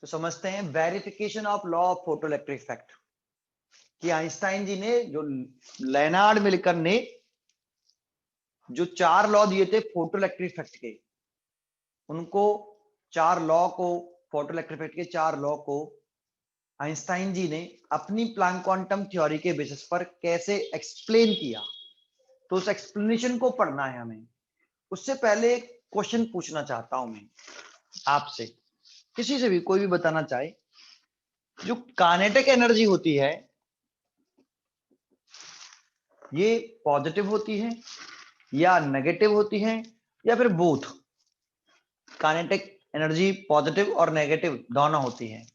तो समझते हैं verification of law of photoelectric effect कि आइंस्टाइन जी ने जो लेनार्ड मिलकर ने जो 4 लॉ दिए थे फोटोइलेक्ट्रिक इफेक्ट के, उनको 4 लॉ को फोटोइलेक्ट्रिक इफेक्ट के 4 लॉ को आइंस्टाइन जी ने अपनी प्लैंक क्वांटम थ्योरी के बेसिस पर कैसे एक्सप्लेन किया, तो उस एक्सप्लेनेशन को पढ़ना है हमें। उससे पहले एक क्वेश्चन पूछना चाहता हूं मैं आपसे, किसी से भी कोई भी बताना चाहे, जो काइनेटिक एनर्जी होती है ये पॉजिटिव होती है या नेगेटिव होती है या फिर बोथ? काइनेटिक एनर्जी पॉजिटिव और नेगेटिव दोनों होती है।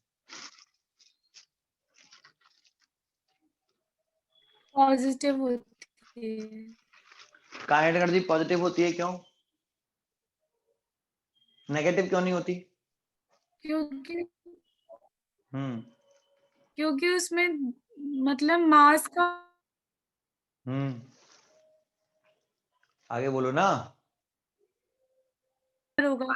पॉजिटिव होती है। काइनेटिक एनर्जी पॉजिटिव होती है, क्यों? नेगेटिव क्यों नहीं होती? क्योंकि हम्म क्योंकि उसमें मतलब मास का हम्म आगे बोलो ना। होगा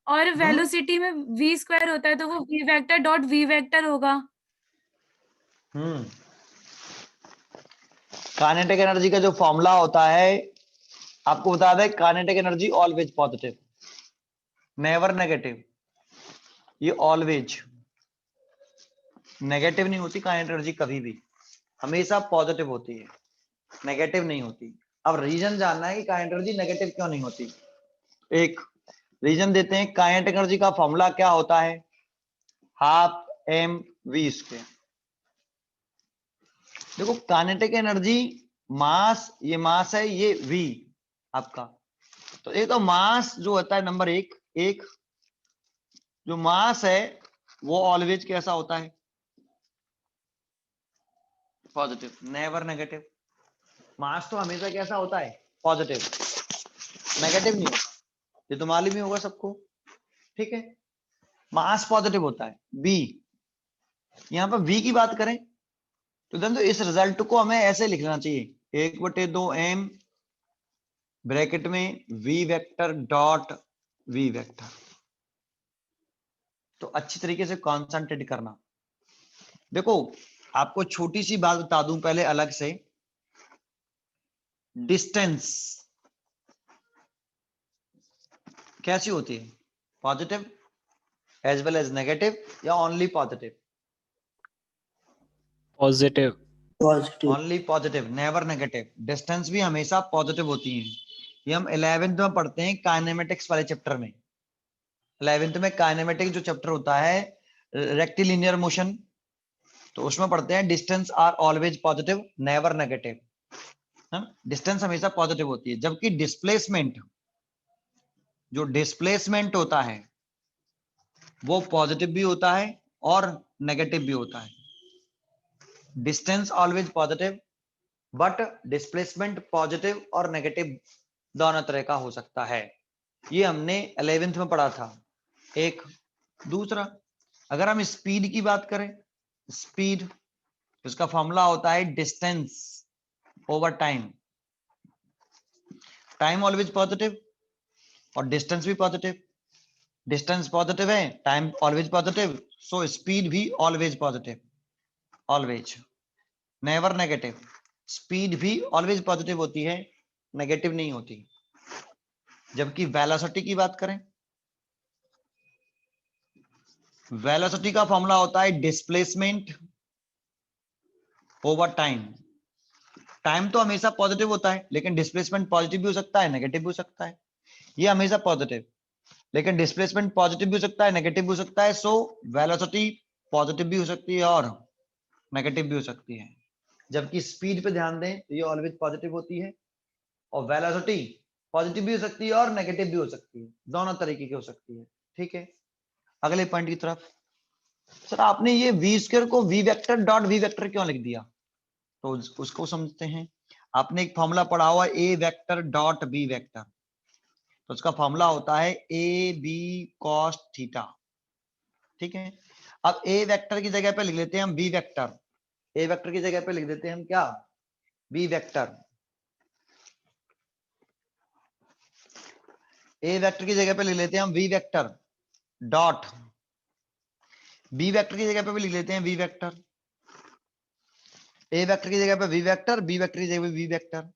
और हम्म वेलोसिटी में v स्क्वायर होता है तो वो v vector dot v vector होगा। हम्म काइनेटिक एनर्जी का जो फॉर्मूला होता है, आपको बता दें, kinetic energy always positive, never negative. ये ऑलवेज नेगेटिव नहीं होती काइनेटिक एनर्जी, कभी भी हमेशा पॉजिटिव होती है, नेगेटिव नहीं होती। अब रीजन जानना है कि काइनेटिक एनर्जी नेगेटिव क्यों नहीं होती। एक रीजन देते हैं, काइनेटिक एनर्जी का फॉर्मूला क्या होता है? Half m v square. देखो काइनेटिक एनर्जी मास, ये मास है, ये वी आपका। तो एक तो मास जो होता है नंबर एक, जो मास है वो ऑलवेज कैसा होता है? Positive, never negative. मास तो हमेशा कैसा होता है? पॉजिटिव, नेगेटिव नहीं होता। ये तो मालूम ही होगा सबको, ठीक है। मास पॉजिटिव होता है। बी, यहां पर वी की बात करें तो देन तो इस रिजल्ट को हमें ऐसे लिखना चाहिए, 1/2m ब्रैकेट में v vector dot v vector. तो अच्छी तरीके से कॉन्सेंट्रेट करना। देखो आपको छोटी सी बात बता दूं पहले अलग से, डिस्टेंस कैसी होती है? Positive as well as negative या only positive? Positive. Positive. Only positive, never negative. Distance भी हमेशा पॉजिटिव होती है। ये हम 11th में पढ़ते हैं काइनेमेटिक्स वाले चैप्टर में। 11th में काइनेमेटिक्स जो चैप्टर होता है रेक्टिलिनियर मोशन, तो उसमें पढ़ते हैं distance are always positive never negative. Distance हमेशा पॉजिटिव होती है, जबकि डिस्प्लेसमेंट, जो डिस्प्लेसमेंट होता है वो पॉजिटिव भी होता है और नेगेटिव भी होता है। Distance always positive but displacement positive और नेगेटिव दोनों तरह का हो सकता है। ये हमने 11th में पढ़ा था। एक दूसरा, अगर हम स्पीड की बात करें, स्पीड, इसका फॉर्मूला होता है distance over time. Time always positive और डिस्टेंस भी पॉजिटिव। डिस्टेंस पॉजिटिव है, time always positive, so speed भी always positive, always, never negative. Speed भी ऑलवेज पॉजिटिव होती है, नेगेटिव नहीं होती। जबकि वेलोसिटी की बात करें, वेलोसिटी का फॉर्मूला होता है डिस्प्लेसमेंट ओवर टाइम। टाइम तो हमेशा पॉजिटिव होता है, लेकिन डिस्प्लेसमेंट पॉजिटिव भी हो सकता है, नेगेटिव भी हो सकता है। ये हमेशा पॉजिटिव, लेकिन डिस्प्लेसमेंट पॉजिटिव भी हो सकता है, नेगेटिव भी हो सकता है। सो वेलोसिटी पॉजिटिव भी हो सकती है और नेगेटिव भी हो सकती है। जबकि स्पीड पे ध्यान दें तो ये ऑलवेज पॉजिटिव होती है, और वेलोसिटी पॉजिटिव भी हो सकती है और नेगेटिव भी हो सकती है, दोनों तरीके की हो सकती है, ठीक है। अगले पॉइंट की तरफ, सर आपने ये वी स्क्वायर को v vector dot v vector क्यों लिख दिया? तो उसको समझते हैं। आपने एक फॉर्मूला पढ़ा हुआ है ए वेक्टर डॉट बी वेक्टर, तो उसका फॉर्मूला होता है ए बी कॉस थीटा, ठीक है। अब ए वेक्टर की जगह पे लिख लेते हैं हम बी वेक्टर, ए वेक्टर की जगह पे लिख देते हैं हम क्या? B vector. ए वेक्टर की जगह पे लिख लेते हैं हम v vector dot b vector की जगह पे भी लिख लेते हैं वी वेक्टर, ए वेक्टर की जगह पे वी वेक्टर, बी वेक्टर की जगह पे v vector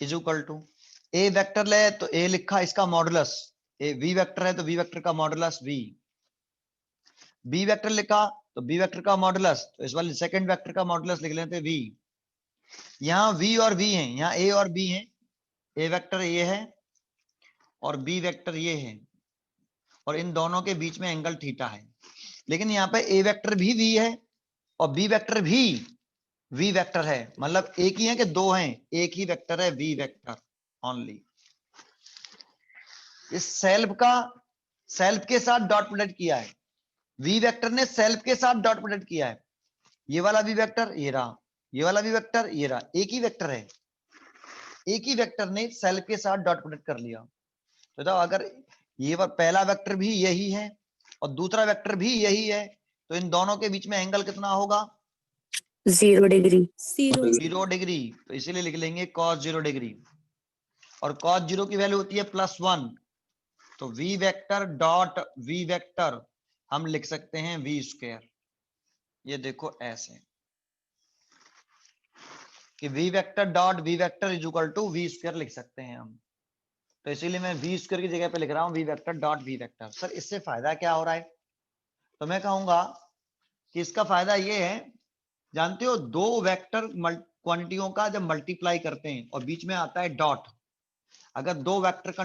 is equal to, A vector ले तो ए लिखा, इसका मॉडुलस, ए वी वेक्टर है तो वी वेक्टर का मॉडुलस वी, बी वेक्टर लिखा तो बी वेक्टर का मॉडुलस, तो इस वाले सेकंड वेक्टर का मॉडुलस लिख लेते हैं वी। यहाँ वी और वी हैं, यहाँ ए और बी हैं, ए वेक्टर ये है और बी वेक्टर ये है, और इन दोनों के बीच में एंगल थीटा है। लेकिन यहाँ पे ए वेक्टर भी वी है और बी वेक्टर भी वी वेक्टर है, मतलब एक ही है कि दो हैं, एक ही वेक्टर है वी वेक्टर ओनली। इस सेल्फ के साथ डॉट प्रोडक्ट किया है, वी वेक्टर ने सेल्फ के साथ डॉट प्रोडक्ट किया है, ये वाला वी वेक्टर ये रहा, ये वाला वी वेक्टर ये रहा, एक ही वेक्टर है, एक ही वेक्टर ने सेल्फ के साथ डॉट प्रोडक्ट कर लिया। तो अगर ये पहला वेक्टर भी यही है और दूसरा वेक्टर भी यही है, तो इन दोनों के बीच में एंगल कितना होगा? 0 डिग्री। 0 डिग्री। तो इसीलिए लिख लेंगे cos 0 डिग्री, और cos 0 की वैल्यू होती है +1, तो v vector dot v vector हम लिख सकते हैं v स्क्वायर। ये देखो ऐसे कि v vector dot v vector is equal to v square लिख सकते हैं हम। तो इसीलिए मैं v स्क्वायर की जगह पे लिख रहा हूं v vector dot v vector. Sir इससे फायदा क्या हो रहा है? तो मैं कहूंगा कि इसका फायदा ये है, जानते हो दो वेक्टर क्वांटिटियों का जब मल्टीप्लाई करते हैं और बीच में आता है डॉट, अगर दो वेक्टर का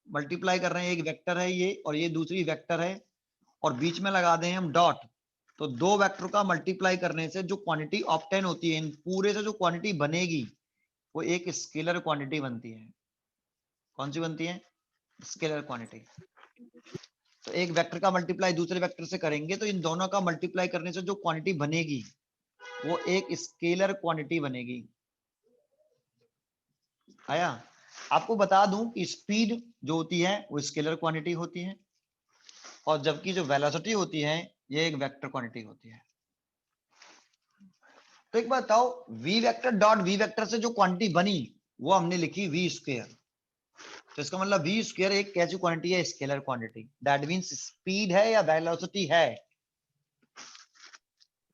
मल्टीप्लाई कर रहे हैं, एक वेक्टर है ये और ये दूसरी वेक्टर है, और बीच में लगा दें हम डॉट, तो दो वेक्टर का मल्टीप्लाई करने से जो क्वांटिटी ऑब्टेन होती है, इन पूरे से जो क्वांटिटी बनेगी वो एक स्केलर क्वांटिटी बनती है। कौन सी बनती है? Scalar quantity. तो एक वेक्टर का मल्टीप्लाई दूसरे वेक्टर से करेंगे तो इन दोनों का मल्टीप्लाई करने से जो क्वांटिटी बनेगी वो एक स्केलर क्वांटिटी बनेगी। आया? आपको बता दूं कि स्पीड जो होती है वो स्केलर क्वांटिटी होती है, और जबकि जो वेलोसिटी होती है ये एक वेक्टर क्वांटिटी होती है। तो एक बात बताओ, v vector dot v vector से जो क्वांटिटी बनी वो हमने लिखी v स्क्वायर, तो इसका मतलब v स्क्वायर एक कैसी क्वांटिटी है? Scalar quantity. That means speed है या वेलोसिटी है?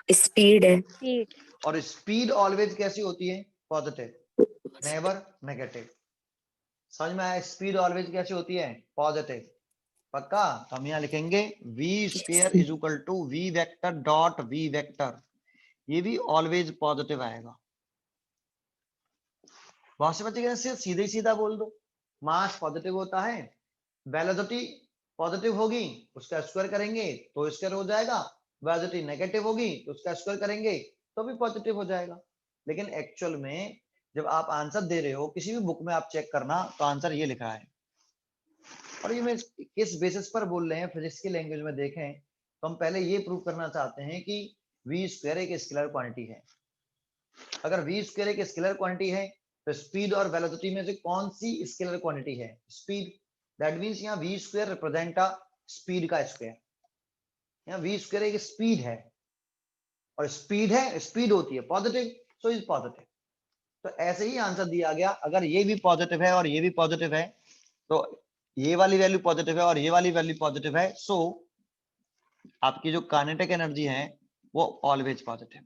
स्पीड है। और स्पीड ऑलवेज कैसी होती है? Positive, never negative. समझ में आया? स्पीड ऑलवेज कैसी होती है? पॉजिटिव। पक्का? तो हम यहाँ लिखेंगे v square is equal to v vector dot v vector, ये भी ऑलवेज पॉजिटिव आएगा। बहुत से बच्चे कहते हैं सीधे ही सीधा बोल दो, मास पॉजिटिव होता है, वेलोसिटी पॉजिटिव होगी उसका स्क्वायर करेंगे तो स्क्वायर हो जाएगा, वेलोसिटी नेगेटिव होगी तो उसका स्क्वायर करेंगे तो भी पॉजिटिव हो जाएगा। लेकिन एक्चुअल में जब आप आंसर दे रहे हो किसी भी बुक में आप चेक करना तो आंसर ये लिखा है। और ये मैं किस बेसिस पर बोल रहे हैं, फिजिक्स की लैंग्वेज में देखें तो हम पहले ये प्रूव करना चाहते हैं कि v स्क्वायर एक स्केलर क्वांटिटी है। अगर v स्क्वायर एक स्केलर क्वांटिटी है तो स्पीड और वेलोसिटी में से कौन सी स्केलर क्वांटिटी है? स्पीड। दैट मींस यहाँ v square represent a speed का स्क्वायर, यहाँ v स्क्वायर एक स्पीड है, और स्पीड है, स्पीड होती है पॉजिटिव, सो इज पॉजिटिव। तो ऐसे ही आंसर दिया गया, अगर ये भी पॉजिटिव है और ये भी पॉजिटिव है तो ये वाली वैल्यू पॉजिटिव है और ये वाली वैल्यू पॉजिटिव है, सो आपकी जो काइनेटिक एनर्जी है वो ऑलवेज पॉजिटिव।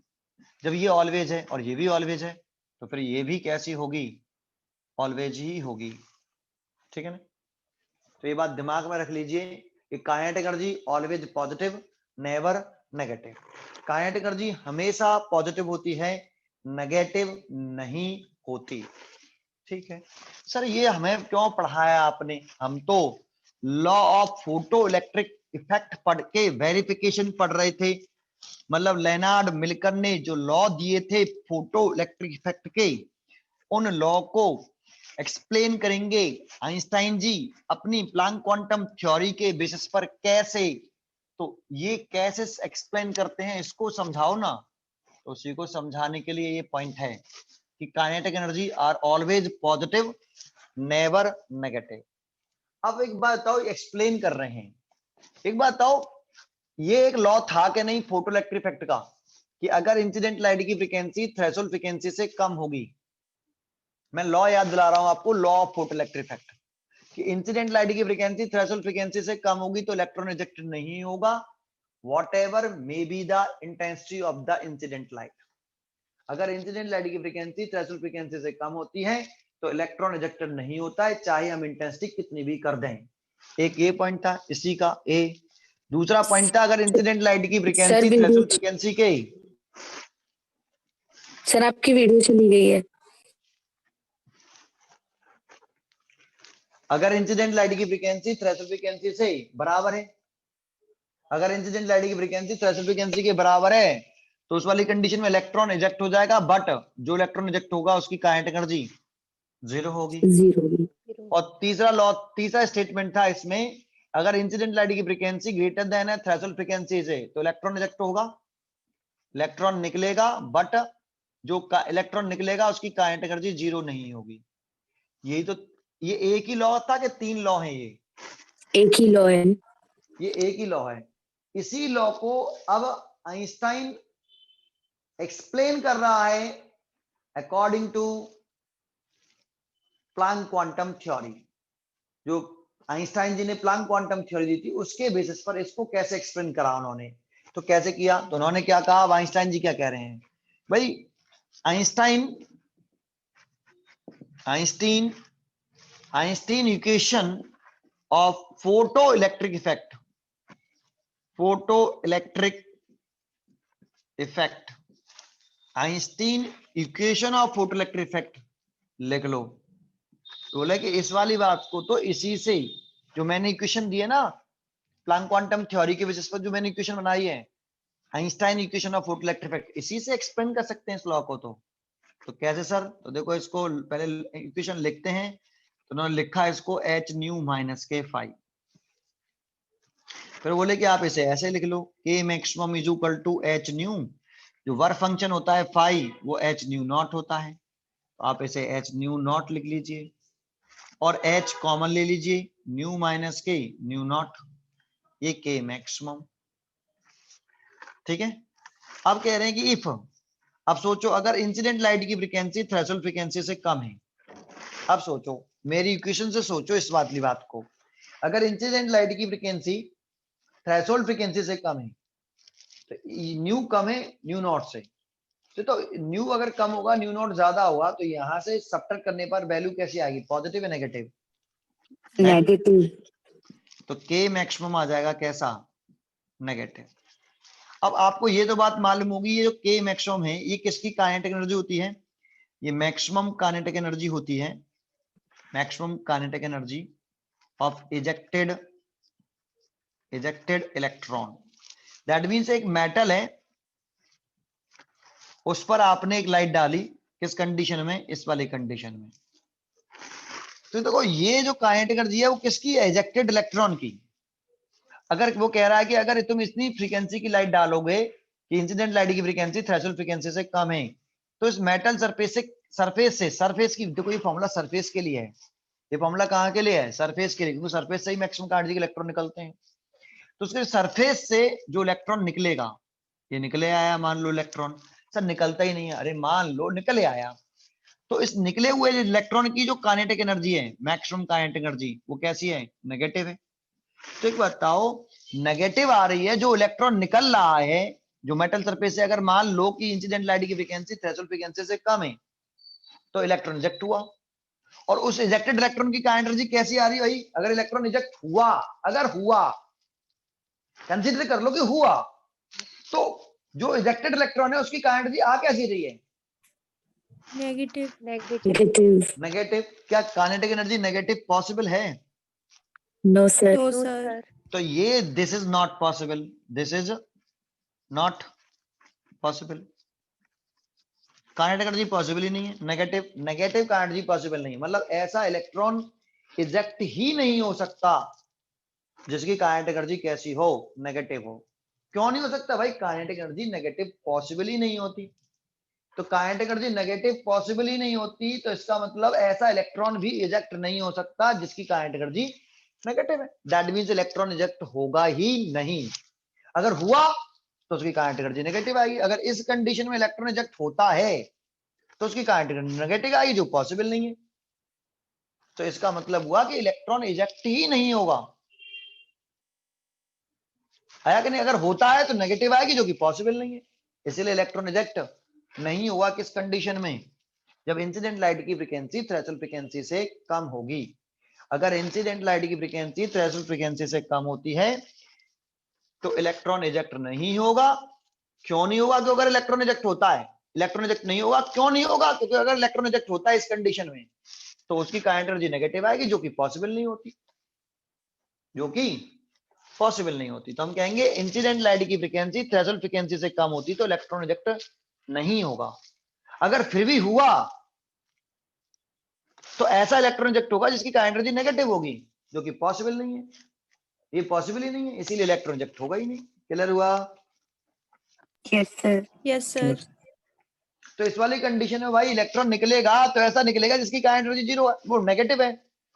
जब ये ऑलवेज है और ये भी ऑलवेज है तो फिर ये भी कैसी होगी? ऑलवेज ही होगी। ठीक है ना? तो ये बात दिमाग में रख लीजिए कि kinetic energy always positive, never negative. Kinetic energy हमेशा पॉजिटिव होती है, नेगेटिव नहीं होती। ठीक है सर, ये हमें क्यों पढ़ाया आपने? हम तो law of photoelectric effect पढ़ के वेरिफिकेशन पढ़ रहे थे, मतलब लेनार्ड मिल्कर ने जो लॉ दिए थे फोटो इलेक्ट्रिक इफेक्ट के, उन लॉ को एक्सप्लेन करेंगे आइंस्टाइन जी अपनी प्लैंक क्वांटम थ्योरी के बेसिस पर कैसे। तो ये कैसे एक्सप्लेन करते हैं इसको समझाओ ना, तो उसी को समझाने के लिए ये पॉइंट है कि kinetic energy are always positive, never negative. अब एक बात बताओ, एक्सप्लेन कर रहे हैं, एक बात बताओ, ये एक लॉ था कि नहीं फोटो इलेक्ट्रिक इफेक्ट का, कि अगर इंसिडेंट लाइट की फ्रीक्वेंसी थ्रेशोल्ड फ्रीक्वेंसी से कम होगी, मैं लॉ याद दिला रहा हूं आपको, law of photoelectric effect, कि इंसिडेंट लाइट की फ्रीक्वेंसी थ्रेशोल्ड फ्रीक्वेंसी से कम होगी तो इलेक्ट्रॉन रिजेक्टेड नहीं होगा, whatever may be the intensity of the incident light. अगर इंसिडेंट लाइट की फ्रीक्वेंसी थ्रेशोल्ड फ्रीक्वेंसी से कम होती है तो इलेक्ट्रॉन इजेक्टेड नहीं होता है, चाहे हम इंटेंसिटी कितनी भी कर दें। एक ये पॉइंट था इसी का ए। दूसरा पॉइंट था अगर इंसिडेंट लाइट की फ्रीक्वेंसी थ्रेशोल्ड फ्रीक्वेंसी के, सर आपकी वीडियो चली गई है। अगर इंसिडेंट लाइट की फ्रीक्वेंसी थ्रेशोल्ड फ्रीक्वेंसी से बराबर है, अगर इंसिडेंट लाइट की फ्रीक्वेंसी थ्रेशोल्ड फ्रीक्वेंसी के बराबर है तो उस वाली कंडीशन में इलेक्ट्रॉन इजेक्ट हो जाएगा, बट जो इलेक्ट्रॉन इजेक्ट होगा उसकी काइनेटिक एनर्जी 0 होगी। 0। और तीसरा स्टेटमेंट था इसमें, अगर इंसिडेंट लाइट की फ्रीक्वेंसी ग्रेटर देन है थ्रेशोल्ड फ्रीक्वेंसी से तो इलेक्ट्रॉन इजेक्ट होगा, इलेक्ट्रॉन निकलेगा, बट जो इलेक्ट्रॉन निकलेगा उसकी काइनेटिक एनर्जी 0 नहीं होगी। यही तो, ये एक ही लॉ था कि 3 लॉ हैं? ये एक ही लॉ है। ये एक ही लॉ है। इसी लॉ को अब आइंस्टाइन एक्सप्लेन कर रहा है according to Planck quantum theory. जो आइंस्टाइन जी ने प्लैंक क्वांटम थ्योरी दी थी उसके बेसिस पर इसको कैसे एक्सप्लेन करा उन्होंने। तो कैसे किया, तो उन्होंने क्या कहा, अब आइंस्टाइन जी क्या कह रहे हैं भाई, Einstein equation of photoelectric effect, Einstein equation of photoelectric effect लिख लो। तो बोले कि इस वाली बात को तो इसी से, जो मैंने इक्वेशन दी है ना प्लैंक क्वांटम थ्योरी के बेसिस पर जो मैंने इक्वेशन बनाई है Einstein equation of photoelectric effect, इसी से एक्सप्लेन कर सकते हैं इस लॉ को। तो कैसे सर, तो देखो इसको पहले इक्वेशन लिखते हैं। तो उन्होंने लिखा है इसको h न्यू माइनस के फाई। फिर बोले कि आप इसे ऐसे लिख लो, k maximum is equal to h nu, जो वर्क फंक्शन होता है फाई वो h न्यू नॉट होता है, तो आप इसे h न्यू नॉट लिख लीजिए और h कॉमन ले लीजिए, न्यू माइनस के न्यू नॉट, ये k मैक्सिमम। ठीक है, अब कह रहे हैं कि इफ, अब सोचो अगर इंसिडेंट लाइट की फ्रीक्वेंसी थ्रेशोल्ड फ्रीक्वेंसी से कम है, अब सोचो मेरी इक्वेशन से सोचो इस वाली बात को, अगर इंसिडेंट लाइट की फ्रीक्वेंसी थ्रेशोल्ड फ्रीक्वेंसी से कम है तो न्यू कम है न्यू नॉट से, तो न्यू अगर कम होगा न्यू नॉट ज्यादा होगा तो यहां से सब्ट्रैक्ट करने पर वैल्यू कैसी आएगी, पॉजिटिव या नेगेटिव? नेगेटिव। तो k मैक्सिमम आ जाएगा कैसा, नेगेटिव। अब आपको ये तो बात मालूम होगी, ये जो k मैक्सिमम है ये किसकी काइनेटिक एनर्जी होती है, ये मैक्सिमम काइनेटिक एनर्जी होती है, maximum kinetic energy of ejected electron. That means एक मेटल है उस पर आपने एक लाइट डाली, किस कंडीशन में, इस वाली कंडीशन में, तो देखो ये जो काइनेटिक एनर्जी है वो किसकी है, इजेक्टेड इलेक्ट्रॉन की। अगर वो कह रहा है कि अगर तुम इतनी फ्रीक्वेंसी की लाइट डालोगे कि इंसिडेंट लाइट की फ्रीक्वेंसी थ्रेशोल्ड फ्रीक्वेंसी से कम है, तो इस मेटल सरफेस की, देखो ये फॉर्मूला सरफेस के लिए है, ये फॉर्मूला कहाँ के लिए है, सरफेस के लिए, क्योंकि सरफेस से ही मैक्सिमम काइनेटिक इलेक्ट्रॉन निकलते हैं। तो उसके सरफेस से जो इलेक्ट्रॉन निकलेगा, ये निकले आया मान लो इलेक्ट्रॉन, सर निकलता ही नहीं है, अरे मान लो निकले आया, तो इस निकले हुए इलेक्ट्रॉन की जो काइनेटिक एनर्जी है, मैक्सिमम काइनेटिक एनर्जी, वो कैसी है, नेगेटिव है। तो एक बताओ, नेगेटिव आ रही है, जो इलेक्ट्रॉन निकल रहा है जो मेटल सरफेस से, अगर मान लो कि इंसिडेंट लाइट की फ्रीक्वेंसी थ्रेशोल्ड फ्रीक्वेंसी से कम है तो इलेक्ट्रॉन इजेक्ट हुआ, और उस इजेक्टेड इलेक्ट्रॉन की काइनेटिक एनर्जी कैसी आ रही है भाई, अगर इलेक्ट्रॉन इजेक्ट हुआ, अगर हुआ, कंसीडर कर लो कि हुआ, तो जो इजेक्टेड इलेक्ट्रॉन है उसकी काइनेटिक एनर्जी आ कैसी रही है, नेगेटिव। नेगेटिव। क्या काइनेटिक एनर्जी नेगेटिव पॉसिबल है? No sir. तो ये this is not possible, this is not possible, kinetic energy possible ही नहीं है, नेगेटिव काइनेटिक एनर्जी पॉसिबल नहीं, मतलब ऐसा इलेक्ट्रॉन इजेक्ट ही नहीं हो सकता जिसकी काइनेटिक एनर्जी कैसी हो, नेगेटिव हो। क्यों नहीं हो सकता भाई, काइनेटिक एनर्जी नेगेटिव पॉसिबल ही नहीं होती, तो काइनेटिक एनर्जी नेगेटिव पॉसिबल ही नहीं होती, तो इसका मतलब ऐसा इलेक्ट्रॉन भी इजेक्ट नहीं हो सकता जिसकी काइनेटिक एनर्जी नेगेटिव है, दैट मींस इलेक्ट्रॉन इजेक्ट होगा ही नहीं। अगर हुआ तो उसकी काइनेटिक एनर्जी नेगेटिव आएगी, अगर इस कंडीशन में इलेक्ट्रॉन इजेक्ट होता है तो उसकी काइनेटिक एनर्जी नेगेटिव आएगी, जो पॉसिबल नहीं है। तो इसका मतलब हुआ कि इलेक्ट्रॉन इजेक्ट ही नहीं होगा। आया कि नहीं? अगर होता है तो नेगेटिव आएगी, जो कि पॉसिबल नहीं है, इसीलिए इलेक्ट्रॉन इजेक्ट नहीं हुआ। किस कंडीशन में? जब इंसिडेंट लाइट की फ्रीक्वेंसी थ्रेशोल्ड फ्रीक्वेंसी से कम होगी। अगर इंसिडेंट लाइट की फ्रीक्वेंसी थ्रेशोल्ड फ्रीक्वेंसी से कम होती है तो इलेक्ट्रॉन इजेक्ट नहीं होगा। क्यों नहीं होगा? क्योंकि अगर इलेक्ट्रॉन इजेक्ट होता है, इलेक्ट्रॉन इजेक्ट नहीं होगा। क्यों नहीं होगा? क्योंकि अगर इलेक्ट्रॉन इजेक्ट होता है इस कंडीशन में तो उसकी काइनेटिक एनर्जी नेगेटिव आएगी, जो कि पॉसिबल नहीं होती, जो कि पॉसिबल नहीं होती। तो हम कहेंगे इंसिडेंट लाइट की फ्रीक्वेंसी थ्रेशोल्ड फ्रीक्वेंसी से कम होती तो इलेक्ट्रॉन इजेक्ट नहीं होगा। अगर फिर भी हुआ तो ऐसा इलेक्ट्रॉन इजेक्ट होगा जिसकी काइनेटिक एनर्जी नेगेटिव होगी, जो कि पॉसिबल नहीं है। ये पॉसिबल ही नहीं है, इसीलिए इलेक्ट्रॉन इजेक्ट होगा ही नहीं। क्लियर हुआ? Yes, sir. Yes sir. तो इस वाली कंडीशन में भाई इलेक्ट्रॉन निकलेगा तो ऐसा निकलेगा जिसकी काइनेटिक एनर्जी जीरो है, वो नेगेटिव है,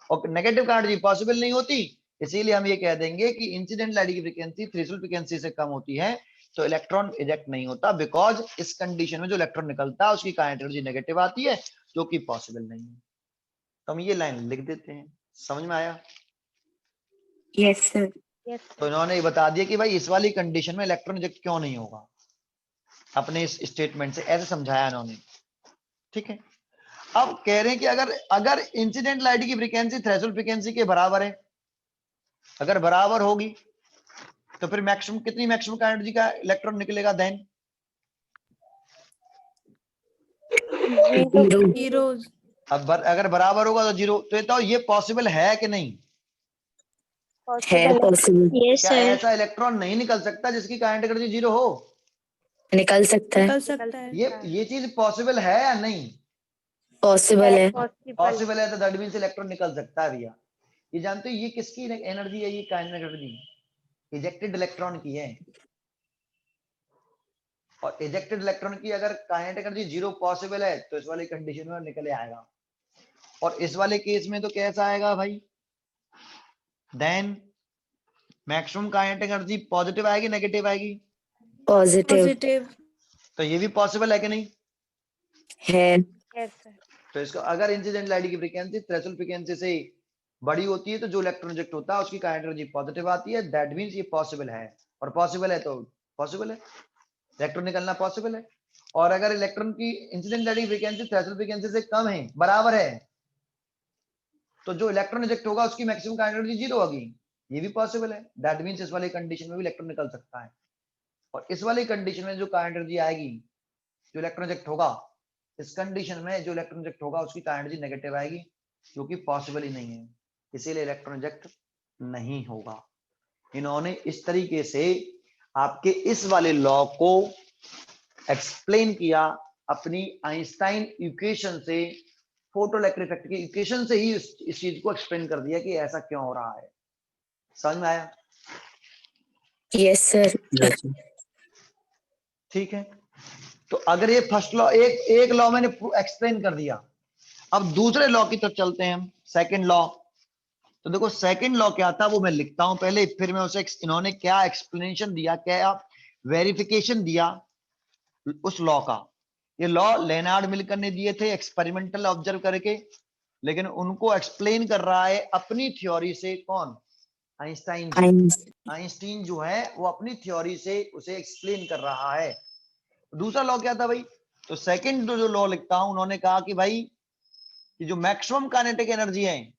और नेगेटिव काइनेटिक एनर्जी पॉसिबल नहीं होती। इसीलिए हम ये कह देंगे कि इंसिडेंट लाइट की फ्रीक्वेंसी थ्रेशोल्ड फ्रीक्वेंसी से कम होती है तो इलेक्ट्रॉन इजेक्ट नहीं होता, बिकॉज इस कंडीशन में जो इलेक्ट्रॉन निकलता है उसकी काइनेटिक एनर्जी नेगेटिव आती है, जो कि पॉसिबल नहीं है। तो हम ये लाइन लिख देते हैं। समझ में आया? Yes, sir. तो इन्होंने ये बता दिया कि भाई इस वाली कंडीशन में इलेक्ट्रॉन इजेक्ट क्यों नहीं होगा, अपने इस स्टेटमेंट से ऐसे समझाया इन्होंने। ठीक है। अब कह रहे हैं कि अगर अगर इंसिडेंट लाइट की फ्रीक्वेंसी थ्रेशोल्ड फ्रीक्वेंसी के बराबर है, अगर बराबर होगी तो फिर मैक्सिमम कितनी मैक्सिमम का एनर्जी का इलेक्ट्रॉन निकलेगा देन? Zero. हीरोज। अब अगर बराबर होगा तो जीरो। तो ये पॉसिबल है कि नहीं? है possible. क्या ऐसा इलेक्ट्रॉन नहीं निकल सकता जिसकी काइनेटिक एनर्जी जीरो हो? निकल सकता है. निकल सकता है। ये चीज पॉसिबल है या नहीं? Possible है. पॉसिबल है, तो दैट मींस इलेक्ट्रॉन निकल सकता है भैया। ये जानते हो ये किसकी एनर्जी है? ये काइनेटिक एनर्जी इजेक्टेड इलेक्ट्रॉन की है। और इजेक्टेड इलेक्ट्रॉन की अगर काइनेटिक एनर्जी जीरो पॉसिबल है तो इस वाली कंडीशन में निकले आएगा, और इस वाले केस में तो कैसा आएगा भाई? Then maximum kinetic energy positive आएगी नेगेटिव आएगी? Positive. पॉजिटिव। तो ये भी पॉसिबल है कि नहीं? है. तो इसको अगर इंसिडेंट लाइट की फ्रीक्वेंसी थ्रेशोल्ड फ्रीक्वेंसी से बड़ी होती है तो जो इलेक्ट्रॉन इजेक्ट होता है उसकी काइनेटिक एनर्जी पॉजिटिव आती है, दैट मींस ये पॉसिबल है। और पॉसिबल है तो पॉसिबल है, इलेक्ट्रॉन निकलना पॉसिबल है। और अगर इलेक्ट्रॉन की इंसिडेंट लाइट की फ्रीक्वेंसी थ्रेशोल्ड फ्रीक्वेंसी से कम है, बराबर है, तो जो इलेक्ट्रॉन इजेक्ट होगा उसकी मैक्सिमम काइनेटिक एनर्जी जीरो होगी। ये भी पॉसिबल है, दैट मींस इस वाली कंडीशन में भी इलेक्ट्रॉन निकल सकता है। और इस वाली कंडीशन में जो काइनेटिक एनर्जी आएगी, जो इलेक्ट्रॉन इजेक्ट होगा, इस कंडीशन में जो इलेक्ट्रॉन इजेक्ट होगा उसकी काइनेटिक एनर्जी नेगेटिव आएगी, जो कि पॉसिबल ही नहीं है, इसीलिए इलेक्ट्रॉन इजेक्ट नहीं होगा। इन्होंने इस तरीके से आपके इस वाले लॉ को एक्सप्लेन किया अपनी आइंस्टाइन इक्वेशन से, फोटो इलेक्ट्रिक इफेक्ट की इक्वेशन से ही इस चीज को एक्सप्लेन कर दिया कि ऐसा क्यों हो रहा है। समझ में आया? Yes, sir. ठीक है। तो अगर ये फर्स्ट लॉ एक लॉ मैंने एक्सप्लेन कर दिया, अब दूसरे लॉ की तरफ चलते हैं हम, सेकंड लॉ। तो देखो सेकंड लॉ क्या था वो मैं लिखता हूं पहले, फिर मैं उसे इन्होंने क्या एक्सप्लेनेशन दिया, क्या वेरिफिकेशन दिया उस लॉ का। ये लॉ लेनार्ड मिल्टन ने दिए थे एक्सपेरिमेंटल ऑब्जर्व करके, लेकिन उनको एक्सप्लेन कर रहा है अपनी थ्योरी से कौन? आइंस्टाइन जी। Einstein. आइंस्टीन जो है वो अपनी थ्योरी से उसे एक्सप्लेन कर रहा है। दूसरा लॉ क्या था भाई? तो सेकंड जो लॉ लिखता हूं, उन्होंने कहा कि भाई कि जो मैक्सिमम काइनेटिक एनर्जी है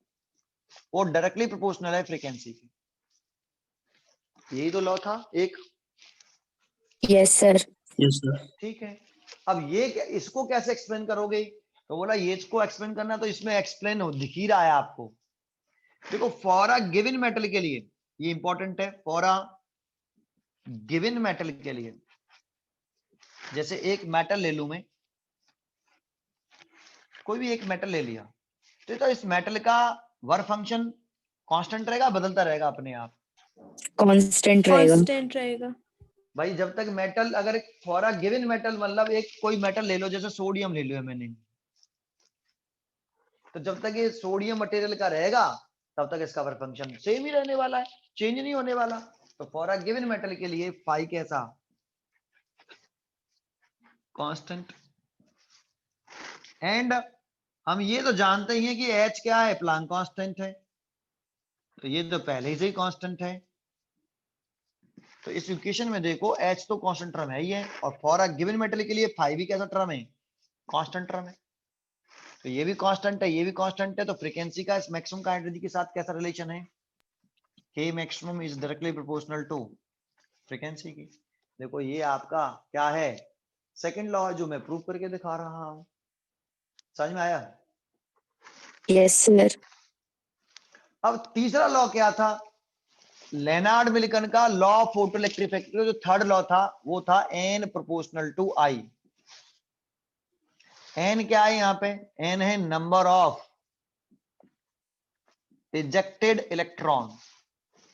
वो डायरेक्टली प्रोपोर्शनल है फ्रीक्वेंसी की। यही तो लॉ था एक। Yes, sir. Yes, sir. ठीक है। अब ये इसको कैसे एक्सप्लेन करोगे? तो बोला ये इसको एक्सप्लेन करना, तो इसमें एक्सप्लेन दिख ही रहा है आपको। देखो फॉर अ गिवन मेटल के लिए ये इंपॉर्टेंट है, फॉर अ गिवन मेटल के लिए, जैसे एक मेटल ले लूं मैं, कोई भी एक मेटल ले लिया, तो इस मेटल का वर्क फंक्शन कांस्टेंट रहेगा, बदलता रहेगा अपने आप? Constant रहेगा. कांस्टेंट रहेगा। भाई जब तक मेटल, अगर फॉर अ गिवन मेटल मतलब एक कोई मेटल ले लो, जैसे सोडियम ले लिया मैंने, तो जब तक ये सोडियम मटेरियल का रहेगा तब तक इसका वर्क फंक्शन सेम ही रहने वाला है, चेंज नहीं होने वाला। तो फॉर अ गिवन मेटल के लिए फाई कैसा? कांस्टेंट। एंड हम ये तो जानते ही हैं कि एच क्या है? प्लैंक कांस्टेंट है, तो ये तो पहले से ही कांस्टेंट है। तो इस इक्वेशन में देखो H तो कांस्टेंट टर्म है ही है, और फॉर अ गिवन मेटल के लिए फाई भी कैसा टर्म है, कांस्टेंट टर्म है। तो ये भी कांस्टेंट है, ये भी कांस्टेंट है, तो फ्रीक्वेंसी का इस मैक्सिमम का एनर्जी के साथ कैसा रिलेशन है, K maximum is directly proportional to frequency की। देखो ये आपका क्या है, सेकंड लॉ है जो मैं प्रूव करके दिखा रहा हूं। समझ में आया? Yes sir. अब तीसरा लॉ क्या था, लेनार्ड मिल्टन का law of photoelectric effect, जो थर्ड लॉ था वो था N proportional to I। N क्या है यहाँ पे, N है number of ejected electron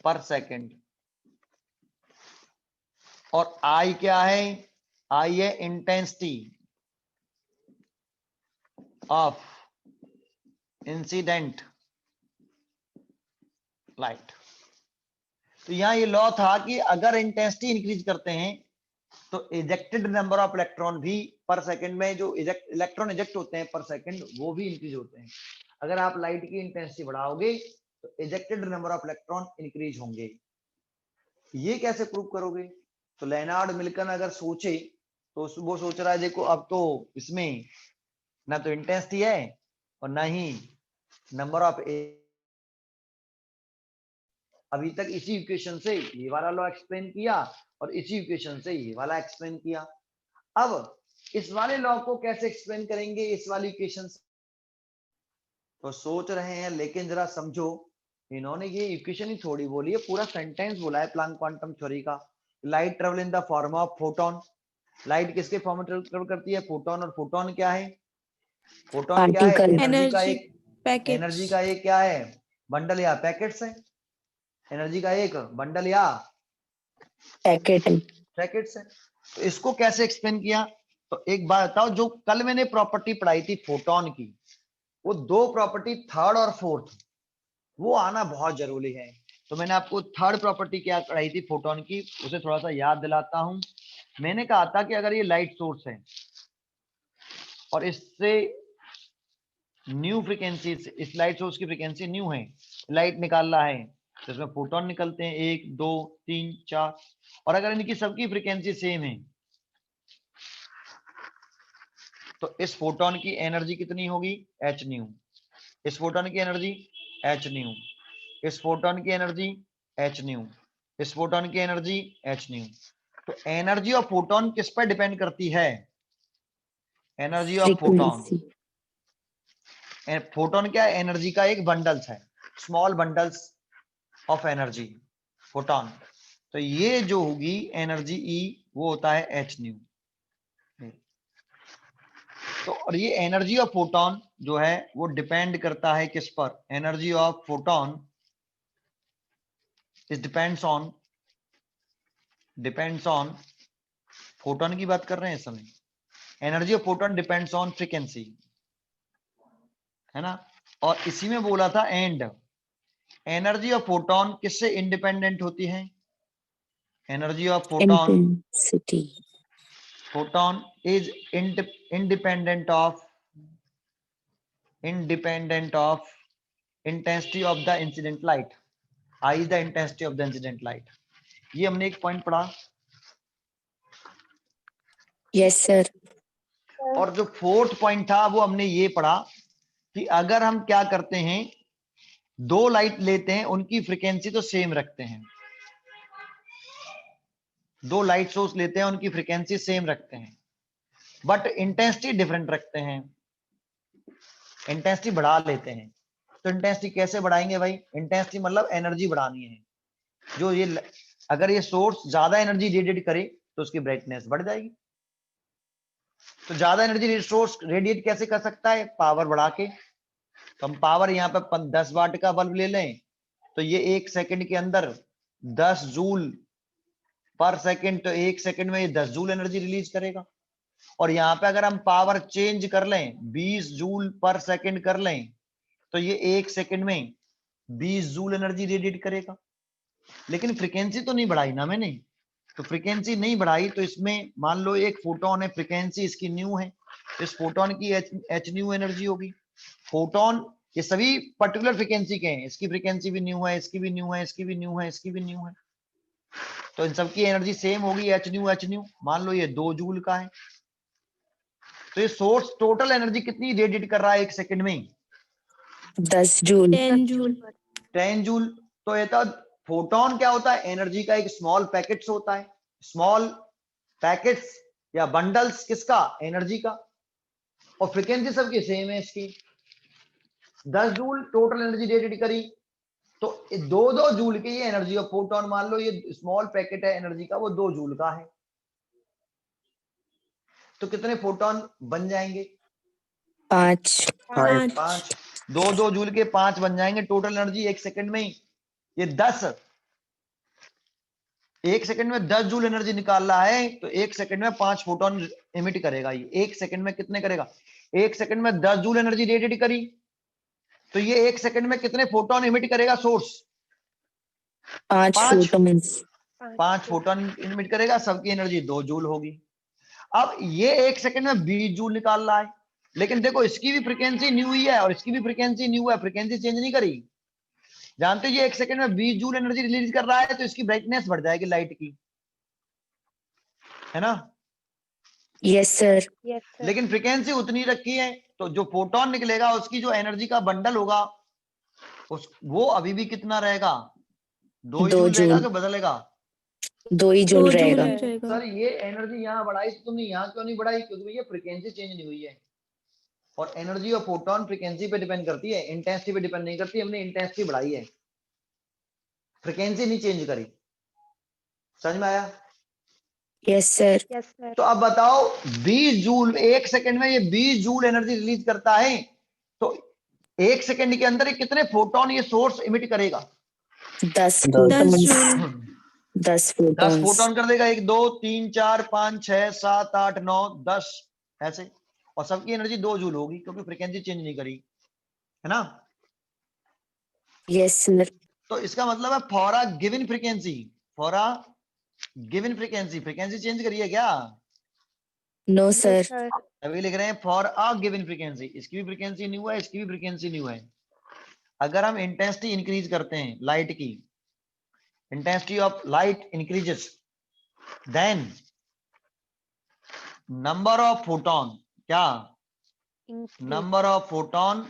per second, और I क्या है, I है इंटेंसिटी ऑफ इंसिडेंट लाइट। तो यहां ये लॉ था कि अगर इंटेंसिटी इंक्रीज करते हैं तो इजेक्टेड नंबर ऑफ इलेक्ट्रॉन भी पर सेकंड में, जो इलेक्ट्रॉन इजेक्ट होते हैं पर सेकंड, वो भी इंक्रीज होते हैं। अगर आप लाइट की इंटेंसिटी बढ़ाओगे तो ejected number of electron increase होंगे। ये कैसे प्रूव करोगे, तो लेनार्ड मिल्टन अगर सोचे तो वो सोच रहा है, देखो अब तो इसमें ना तो इंटेंसिटी है और ना ही नंबर ऑफ, अभी तक इसी इक्वेशन से ये वाला लॉ एक्सप्लेन किया और इसी इक्वेशन से ये वाला एक्सप्लेन किया। अब इस वाले लॉ को कैसे एक्सप्लेन करेंगे इस वाली इक्वेशन से, तो सोच रहे हैं, लेकिन जरा समझो, इन्होंने ये इक्वेशन ही थोड़ी बोली है, पूरा सेंटेंस बोला है प्लैंक क्वांटम थ्योरी का। Light travel in the form of photon. Light किसके फॉर्म में ट्रेवल करती है, फोटोन। और फोटोन क्या है, फोटोन क्या है, पार्टिकल। एनर्जी का एनर्जी एक, पैकेट। एनर्जी का एक क्या है, बंडल या पैकेट्स है, एनर्जी का एक बंडल या पैकेट। पैकेट्स है। तो इसको कैसे एक्सप्लेन किया, तो एक बात बताओ, जो कल मैंने प्रॉपर्टी पढ़ाई थी फोटोन की, वो दो प्रॉपर्टी थर्ड और फोर्थ, वो आना बहुत जरूरी है। तो मैंने आपको थर्ड प्रॉपर्टी क्या पढ़ाई थी फोटोन की, उसे थोड़ा सा याद दिलाता हूं। मैंने कहा था कि अगर ये लाइट सोर्स है और इससे न्यू फ्रीक्वेंसी, इस लाइट सोर्स की फ्रीक्वेंसी न्यू है, लाइट निकाल रहा है, तो इसमें फोटोन निकलते हैं 1 2 3 4, और अगर इनकी सबकी फ्रीक्वेंसी सेम है तो इस फोटोन की एनर्जी कितनी होगी, एच न्यू। इस फोटोन की एनर्जी एच न्यू, इस फोटोन की एनर्जी एच न्यू, इस फोटोन की एनर्जी एच न्यू। तो एनर्जी ऑफ फोटोन किस पर डिपेंड करती है, energy of photon. Frequency. Photon क्या है, एनर्जी का एक बंडल्स है, small bundles of energy, photon. तो ये जो होगी एनर्जी ई, वो होता है एच न्यू। तो और ये एनर्जी ऑफ फोटोन जो है वो डिपेंड करता है किस पर, energy of photon is depends on photon की बात कर रहे हैं इस समय, energy of photon depends on frequency, है ना। और इसी में बोला था एंड, एनर्जी ऑफ फोटोन किससे इंडिपेंडेंट होती है, energy of photon, intensity. Photon is independent of intensity of the incident light, I is the intensity of the incident light। ये हमने एक पॉइंट पढ़ा। Yes sir. और जो फोर्थ पॉइंट था वो हमने ये पढ़ा कि अगर हम क्या करते हैं, दो लाइट लेते हैं, उनकी फ्रीक्वेंसी तो सेम रखते हैं, दो लाइट सोर्स लेते हैं, उनकी फ्रीक्वेंसी सेम रखते हैं, बट इंटेंसिटी डिफरेंट रखते हैं, इंटेंसिटी बढ़ा लेते हैं। तो इंटेंसिटी कैसे बढ़ाएंगे भाई, इंटेंसिटी मतलब एनर्जी बढ़ानी है। जो ये अगर ये सोर्स ज्यादा एनर्जी रेडिएट करे तो उसकी ब्राइटनेस बढ़ जाएगी। तो ज्यादा एनर्जी सोर्स रेडिएट कैसे कर सकता है, पावर बढ़ा के। तो हम पावर यहाँ पे 10 वाट का बल्ब ले लें तो ये 1 सेकंड के अंदर 10 जूल पर सेकंड, तो 1 सेकंड में ये 10 जूल एनर्जी रिलीज करेगा। और यहाँ पे अगर हम पावर चेंज कर लें, 20 जूल पर सेकंड कर लें, तो ये 1 सेकंड में 20 जूल एनर्जी रेडिएट करेगा। लेकिन फ्रीक्वेंसी तो नहीं बढ़ाई ना मैंने, तो फ्रीक्वेंसी नहीं बढ़ाई, तो इसमें मान लो एक फोटोन है, फ्रीक्वेंसी इसकी न्यू है, इस फोटोन की एच न्यू एनर्जी होगी। फोटोन ये सभी पर्टिकुलर फ्रीक्वेंसी के हैं, इसकी फ्रीक्वेंसी भी न्यू है, इसकी भी न्यू है, इसकी भी न्यू है, इसकी भी न्यू है। तो इन सबकी एनर्जी सेम होगी, एच न्यू। मान लो ये 2 जूल का है, तो ये सोर्स टोटल एनर्जी कितनी रेडिएट कर रहा है 1 सेकंड में? 10 जूल। 10 जूल। 10 जूल। तो ये था फोटोन क्या होता है? एनर्जी का एक स्मॉल पैकेट्स होता है, स्मॉल पैकेट्स या बंडल्स किसका? एनर्जी का। और फ्रीक्वेंसी सबकी सेम है इसकी। 10 जूल टोटल एनर्जी रेडिएट करी, तो 2 जूल की ये एनर्जी ऑफ फोटोन, मान लो ये स्मॉल पैकेट है एनर्जी का, वो 2 जूल का है। तो कितने फोटोन बन जाएंगे? 5। 5। 2 जूल के 5 बन जाएंगे टोटल एनर्जी 1 सेकंड में ही। ये 10, 1 सेकंड में 10 जूल एनर्जी निकाल रहा है, तो 1 सेकंड में 5 फोटोन इमिट करेगा। ये 1 सेकंड में कितने करेगा? 1 सेकंड में 10 जूल एनर्जी रेडिएट करी, तो ये 1 सेकंड में कितने फोटोन इमिट करेगा सोर्स? 5 5 फोटॉन्स। 5 फोटोन इमिट करेगा, सबकी एनर्जी 2 जूल होगी। अब ये 1 सेकंड में 20 जूल निकाल रहा है, लेकिन देखो इसकी भी फ्रीक्वेंसी न्यू हुई है और इसकी भी फ्रीक्वेंसी न्यू है, फ्रीक्वेंसी चेंज नहीं करी। जानते हो ये 1 सेकंड में 20 जूल एनर्जी रिलीज कर रहा है, तो इसकी ब्राइटनेस बढ़ जाएगी लाइट की, है ना? Yes sir. लेकिन फ्रीक्वेंसी उतनी रखी है, तो जो फोटोन निकलेगा उसकी जो एनर्जी का बंडल होगा वो अभी भी कितना रहेगा? 2 ही 2 जूल रहेगा जूल। कि बदलेगा? 2 ही जूल रहेगा। सर ये एनर्जी यहाँ बढ़ाई तो तुमने यहाँ क्यों नहीं बढ़ाई? क्योंकि भैया फ्रीक्वेंसी चेंज नहीं हुई है, और एनर्जी ऑफ फोटोन फ्रीक्वेंसी पे डिपेंड करती है, इंटेंसिटी पे डिपेंड नहीं करती। हमने इंटेंसिटी बढ़ाई है, फ्रीक्वेंसी नहीं चेंज करी। समझ में आया? Yes sir. तो अब बताओ 20 जूल 1 सेकंड में ये 20 जूल एनर्जी रिलीज करता है, तो 1 सेकंड के अंदर ये कितने फोटोन ये सोर्स इमिट करेगा? 10 फोटॉन्स। 10 10 फोटॉन्स। फोटोन कर देगा। 1 2 3 4 5 6 7 8 9 10 ऐसे, और सबकी एनर्जी 2 जूल होगी क्योंकि फ्रीक्वेंसी चेंज नहीं करी, है ना? Yes sir. तो इसका मतलब है for a given frequency, for a given frequency, frequency change करिए क्या? No sir. अभी लिख रहे हैं फॉर अ गिवन फ्रीक्वेंसी, इसकी भी फ्रीक्वेंसी न्यू है, इसकी भी फ्रीक्वेंसी न्यू है। अगर हम इंटेंसिटी इंक्रीज करते हैं लाइट की, intensity of light increases, then number of photon, क्या? Number of photon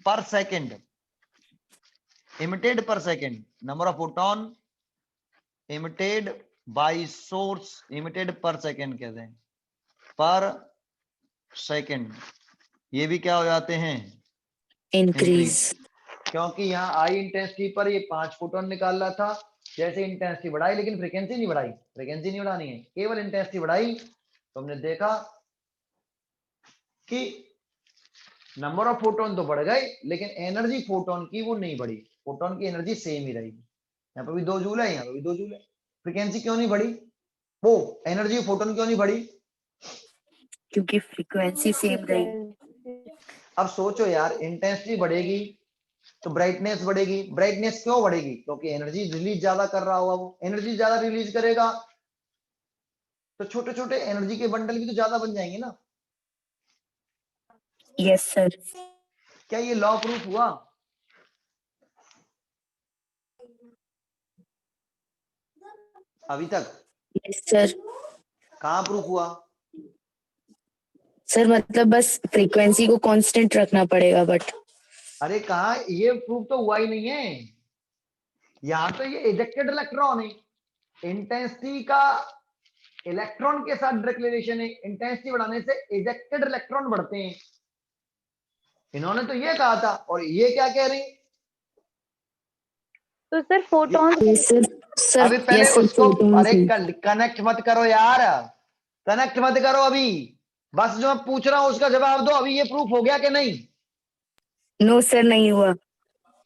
per second emitted per second, number of photon emitted by source emitted per second कहते हैं, पर सेकेंड, ये भी क्या हो जाते हैं? इंक्रीज। क्योंकि यहाँ आई इंटेंसिटी पर ये 5 फोटोन निकाल रहा था, जैसे इंटेंसिटी बढ़ाई लेकिन फ्रीक्वेंसी नहीं बढ़ाई, फ्रीक्वेंसी नहीं बढ़ानी है, केवल इंटेंसिटी बढ़ाई, तो हमने देखा कि नंबर ऑफ फोटोन तो बढ़ गए लेकिन एनर्जी फोटोन की वो नहीं बढ़ी, फोटोन की एनर्जी सेम ही रही। यहाँ पे भी 2 जूल है, यहाँ पे भी 2 जूल है। फ्रीक्वेंसी क्यों नहीं बढ़ी? वो एनर्जी फोटोन क्यों नहीं बढ़ी? क्योंकि फ्रीक्वेंसी सेम रही। अब सोचो यार, इंटेंसिटी बढ़ेगी तो ब्राइटनेस बढ़ेगी, ब्राइटनेस क्यों बढ़ेगी? क्योंकि एनर्जी रिलीज ज्यादा कर रहा होगा, वो एनर्जी ज्यादा रिलीज करेगा तो छोटे छोटे एनर्जी के बंडल भी तो ज्यादा बन जाएंगे ना। Yes sir. क्या ये लॉ प्रूफ हुआ? अभी तक यस सर। कहाँ प्रूफ हुआ? सर मतलब बस फ्रीक्वेंसी को कांस्टेंट रखना पड़ेगा बट। अरे कहा, ये प्रूफ तो हुआ ही नहीं है। यहाँ तो ये इजेक्टेड इलेक्ट्रॉन है, इंटेंसिटी का इलेक्ट्रॉन के साथ डायरेक्ट रिलेशन है, इंटेंसिटी बढ़ाने से इजेक्टेड इलेक्ट्रॉन बढ़ते हैं। इन्होंने तो ये कहा था, और ये क्या कह रही? तो सर फोटॉन सर अभी पहले yes, sir, उसको, photons अरे हैं। कनेक्ट मत करो यार, कनेक्ट मत करो अभी, बस जो मैं पूछ रहा हूं उसका जवाब दो। अभी ये प्रूफ हो गया कि नहीं? नो सर नहीं हुआ।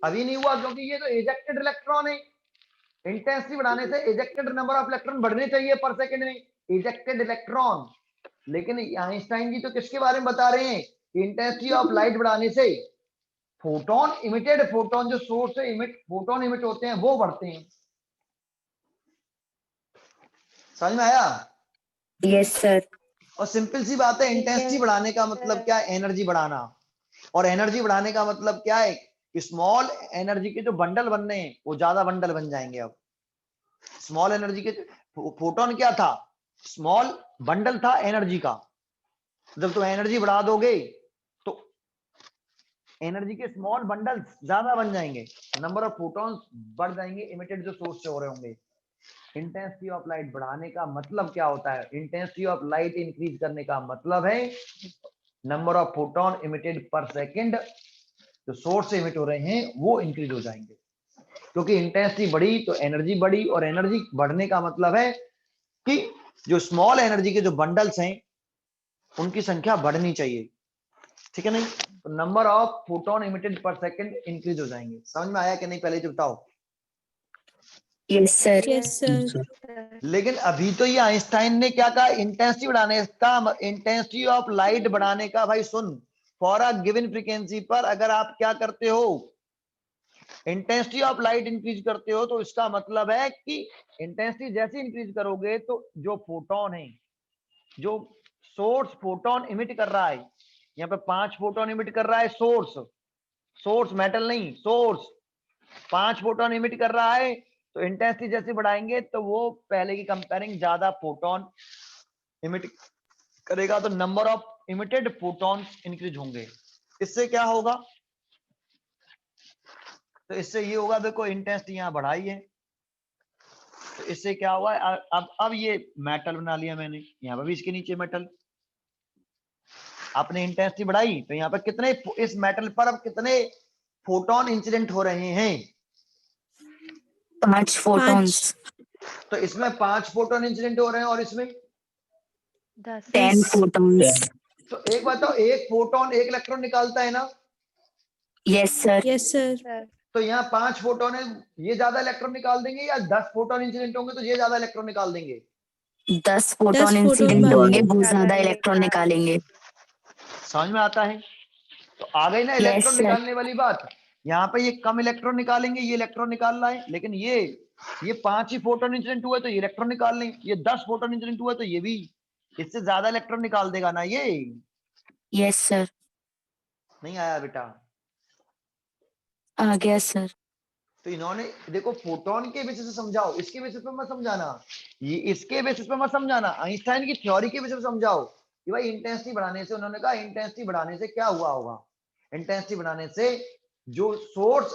अभी नहीं हुआ क्योंकि ये तो इजेक्टेड इलेक्ट्रॉन है, इंटेंसिटी बढ़ाने से इजेक्टेड नंबर ऑफ इलेक्ट्रॉन बढ़ने चाहिए पर सेकंड में, इजेक्टेड इलेक्ट्रॉन। लेकिन आइंस्टाइन जी तो किसके बारे में बता रहे हैं? इंटेंसिटी ऑफ लाइट बढ़ाने से फोटोन इमिटेड, फोटोन जो सोर्स से इमिट फोटोन इमिट होते हैं वो बढ़ते हैं। समझ में आया? Yes sir. और सिंपल सी बात है, इंटेंसिटी बढ़ाने का मतलब क्या है? एनर्जी बढ़ाना। और एनर्जी बढ़ाने का मतलब क्या है? कि स्मॉल एनर्जी के जो बंडल बनने हैं वो ज्यादा बंडल बन जाएंगे। अब स्मॉल एनर्जी के फोटोन क्या था, स्मॉल बंडल था एनर्जी का। जब तुम एनर्जी बढ़ा दोगे तो एनर्जी के स्मॉल बंडल्स ज्यादा बन जाएंगे, नंबर ऑफ फोटॉन्स बढ़ जाएंगे इमिटेड जो सोर्स से हो रहे होंगे। इंटेंसिटी ऑफ लाइट बढ़ाने का मतलब क्या होता है, इंटेंसिटी ऑफ लाइट इंक्रीज करने का मतलब है नंबर ऑफ फोटोन इमिटेड पर सेकंड जो सोर्स से इमिट हो रहे हैं वो इंक्रीज हो जाएंगे। क्योंकि इंटेंसिटी बढ़ी तो एनर्जी बढ़ी, और एनर्जी बढ़ने का मतलब है कि जो स्मॉल एनर्जी के जो बंडल्स हैं उनकी संख्या बढ़नी चाहिए, ठीक है नहीं, तो नंबर ऑफ फोटोन इमिटेड पर सेकंड इंक्रीज हो जाएंगे। समझ में आया कि नहीं, पहले जो बताओ। Yes sir. Yes sir. लेकिन अभी तो ये आइंस्टाइन ने क्या कहा, इंटेंसिटी बढ़ाने का, इंटेंसिटी ऑफ लाइट बढ़ाने का, भाई सुन, फॉर अ गिवन फ्रीक्वेंसी पर अगर आप क्या करते हो, इंटेंसिटी ऑफ लाइट इंक्रीज करते हो, तो इसका मतलब है कि इंटेंसिटी जैसे इंक्रीज करोगे तो जो फोटोन है, जो सोर्स फोटोन इमिट कर रहा है, यहाँ पे 5 फोटोन इमिट कर रहा है सोर्स, सोर्स मेटल नहीं, सोर्स 5 फोटोन इमिट कर रहा है, तो इंटेंसिटी जैसे बढ़ाएंगे तो वो पहले की कंपेयरिंग ज्यादा फोटोन इमिट करेगा, तो number of emitted photon increase होंगे। इससे क्या होगा, तो इससे ये होगा, देखो इंटेंसिटी यहाँ बढ़ाई है, तो इससे क्या हुआ, अब ये मेटल बना लिया मैंने, यहाँ पर भी इसके नीचे मेटल, आपने इंटेंसिटी बढ़ाई तो यहाँ पर कितने, इस मेटल पर अब कितने फोटोन इंसिडेंट हो रहे हैं, 5 फोटॉन्स। तो इसमें 5 फोटोन इंसिडेंट हो रहे हैं और इसमें 10 फोटॉन्स। तो एक बताओ, एक फोटोन एक इलेक्ट्रॉन निकालता है ना, यस सर। Yes sir. तो यहाँ 5 फोटोन है, ये ज्यादा इलेक्ट्रॉन निकाल देंगे, या 10 फोटोन इंसिडेंट होंगे तो ये ज्यादा इलेक्ट्रॉन निकाल देंगे। 10 फोटॉन फोटॉन इंसिडेंट वाले। होंगे, वो ज्यादा इलेक्ट्रॉन निकालेंगे। समझ में आता है, तो आ गई ना यस इलेक्ट्रॉन सर। निकालने वाली बात। यहाँ पे ये कम इलेक्ट्रॉन निकालेंगे, ये इलेक्ट्रॉन निकाल रहा है, लेकिन ये 5 ही फोटोन इंसिडेंट हुए तो ये इलेक्ट्रॉन निकाल लेंगे, ये 10 फोटोन इंसिडेंट हुए तो ये भी इससे ज्यादा इलेक्ट्रॉन निकाल देगा ना ये। Yes sir. नहीं आया बेटा, आ गया सर। तो इन्होंने देखो फोटोन के बेसिस से समझाओ, इसके बेसिस पे मत समझाना, ये इसके बेसिस पे मत समझाना, आइंस्टाइन की थ्योरी के बेसिस पे समझाओ कि भाई इंटेंसिटी बढ़ाने से, उन्होंने कहा इंटेंसिटी बढ़ाने से क्या हुआ होगा, इंटेंसिटी बढ़ाने से जो सोर्स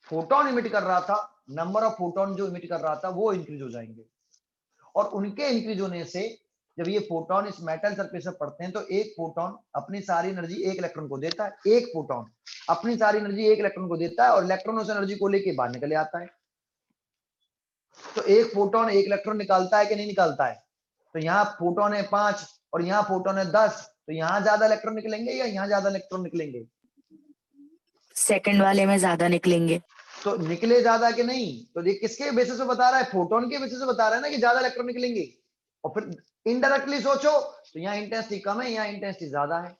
फोटोन इमिट कर रहा था, नंबर ऑफ फोटोन जो इमिट कर रहा था वो इंक्रीज हो जाएंगे, और उनके इंक्रीज होने से जब ये फोटोन इस मेटल सरफेस पर पड़ते हैं तो एक फोटोन अपनी सारी एनर्जी एक इलेक्ट्रॉन को देता है, एक फोटोन अपनी सारी एनर्जी एक इलेक्ट्रॉन को देता है, और इलेक्ट्रॉन उस एनर्जी को लेके बाहर निकले आता है। तो एक फोटोन एक इलेक्ट्रॉन निकालता है कि नहीं निकालता है, तो यहाँ फोटोन है 5 और यहाँ फोटोन है 10, तो यहाँ ज्यादा इलेक्ट्रॉन निकलेंगे या यहाँ ज्यादा इलेक्ट्रॉन निकलेंगे, सेकंड वाले में ज्यादा निकलेंगे। तो निकले ज्यादा कि नहीं, तो ये किसके बेसिस पे बता रहा है, फोटोन के बेसिस पे बता रहा है ना कि ज्यादा इलेक्ट्रॉन निकलेंगे। और फिर इनडायरेक्टली सोचो तो यहाँ इंटेंसिटी कम है, यहाँ इंटेंसिटी ज्यादा है,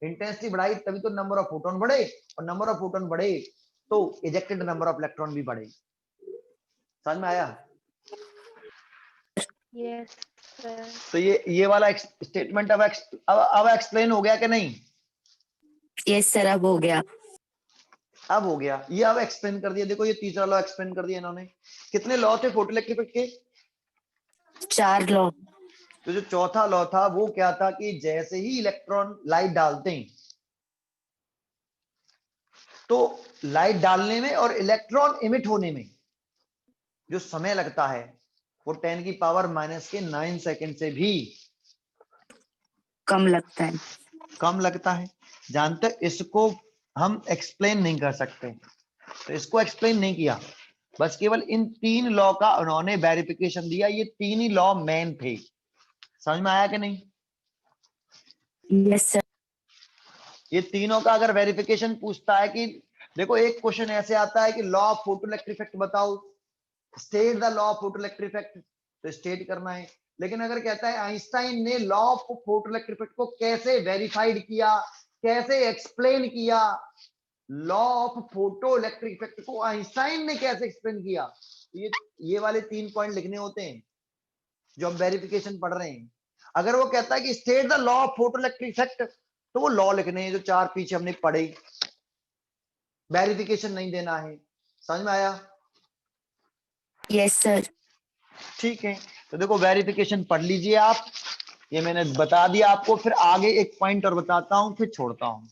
इंटेंसिटी बढ़ाई तभी तो नंबर ऑफ फोटोन बढ़े, और नंबर ऑफ फोटोन बढ़े तो इजेक्टेड नंबर ऑफ इलेक्ट्रॉन भी बढ़े। समझ में आया? Yes sir. तो ये वाला स्टेटमेंट अब एक्सप्लेन हो गया कि नहीं? यस सर, अब हो गया। अब हो गया, ये अब एक्सप्लेन कर दिया। देखो ये तीसरा लॉ एक्सप्लेन कर दिया इन्होंने। कितने लॉ थे फोटोइलेक्ट्रिक इफेक्ट के? 4 लॉ। तो जो चौथा लॉ था वो क्या था कि जैसे ही इलेक्ट्रॉन लाइट डालते हैं तो लाइट डालने में और इलेक्ट्रॉन इमिट होने में जो समय लगता है वो 10 की पावर -9 सेकंड से भी कम लगता है। कम लगता है। जानते, इसको हम एक्सप्लेन नहीं कर सकते, तो इसको एक्सप्लेन नहीं किया, बस केवल इन 3 लॉ का उन्होंने वेरिफिकेशन दिया। ये 3 ही लॉ मेन थे। समझ में आया कि नहीं? Yes sir. ये तीनों का अगर वेरिफिकेशन पूछता है कि देखो एक क्वेश्चन ऐसे आता है कि लॉ ऑफ फोटोइलेक्ट्रिक इफेक्ट बताओ, state the law of photoelectric effect, तो स्टेट करना है। लेकिन अगर कहता है आइंस्टाइन ने लॉ ऑफ फोटोइलेक्ट्रिक इफेक्ट को कैसे वेरीफाइड किया, कैसे एक्सप्लेन किया, लॉ ऑफ फोटोइलेक्ट्रिक इफेक्ट को आइंस्टाइन ने कैसे एक्सप्लेन किया, ये वाले 3 पॉइंट लिखने होते हैं जो हम वेरिफिकेशन पढ़ रहे हैं। अगर वो कहता है कि state the law of photoelectric effect, तो वो लॉ लिखने हैं जो 4 पीछे हमने पढ़े, वेरिफिकेशन नहीं देना है। समझ में आया? Yes sir. ठीक है, तो देखो वेरिफिकेशन पढ़ लीजिए आप, ये मैंने बता दिया आपको। फिर आगे एक पॉइंट और बताता हूं, फिर छोड़ता हूं।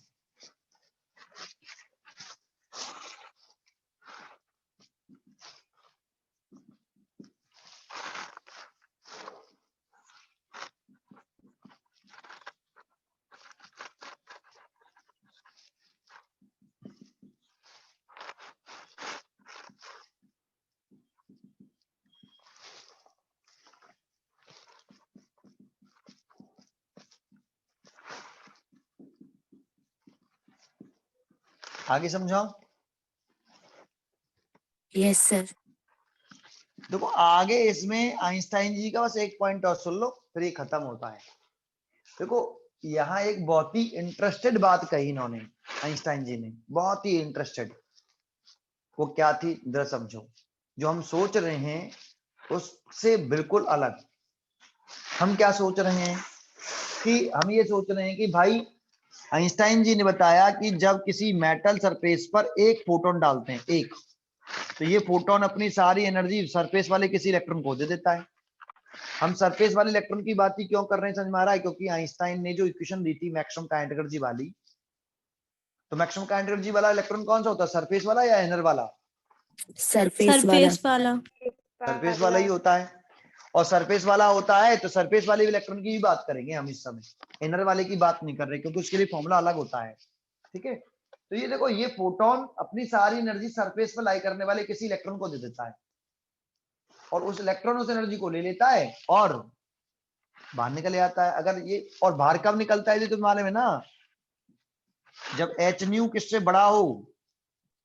आगे समझाओ। Yes sir. देखो आगे इसमें आइंस्टाइन जी का बस एक पॉइंट और सुन लो, फिर ये खत्म होता है। देखो यहाँ एक बहुत ही इंटरेस्टेड बात कही इन्होंने, आइंस्टाइन जी ने, बहुत ही इंटरेस्टेड। वो क्या थी जरा समझो। जो हम सोच रहे हैं उससे बिल्कुल अलग। हम क्या सोच रहे हैं कि हम ये सोच रहे हैं कि भाई आइंस्टाइन जी ने बताया कि जब किसी मेटल सरफेस पर एक फोटोन डालते हैं, एक, तो ये फोटोन अपनी सारी एनर्जी सरफेस वाले किसी इलेक्ट्रॉन को दे देता है। हम सरफेस वाले इलेक्ट्रॉन की बात ही क्यों कर रहे हैं समझ में आ रहा है? क्योंकि आइंस्टाइन ने जो इक्वेशन दी थी मैक्सिमम काइनेटिक एनर्जी वाली, तो मैक्सिमम काइनेटिक एनर्जी वाला इलेक्ट्रॉन कौन सा होता है, सरफेस वाला या इनर वाला? सरफेस वाला। वाला। सरफेस वाला ही होता है। और सरफेस वाला होता है तो सरफेस वाले इलेक्ट्रॉन की भी बात करेंगे हम इस समय, इनर वाले की बात नहीं कर रहे, क्योंकि उसके लिए फॉर्मूला अलग होता है। ठीक है, तो ये देखो, ये फोटोन अपनी सारी एनर्जी सरफेस पर लाई करने वाले किसी इलेक्ट्रॉन को दे देता है, और उस इलेक्ट्रॉन उस एनर्जी को ले लेता है और बाहर निकल आता है। अगर ये, और बाहर कब निकलता है ये तो मालूम है ना, जब एच न्यू किससे बड़ा हो,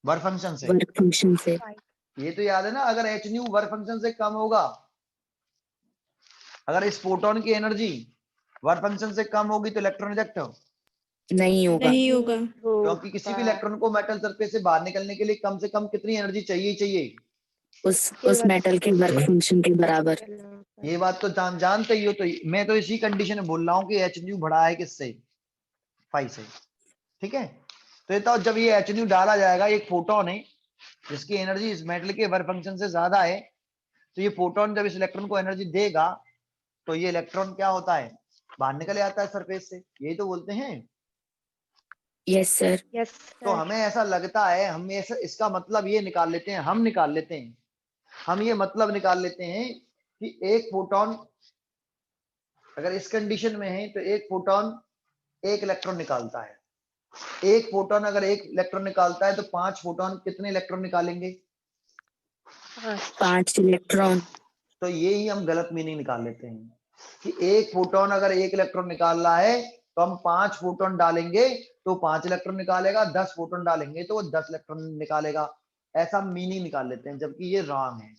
वर्क फंक्शन से। वर्क फंक्शन से। ये तो याद है ना, अगर एच न्यू वर्क फंक्शन से कम होगा, अगर इस फोटोन की एनर्जी वर्क फंक्शन से कम होगी तो इलेक्ट्रॉन रिजेक्ट हो, नहीं होगा। नहीं होगा। क्योंकि किसी भी इलेक्ट्रॉन को मेटल सरफेस से बाहर निकलने के लिए कम से कम कितनी एनर्जी चाहिए ही चाहिए? उस मेटल के वर्क फंक्शन के बराबर। ये बात तो जानते ही हो। तो मैं तो इसी कंडीशन में बोल रहा हूँ कि एच न्यू बड़ा है किससे, 5 से। ठीक है, तो ये तो जब ये एच न्यू डाला जाएगा, एक फोटोन है जिसकी एनर्जी इस मेटल के वर्क फंक्शन से ज्यादा है, तो ये फोटोन जब इस इलेक्ट्रॉन को एनर्जी देगा तो ये इलेक्ट्रॉन क्या होता है, बाहर निकल आता है सरफेस से। यही तो बोलते हैं। Yes sir. यस तो हमें ऐसा लगता है, हम ऐसा इसका मतलब ये निकाल लेते हैं, हम ये मतलब निकाल लेते हैं कि एक फोटोन अगर इस कंडीशन में है तो एक फोटोन एक इलेक्ट्रॉन निकालता है। एक फोटोन अगर एक इलेक्ट्रॉन निकालता है तो 5 फोटोन कितने इलेक्ट्रॉन निकालेंगे? 5 इलेक्ट्रॉन। तो ये ही हम गलत मीनिंग निकाल लेते हैं कि एक फोटोन अगर एक इलेक्ट्रॉन निकाल रहा है तो हम 5 फोटोन डालेंगे तो 5 इलेक्ट्रॉन निकालेगा, 10 फोटोन डालेंगे तो वो 10 इलेक्ट्रॉन निकालेगा। ऐसा मीनिंग निकाल लेते हैं, जबकि ये रॉन्ग है।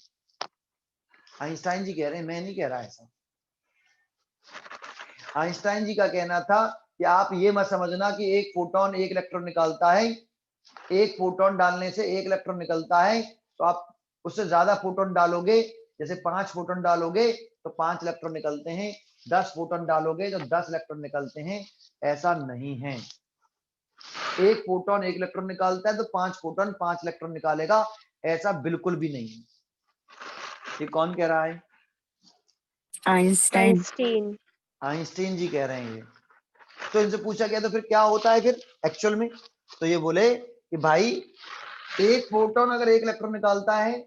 आइंस्टाइन जी कह रहे हैं, मैं नहीं कह रहा ऐसा। आइंस्टाइन जी का कहना था कि आप ये मत समझना कि एक फोटोन एक इलेक्ट्रॉन निकालता है, एक फोटोन डालने से एक इलेक्ट्रॉन निकलता है, तो आप उससे ज्यादा फोटोन डालोगे, जैसे 5 फोटोन डालोगे तो 5 इलेक्ट्रॉन निकलते हैं, 10 फोटोन डालोगे तो 10 इलेक्ट्रॉन निकलते हैं। ऐसा नहीं है। एक फोटोन एक इलेक्ट्रॉन निकालता है तो 5 फोटोन 5 इलेक्ट्रॉन निकालेगा, ऐसा बिल्कुल भी नहीं है। ये कौन कह रहा है? आइंस्टाइन। आइंस्टीन जी कह रहे हैं ये। तो इनसे पूछा गया तो फिर क्या होता है फिर एक्चुअल में, तो ये बोले कि भाई एक फोटोन अगर एक इलेक्ट्रॉन निकालता है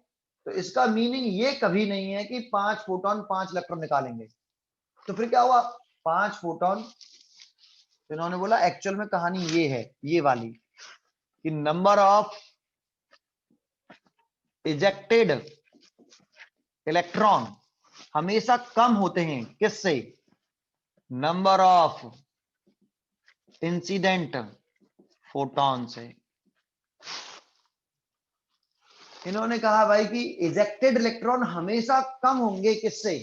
तो इसका मीनिंग ये कभी नहीं है कि 5 फोटोन 5 इलेक्ट्रॉन निकालेंगे। तो फिर क्या हुआ, 5 फोटोन। तो इन्होंने बोला एक्चुअल में कहानी ये है, ये वाली, कि नंबर ऑफ इजेक्टेड इलेक्ट्रॉन हमेशा कम होते हैं किससे, नंबर ऑफ इंसिडेंट फोटोन से। इन्होंने कहा भाई कि इजेक्टेड इलेक्ट्रॉन हमेशा कम होंगे किससे,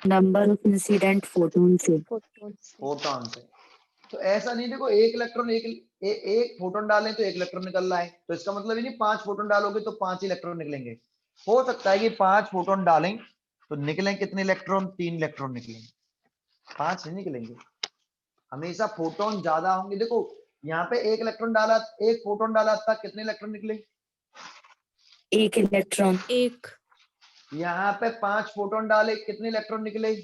नंबर ऑफ इंसिडेंट फोटोन से। फोटोन से। तो ऐसा नहीं, देखो एक इलेक्ट्रॉन एक फोटोन डालें तो एक इलेक्ट्रॉन निकल रहा है, तो इसका मतलब ही नहीं 5 फोटोन डालोगे तो 5 इलेक्ट्रॉन निकलेंगे। हो सकता है कि 5 फोटोन डालें तो निकलें कितने इलेक्ट्रॉन, 3 इलेक्ट्रॉन निकलेंगे, 5 नहीं निकलेंगे। हमेशा फोटोन ज्यादा होंगे। देखो यहाँ पे एक इलेक्ट्रॉन डाला, एक फोटोन डाला था, कितने इलेक्ट्रॉन निकले, एक इलेक्ट्रॉन। एक। यहाँ पे 5 फोटोन डाले, कितने इलेक्ट्रॉन निकले?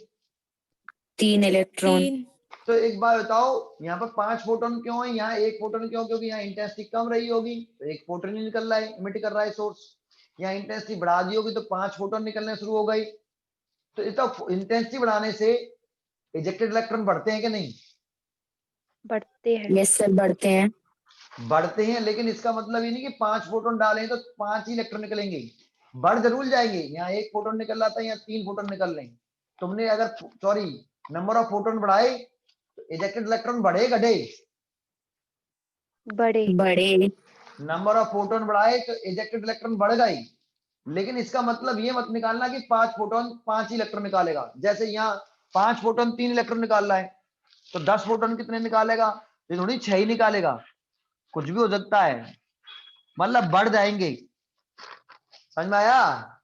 3 इलेक्ट्रॉन। 3। तो एक बात बताओ, यहाँ पर 5 फोटोन क्यों है, यहाँ 1 फोटोन क्यों? क्योंकि यहाँ इंटेंसिटी कम रही होगी तो 1 फोटोन ही निकल रहा है, इमिट कर रहा है सोर्स। यहाँ इंटेंसिटी बढ़ा दी होगी तो 5 फोटोन निकलने शुरू हो गई। तो इस तो इंटेंसिटी बढ़ाने से इजेक्टेड इलेक्ट्रॉन बढ़ते हैं कि नहीं? बढ़ते हैं। यस सर, बढ़ते हैं। बढ़ते हैं, लेकिन इसका मतलब ये नहीं कि 5 फोटोन डालें तो 5 ही इलेक्ट्रॉन निकलेंगे, बढ़ जरूर जाएंगे। यहाँ 1 फोटोन निकल रहा था, यहाँ 3 फोटोन निकल रहे हैं। तुमने अगर सॉरी नंबर ऑफ फोटोन बढ़ाए तो इजेक्टेड इलेक्ट्रॉन बढ़े घटे? बड़े। बड़े। नंबर ऑफ फोटोन बढ़ाए तो इजेक्टेड इलेक्ट्रॉन बढ़ गए, लेकिन इसका मतलब ये मत निकालना कि 5 फोटोन 5 ही इलेक्ट्रॉन निकालेगा। जैसे यहाँ 5 फोटोन 3 इलेक्ट्रॉन निकाल रहा है तो 10 फोटोन कितने निकालेगा? ये थोड़ी 6 ही निकालेगा, कुछ भी हो सकता है, मतलब बढ़ जाएंगे। समझ में आया?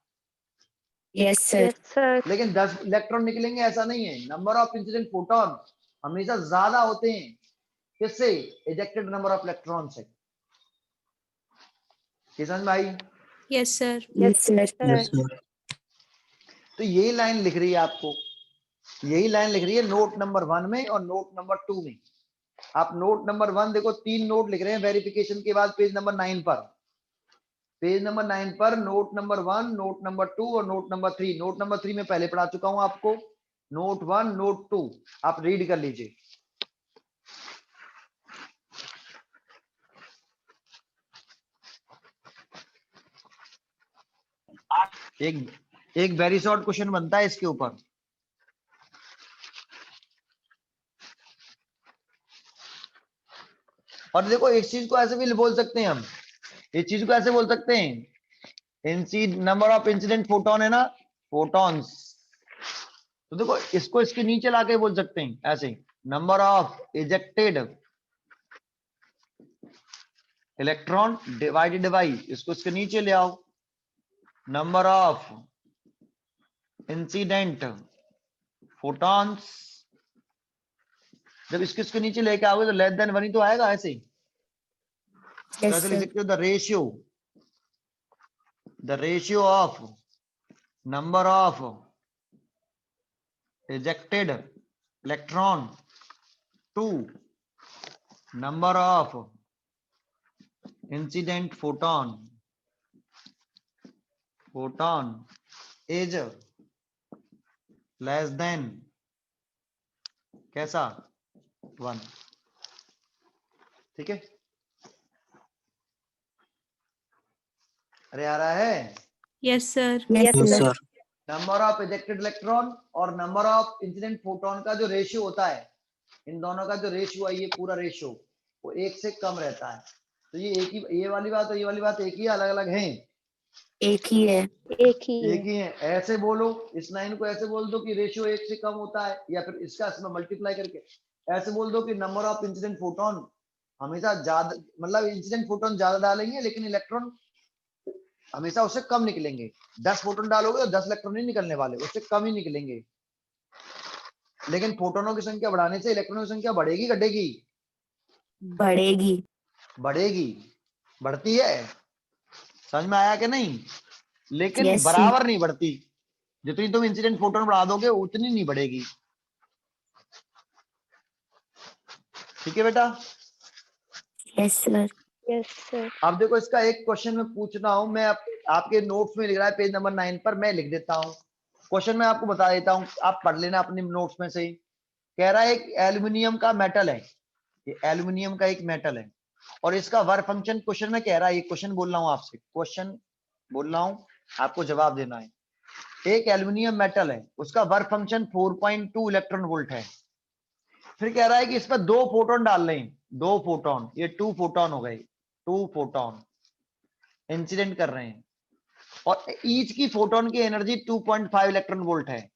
Yes sir. Yes sir. लेकिन 10 इलेक्ट्रॉन निकलेंगे ऐसा नहीं है। नंबर ऑफ इंसिडेंट फोटोन हमेशा ज्यादा होते हैं, किससे? इजेक्टेड नंबर ऑफ इलेक्ट्रॉन से। ये समझ में आई? Yes sir. Yes sir. Sir. तो यही लाइन लिख रही है आपको, यही लाइन लिख रही है नोट नंबर 1 में और नोट नंबर 2 में। आप नोट नंबर 1 देखो, 3 नोट लिख रहे हैं वेरिफिकेशन के बाद पेज नंबर 9 पर। पेज नंबर 9 पर नोट नंबर 1, नोट नंबर 2 और नोट नंबर 3। नोट नंबर 3 में पहले पढ़ा चुका हूं आपको। नोट 1, नोट 2 आप रीड कर लीजिए। एक एक वेरी शॉर्ट क्वेश्चन बनता है इसके ऊपर। और देखो इस चीज को ऐसे भी बोल सकते हैं हम, इस चीज को ऐसे बोल सकते हैं, नंबर ऑफ इंसिडेंट फोटोन है ना, फोटॉन्स। तो देखो इसको इसके नीचे लाके बोल सकते हैं ऐसे, number of ejected electron divided by, इसको इसके नीचे ले आओ, नंबर ऑफ इंसिडेंट फोटॉन्स। जब इसके इसके नीचे लेके आओगे तो लेस देन 1 ही तो आएगा ऐसे ही। तो यस ऐसे लिख सर। सकते हो the ratio of number of ejected electron to number of incident photon is less than कैसा 1। ठीक है, अरे आ रहा है? Yes sir. Yes yes sir. Sir. Number of ejected electron और नंबर ऑफ इंसिडेंट फोटोन का जो रेशियो होता है, इन दोनों का जो रेशियो है, ये पूरा रेशियो वो 1 से कम रहता है। तो ये एक ही, ये वाली बात और ये वाली बात एक ही, अलग अलग हैं? एक ही है। एक ही एक ही है। ऐसे बोलो, इस लाइन को ऐसे बोल दो कि रेशियो 1 से कम होता है, या फिर इसका इसमें मल्टीप्लाई करके ऐसे बोल दो कि नंबर ऑफ इंसिडेंट फोटोन हमेशा ज्यादा, मतलब इंसिडेंट फोटोन ज्यादा डालेंगे लेकिन इलेक्ट्रॉन हमेशा उससे कम निकलेंगे। 10 फोटोन डालोगे तो 10 इलेक्ट्रॉन नहीं निकलने वाले, उससे कम ही निकलेंगे। लेकिन फोटोनों की संख्या बढ़ाने से इलेक्ट्रॉनों की संख्या बढ़ेगी घटेगी? बढ़ेगी। बढ़ेगी, बढ़ती है। समझ में आया कि नहीं? लेकिन Yes, बराबर नहीं बढ़ती, जितनी तुम इंसिडेंट फोटोन बढ़ा दोगे उतनी नहीं बढ़ेगी। ठीक है बेटा? Yes sir. Yes sir. अब देखो इसका एक क्वेश्चन में पूछ रहा हूं मैं, आपके नोट्स में लिख रहा है पेज नंबर 9 पर, मैं लिख देता हूं क्वेश्चन, मैं आपको बता देता हूं, आप पढ़ लेना अपने नोट्स में से। कह रहा है एक एल्यूमिनियम का मेटल है, ये एल्यूमिनियम का एक मेटल है और इसका वर्क फंक्शन क्वेश्चन में कह रहा है, ये क्वेश्चन बोल रहा हूं आपसे, क्वेश्चन बोल रहा हूं, आपको जवाब देना है। एक एल्यूमिनियम मेटल है, उसका वर्क फंक्शन 4.2 इलेक्ट्रॉन वोल्ट है। फिर कह रहा है कि इस पर 2 फोटोन डाल रहे हैं, 2 फोटोन, ये 2 फोटोन हो गए, 2 फोटोन इंसिडेंट कर रहे हैं और ईच की फोटोन की एनर्जी 2.5 इलेक्ट्रॉन वोल्ट है।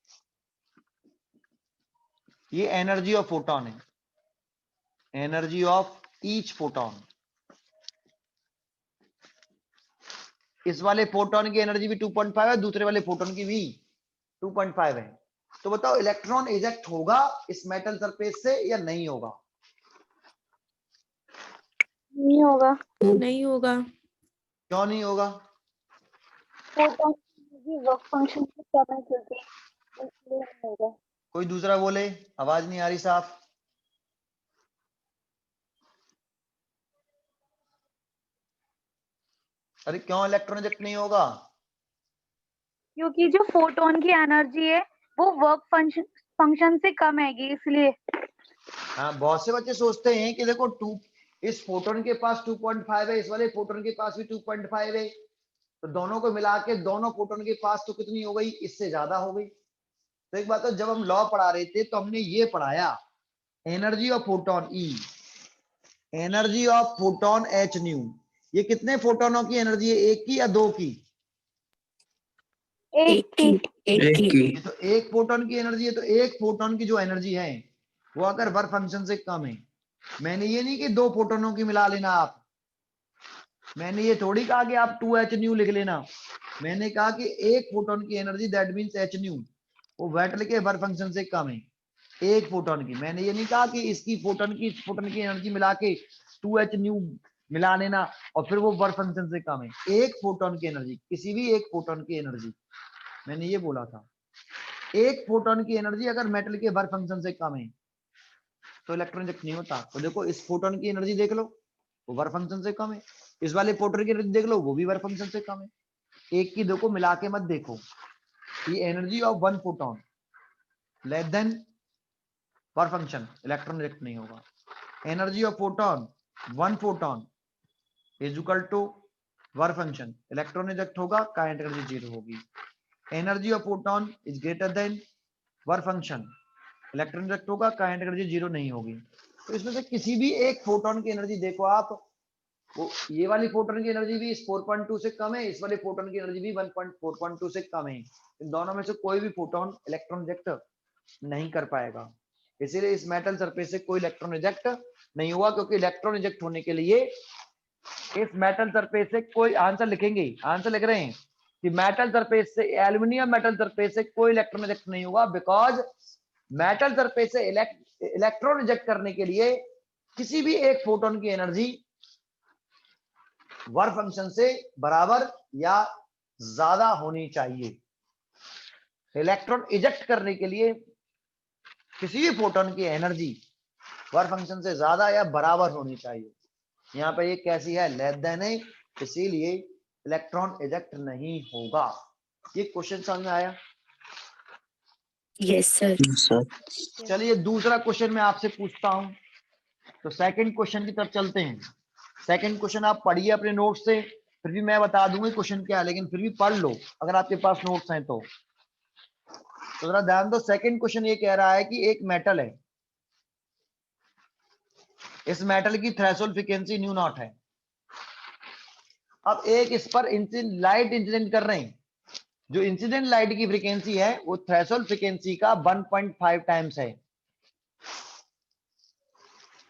ये एनर्जी ऑफ फोटोन है, एनर्जी ऑफ ईच फोटोन। इस वाले फोटोन की एनर्जी भी 2.5 है, दूसरे वाले फोटोन की भी 2.5 है। तो बताओ इलेक्ट्रॉन इजेक्ट होगा इस मेटल सरफेस से या नहीं होगा? नहीं होगा। नहीं होगा। क्यों नहीं होगा? फोटॉन की वर्क फंक्शन से कम है क्योंकि इसलिए होगा। कोई दूसरा बोले, आवाज नहीं आ रही साफ। अरे क्यों इलेक्ट्रॉन रिजेक्ट नहीं होगा? क्योंकि जो फोटोन की एनर्जी है वो वर्क फंक्शन से कम है इसलिए। हाँ, बहुत से बच्चे सोचते हैं कि देखो इस फोटोन के पास 2.5 है, इस वाले फोटोन के पास भी 2.5 है, तो दोनों को मिला के दोनों फोटोन के पास तो कितनी हो गई, इससे ज्यादा हो गई। तो एक बात तो जब हम लॉ पढ़ा रहे थे तो हमने ये पढ़ाया, energy of photon E, energy of photon H new. ये कितने फोटोनों की एनर्जी है, एक की या दो की? एक की ये तो एक फोटोन की एनर्जी है, तो एक फोटोन की जो एनर्जी है वो अगर वर्क फंक्शन से कम है, मैंने ये नहीं कि दो फोटोनों की मिला लेना आप, मैंने ये थोड़ी कहा कि आप 2h न्यू लिख लेना, मैंने कहा कि एक फोटोन की energy that means h new, वो वेटल के वर्क फंक्शन से कम है एक फोटोन की। मैंने ये नहीं कहा कि इसकी फोटोन की एनर्जी मिला के 2h न्यू मिला लेना और फिर वो वर्क फंक्शन से कम है। एक फोटोन की एनर्जी, किसी भी एक फोटोन की एनर्जी, मैंने ये बोला था, एक फोटोन की एनर्जी अगर मेटल के वर्क फंक्शन से कम है तो इलेक्ट्रॉन रिजेक्ट नहीं होता। तो देखो इस फोटोन की एनर्जी देख लो, वो वर्क फंक्शन से कम है, इस वाले फोटोन की एनर्जी देख लो, वो भी वर्क फंक्शन से कम है। एक की दो को मिला के मत देखो। ये energy of one photon less than work function, electron reject नहीं होगा। Energy of photon, one photon is equal to work function, electron reject होगा, काइनेटिक एनर्जी 0 होगी। Energy of photon is greater than work function, electron reject होगा, kinetic energy 0 नहीं होगी। तो इसमें से किसी भी एक फोटोन की एनर्जी देखो आप, वो ये वाली फोटोन की एनर्जी भी इस 4.2 से कम है, इस वाले फोटोन की एनर्जी भी 1.4.2 से कम है। इन दोनों में से कोई भी फोटोन इलेक्ट्रॉन रिजेक्ट नहीं कर पाएगा, इसीलिए इस मेटल सरफेस से कोई इलेक्ट्रॉन रिजेक्ट नहीं हुआ, क्योंकि इलेक्ट्रॉन रिजेक्ट होने के लिए इस मेटल सरफेस से कोई, आंसर लिखेंगे, आंसर लिख रहे हैं कि मेटल सरफेस से, एल्यूमिनियम मेटल सरफेस से कोई इलेक्ट्रॉन रिजेक्ट नहीं होगा, बिकॉज मेटल सरफेस से इलेक्ट्रॉन रिजेक्ट करने के लिए किसी भी एक फोटोन की एनर्जी वर्क फंक्शन से बराबर या ज्यादा होनी चाहिए। इलेक्ट्रॉन इजेक्ट करने के लिए किसी भी फोटोन की एनर्जी वर्क फंक्शन से ज्यादा या बराबर होनी चाहिए। यहाँ पे ये कैसी है, लेस देन है, इसीलिए इलेक्ट्रॉन इजेक्ट नहीं होगा। ये क्वेश्चन समझ में आया? Yes sir. चलिए दूसरा क्वेश्चन मैं आपसे पूछता हूं, तो सेकंड क्वेश्चन की तरफ चलते हैं। सेकंड क्वेश्चन आप पढ़िए अपने नोट से, फिर भी मैं बता दूंगा क्वेश्चन क्या है, लेकिन फिर भी पढ़ लो अगर आपके पास नोट्स हैं तो जरा ध्यान दो। सेकंड क्वेश्चन ये कह रहा है कि एक मेटल है, इस मेटल की थ्रेशोल्ड फ्रीक्वेंसी न्यू नॉट है। अब एक इस पर लाइट इंसिडेंट कर रहे हैं, जो इंसिडेंट लाइट की फ्रीक्वेंसी है वो थ्रेशोल्ड फ्रीक्वेंसी का 1.5 टाइम्स है।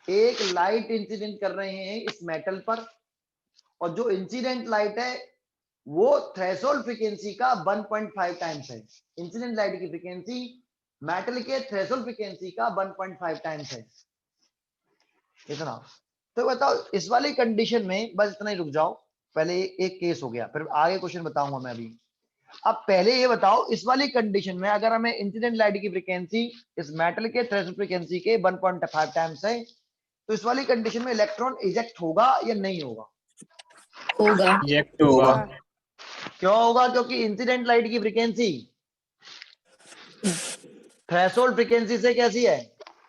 एक लाइट इंसिडेंट कर रहे हैं इस मेटल पर, और जो इंसिडेंट लाइट है वो थ्रेशोल्ड फ्रीक्वेंसी का 1.5 टाइम्स है। इंसिडेंट लाइट की फ्रीक्वेंसी मेटल के थ्रेशोल्ड फ्रीक्वेंसी का 1.5 टाइम्स है, इतना। तो बताओ इस वाली कंडीशन में, बस इतना ही रुक जाओ, पहले एक केस हो गया, फिर आगे क्वेश्चन बताऊंगा मैं अभी। अब पहले ये बताओ, इस वाली कंडीशन में अगर हमें इंसिडेंट लाइट की फ्रीक्वेंसी इस मेटल के थ्रेशोल्ड फ्रीक्वेंसी के 1.5 टाइम्स है, तो इस वाली कंडीशन में इलेक्ट्रॉन इजेक्ट होगा या नहीं होगा? होगा। रिजेक्ट होगा। क्यों होगा? क्योंकि इंसिडेंट लाइट की फ्रीक्वेंसी थ्रेशोल्ड फ्रीक्वेंसी से कैसी है,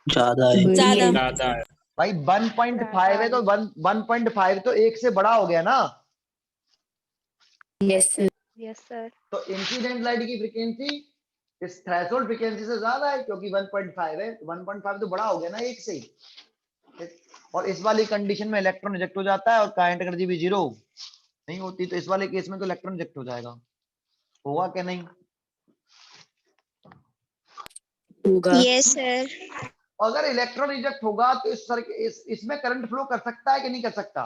ज्यादा है। बड़ी है। ज्यादा है। भाई 1.5 है तो 1.5 तो एक से बड़ा हो गया ना। Yes sir. Yes sir. तो इंसिडेंट लाइट की फ्रीक्वेंसी इस थ्रेशोल्ड फ्रीक्वेंसी से ज्यादा है, क्योंकि 1.5 है, 1.5 तो बड़ा हो गया ना एक से। और इस वाली कंडीशन में इलेक्ट्रॉन रिजेक्ट हो जाता है और काइनेटिक एनर्जी भी 0 नहीं होती, तो इस वाले केस में तो इलेक्ट्रॉन रिजेक्ट हो जाएगा। होगा क्या नहीं? होगा। Yes sir. अगर इलेक्ट्रॉन रिजेक्ट होगा तो इसमें करंट फ्लो कर सकता है कि नहीं कर सकता?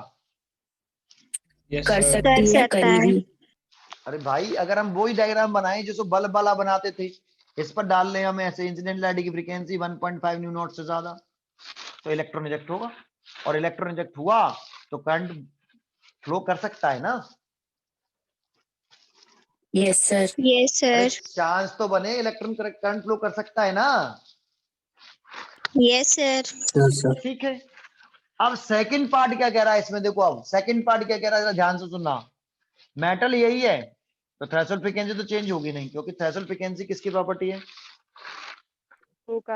यस कर सर। सकती है, सकता है। करेगी। अरे भाई अगर हम वही डायग्राम बनाए जो बल्ब वाला बनाते थे, इस पर डाल ले हम ऐसे, इंसिडेंट लाइट की फ्रीक्वेंसी 1.5 न्यू नॉट से ज्यादा, तो इलेक्ट्रॉन रिजेक्ट होगा, और इलेक्ट्रॉन रिजेक्ट हुआ तो करंट फ्लो कर सकता है ना। Yes sir. Yes sir. Chance तो बने इलेक्ट्रॉन करंट फ्लो कर सकता है ना। Yes sir. Yes sir. ठीक है, अब सेकंड पार्ट क्या कह रहा है इसमें, देखो अब सेकंड पार्ट क्या कह रहा है, जरा ध्यान से सुनना। मेटल यही है तो थ्रेशोल्ड फ्रीक्वेंसी तो चेंज होगी नहीं, क्योंकि थ्रेशोल्ड फ्रीक्वेंसी किसकी प्रॉपर्टी है?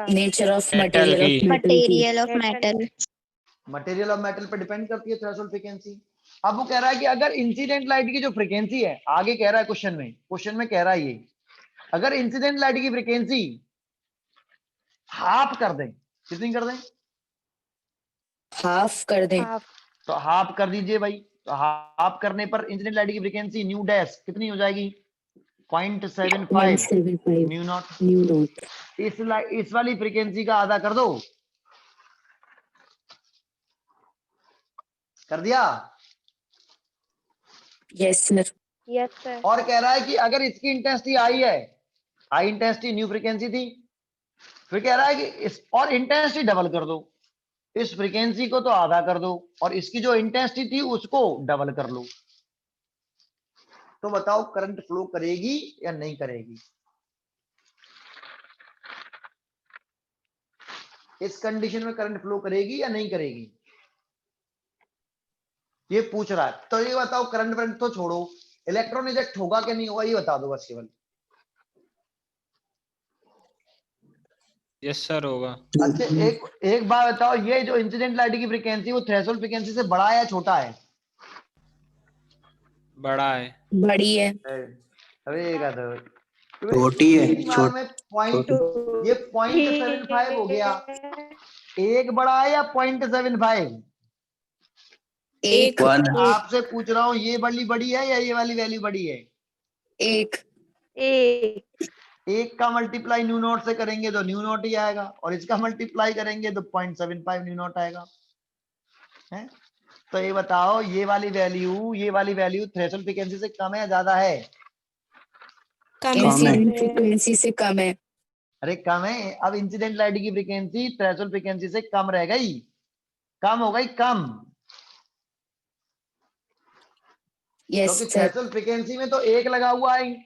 Nature of Metal material of की। मेटल की। Material of metal. Material of metal पे डिपेंड करती है थ्रेशोल्ड फ्रीक्वेंसी। अब वो कह रहा है कि अगर इंसिडेंट लाइट की जो फ्रीक्वेंसी है, आगे कह रहा है क्वेश्चन में कह रहा है ये, अगर इंसिडेंट लाइट की फ्रीक्वेंसी हाफ कर दें, कितनी कर दें? हाफ कर दें। तो हाफ कर दीजिए भाई, तो हाफ करने पर इंसिडेंट लाइट की फ्रीक्वेंसी न्यू डैश कितनी हो जाएगी? 0.75 0.75 न्यू नॉट। New not. इस वाली फ्रीक्वेंसी का आधा कर दो, कर दिया। Yes sir. और कह रहा है कि अगर इसकी इंटेंसिटी आई है, हाई इंटेंसिटी न्यू फ्रीक्वेंसी थी, फिर कह रहा है कि इस और इंटेंसिटी डबल कर दो, इस फ्रीक्वेंसी को तो आधा कर दो और इसकी जो इंटेंसिटी थी उसको डबल कर लो। तो बताओ करंट फ्लो करेगी या नहीं करेगी? इस कंडीशन में करंट फ्लो करेगी या नहीं करेगी, ये पूछ रहा है। तो ये बताओ, करंट तो छोड़ो, इलेक्ट्रॉन इजेक्ट होगा कि नहीं होगा, ये बता दो बस केवल। यस सर होगा। अच्छा, एक बात बताओ, ये जो इंसिडेंट लाइट की फ्रीक्वेंसी वो थ्रेशोल्ड फ्रीक्वेंसी से बड़ा है या छोटा है? बड़ा है। बड़ी है। अरे गधे, छोटी है। दिमाग में पॉइंट, ये 0.75 हो गया, एक बड़ा है या 0.75? एक। वन। आपसे पूछ रहा हूँ, ये वाली बड़ी है या ये वाली वैल्यू बड़ी है? एक। एक का मल्टीप्लाई न्यू नॉट से करेंगे तो न्यू नॉट ही आएगा, और इसका मल्टीप्लाई करेंगे तो 0.75 न्यू नॉट आएगा है। तो ये बताओ, ये वाली वैल्यू थ्रेशोल्ड फ्रीक्वेंसी से कम है या ज्यादा है? इंसिडेंट फ्रीक्वेंसी से कम है। अरे कम है। अब इंसिडेंट लाइट की फ्रीक्वेंसी थ्रेशोल्ड फ्रीक्वेंसी से कम रह गई, कम हो गई, कम। यस क्योंकि सर। थ्रेशोल्ड फ्रीक्वेंसी में तो एक लगा हुआ है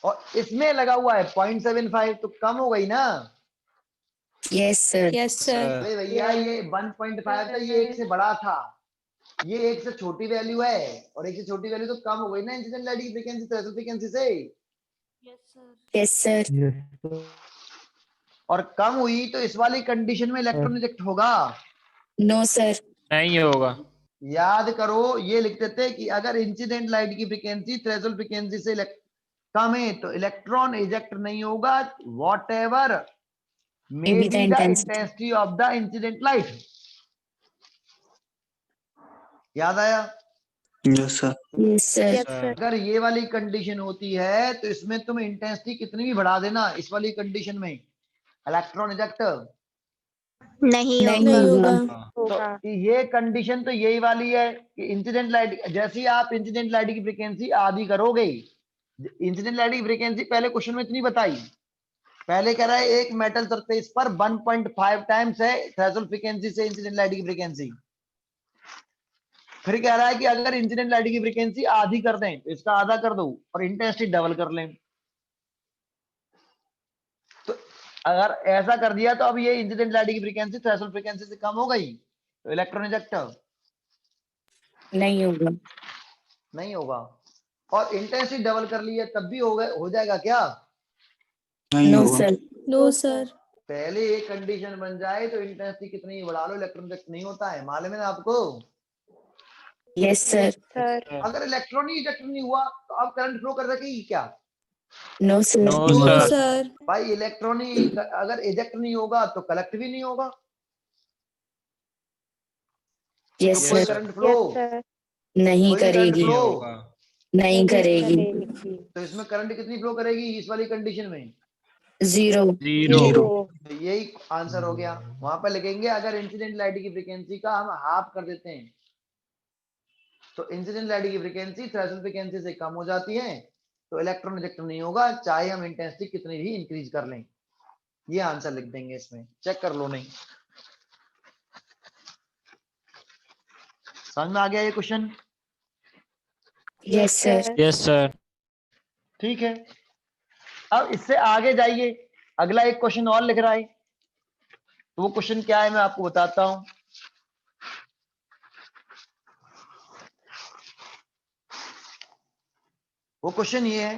और इसमें लगा हुआ है 0.75, तो कम हो गई ना। Yes sir. Yes sir. अरे भैया, ये 1.5 था, ये एक से बड़ा था, ये एक से छोटी वैल्यू है, और एक से छोटी वैल्यू तो कम हो गई ना इंसिडेंट लाइट की फ्रीक्वेंसी थ्रेशोल्ड फ्रीक्वेंसी से। Yes sir. और कम हुई तो इस वाली कंडीशन में इलेक्ट्रॉन रिजेक्ट होगा? No sir. नहीं होगा। याद करो, ये लिख देते कि अगर इंसिडेंट लाइट की फ्रीक्वेंसी थ्रेशोल्ड फ्रीक्वेंसी से कम है तो इलेक्ट्रॉन इजेक्ट नहीं होगा, whatever may Maybe the be the intensity. Intensity of the incident light. याद आया? Yes sir. Yes sir. अगर ये वाली कंडीशन होती है तो इसमें तुम इंटेंसिटी कितनी भी बढ़ा देना, इस वाली कंडीशन में इलेक्ट्रॉन इजेक्ट नहीं नहीं होगा। होगा। तो ये कंडीशन तो यही वाली है कि इंसिडेंट लाइट, जैसे ही आप इंसिडेंट लाइट की फ्रीक्वेंसी आधी करोगे, इंसिडेंट लाइट की फ्रीक्वेंसी पहले क्वेश्चन में इतनी बताई, पहले कह रहा है एक मेटल सरफेस पर 1.5 टाइम्स है थ्रेशोल्ड फ्रीक्वेंसी से इंसिडेंट लाइट की फ्रीक्वेंसी। फिर कह रहा है कि अगर इंसिडेंट लाइट की फ्रीक्वेंसी आधी कर दें तो इसका आधा कर दो और इंटेंसिटी डबल कर लें। तो अगर ऐसा कर दिया तो अब ये इंसिडेंट लाइट की फ्रीक्वेंसी थ्रेशोल्ड फ्रीक्वेंसी से कम हो गई तो इलेक्ट्रॉन इजेक्ट नहीं होगा। नहीं होगा। और इंटेंसिटी डबल कर ली है तब भी हो जाएगा क्या? नहीं नो होगा। सर। No sir. पहले एक कंडीशन बन जाए तो इंटेंसिटी कितनी ही बढ़ा लो, इलेक्ट्रॉन इजेक्ट नहीं होता है, मालूम है ना आपको? Yes sir. अगर इलेक्ट्रॉन ही इजेक्ट नहीं हुआ तो अब करंट फ्लो कर सकेगी क्या? No sir. No no sir. Sir. भाई इलेक्ट्रॉन ही अगर इजेक्ट नहीं होगा तो कलेक्ट भी नहीं होगा, यस तो कोई सर। करंट फ्लो नहीं कोई भी करंट करेगी। फ्लो, होगा। नहीं करेगी। तो इसमें करंट कितनी फ्लो करेगी इस वाली कंडीशन में? जीरो। जीरो। तो यही आंसर हो गया। वहां पर लिखेंगे अगर इंसिडेंट लाइट की फ्रीक्वेंसी का हम हाफ कर देते हैं तो इंसिडेंट लाइट की फ्रीक्वेंसी थ्रेशोल्ड फ्रीक्वेंसी से कम हो जाती है, तो इलेक्ट्रॉन रिजेक्ट नहीं होगा चाहे हम इंटेंसिटी कितनी भी इंक्रीज कर लें। ये आंसर लिख देंगे, इसमें चेक कर लो। नहीं समझ में आ गया ये question? Yes sir. Yes sir. ठीक है, अब इससे आगे जाइए, अगला एक क्वेश्चन और लिख रहा है, तो वो क्वेश्चन क्या है मैं आपको बताता हूं। वो क्वेश्चन ये है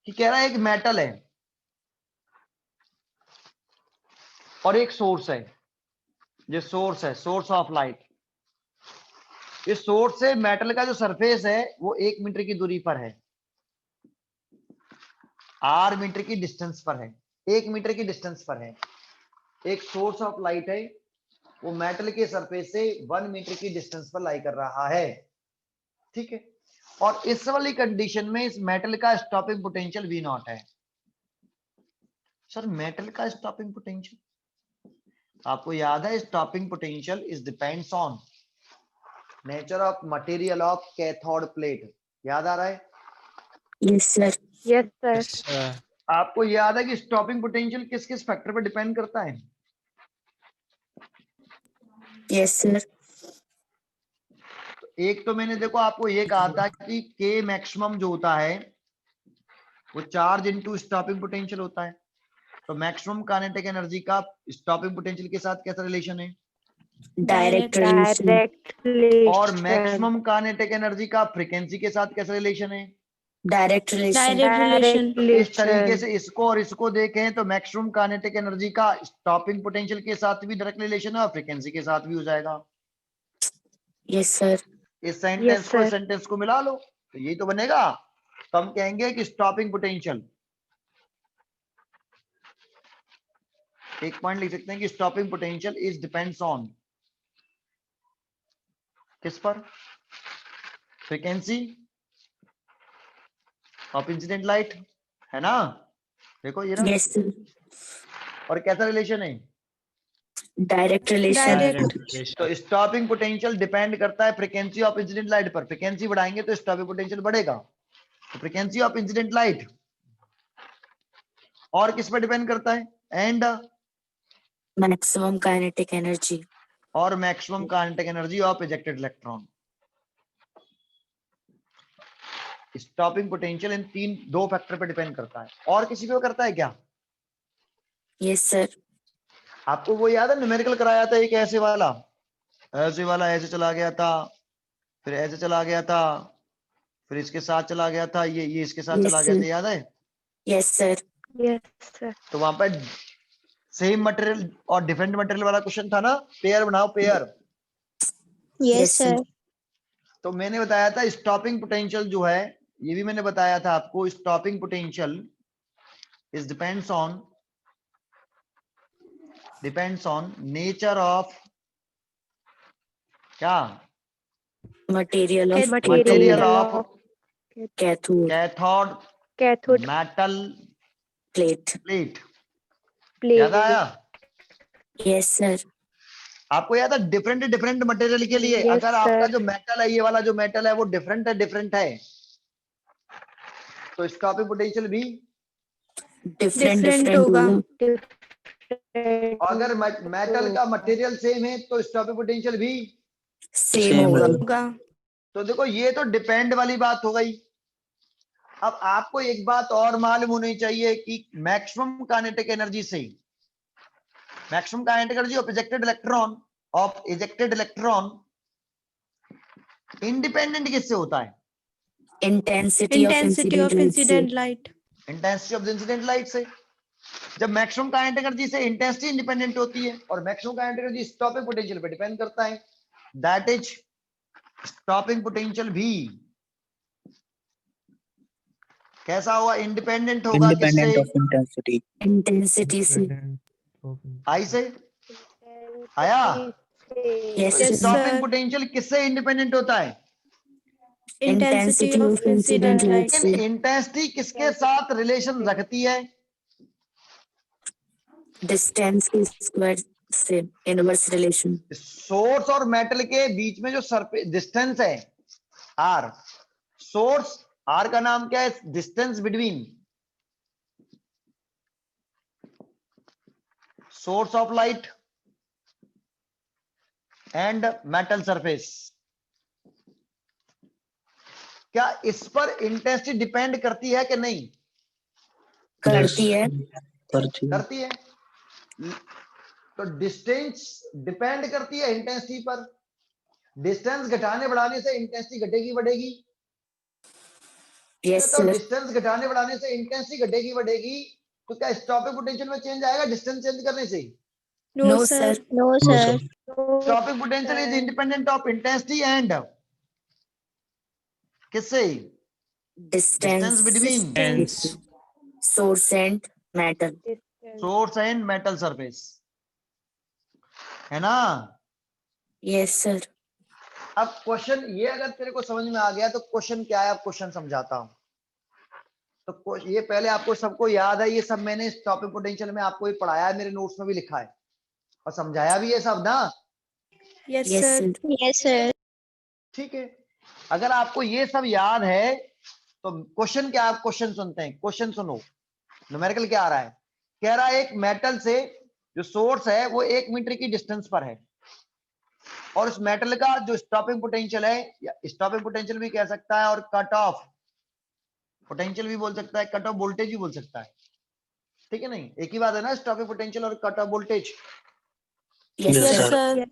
कि कह रहा है एक मेटल है और एक सोर्स है, ये सोर्स है, सोर्स ऑफ लाइट। इस सोर्स से मेटल का जो सरफेस है वो 1 मीटर की दूरी पर है, r मीटर की डिस्टेंस पर है, 1 मीटर की डिस्टेंस पर है। एक सोर्स ऑफ लाइट है, वो मेटल के सरफेस से 1 मीटर की डिस्टेंस पर लाई कर रहा है, ठीक है। और इस वाली कंडीशन में इस मेटल का स्टॉपिंग पोटेंशियल V नॉट है। सर मेटल का स्टॉपिंग पोटेंशियल, आपको याद है stopping potential is depends on nature of material of cathode plate, याद आ रहा है? Yes sir. Yes sir. Yes sir. आपको याद है कि स्टॉपिंग पोटेंशियल किस किस फैक्टर पर डिपेंड करता है? Yes sir. एक तो मैंने देखो आपको ये कहा था कि K मैक्सिमम जो होता है वो चार्ज इनटू स्टॉपिंग पोटेंशियल होता है। तो मैक्सिमम काइनेटिक एनर्जी का स्टॉपिंग पोटेंशियल के साथ कैसा रिलेशन है? Direct relation. डायरेक्ट और मैक्सिमम काइनेटिक एनर्जी का फ्रीक्वेंसी के साथ कैसा रिलेशन है? Direct relation. इस तरीके से इसको और इसको देखें तो मैक्सिमम काइनेटिक एनर्जी का स्टॉपिंग पोटेंशियल के साथ भी डायरेक्ट रिलेशन है और फ्रीक्वेंसी के साथ भी हो जाएगा। Yes sir. इस सेंटेंस को इस सेंटेंस को मिला लो तो यही तो बनेगा। तो हम कहेंगे कि स्टॉपिंग पोटेंशियल, एक पॉइंट लिख सकते हैं कि stopping potential is depends on किस पर? फ्रीक्वेंसी ऑफ इंसिडेंट लाइट, है ना? देखो ये ना, यस सर। और कैसा रिलेशन है? Direct relation. तो स्टॉपिंग पोटेंशियल डिपेंड करता है फ्रीक्वेंसी ऑफ इंसिडेंट लाइट पर। फ्रीक्वेंसी बढ़ाएंगे तो स्टॉपिंग पोटेंशियल बढ़ेगा। तो फ्रीक्वेंसी ऑफ इंसिडेंट लाइट और किस पर डिपेंड करता है? And maximum kinetic energy. और maximum kinetic energy of ejected electron. Stopping potential इन दो फैक्टर पर डिपेंड करता है। और किसी पे करता है क्या? Yes sir. आपको वो याद है न्यूमेरिकल कराया था एक ऐसे वाला ऐसे चला गया था, फिर ऐसे चला गया था, फिर इसके साथ चला गया था, ये इसके साथ Yes, चला गया था, sir. याद है? Yes sir. Yes sir. तो वहां पर सेम मटेरियल और डिफरेंट मटेरियल वाला क्वेश्चन था ना, पेयर बनाओ पेयर। Yes sir. सर। तो मैंने बताया था स्टॉपिंग पोटेंशियल जो है, ये भी मैंने बताया था आपको, stopping potential is depends on nature of क्या? Material of material of cathode cathode metal plate. Plate. याद आया? Yes sir. आपको याद है डिफरेंट मटेरियल के लिए Yes, अगर आपका sir. जो मेटल है, ये वाला जो मेटल है वो डिफरेंट है तो स्टॉपिंग पोटेंशियल भी डिफरेंट होगा। अगर मेटल का मटेरियल सेम है तो स्टॉपिंग पोटेंशियल भी सेम होगा। तो देखो ये तो डिपेंड वाली बात हो गई। अब आपको एक बात और मालूम होनी चाहिए कि maximum kinetic energy of ejected electron independent किससे होता है? Intensity of incident light. Intensity of incident light से। जब मैक्सिमम काइनेटिक एनर्जी से इंटेंसिटी इंडिपेंडेंट होती है और maximum kinetic energy stopping potential पे डिपेंड करता है, दैट इज स्टॉपिंग पोटेंशियल भी कैसा होगा? इंडिपेंडेंट होगा किससे? इंटेंसिटी से। आई से आया? यस तो सर। स्टॉपिंग पोटेंशियल किससे इंडिपेंडेंट होता है? इंटेंसिटी ऑफ इंसिडेंट लाइट से। इंटेंसिटी किसके साथ रिलेशन रखती है? डिस्टेंस के स्क्वायर से इनवर्स रिलेशन। सोर्स और मेटल के बीच में जो सरफेस डिस्टेंस है आर, सोर्स आर का नाम क्या है? Distance between source of light and metal surface. क्या इस पर इंटेंसिटी डिपेंड करती है कि नहीं? करती है। करती है। करती है। तो डिस्टेंस डिपेंड करती है इंटेंसिटी पर। डिस्टेंस घटाने बढ़ाने से इंटेंसिटी घटेगी बढ़ेगी? यस तो सर। डिस्टेंस घटाने बढ़ाने से इंटेंसिटी घटेगी बढ़ेगी, तो क्या स्टॉपिंग पोटेंशियल में चेंज आएगा डिस्टेंस चेंज करने से? No, no sir. Sir. No, no sir. Sir. Stopping potential is independent of intensity and किससे? Distance distance between tens. Source and metal. Source and metal surface, है ना? Yes sir. अब question ये अगर तेरे को समझ में आ गया तो क्वेश्चन क्या है, अब क्वेश्चन समझाता हूं। तो ये पहले आपको सबको याद है, ये सब मैंने स्टॉपिंग पोटेंशियल में आपको ये पढ़ाया है, मेरे नोट्स में भी लिखा है और समझाया भी है सब ना। Yes, yes sir. Sir. Yes, sir. ठीक है, अगर आपको ये सब याद है तो क्वेश्चन क्या, आप क्वेश्चन सुनते हैं, क्वेश्चन सुनो। न्यूमेरिकल क्या आ रहा है? कह रहा है एक मेटल से जो सोर्स है वो 1 मीटर की डिस्टेंस पर है और उस मेटल का जो स्टॉपिंग पोटेंशियल है, या स्टॉपिंग पोटेंशियल भी कह सकता है और कट ऑफ पोटेंशियल भी बोल सकता है, कट ऑफ वोल्टेज भी बोल सकता है। ठीक है, नहीं एक ही बात है ना स्टॉपिंग पोटेंशियल और cut off voltage? Yes Yes, Yes, sir. sir.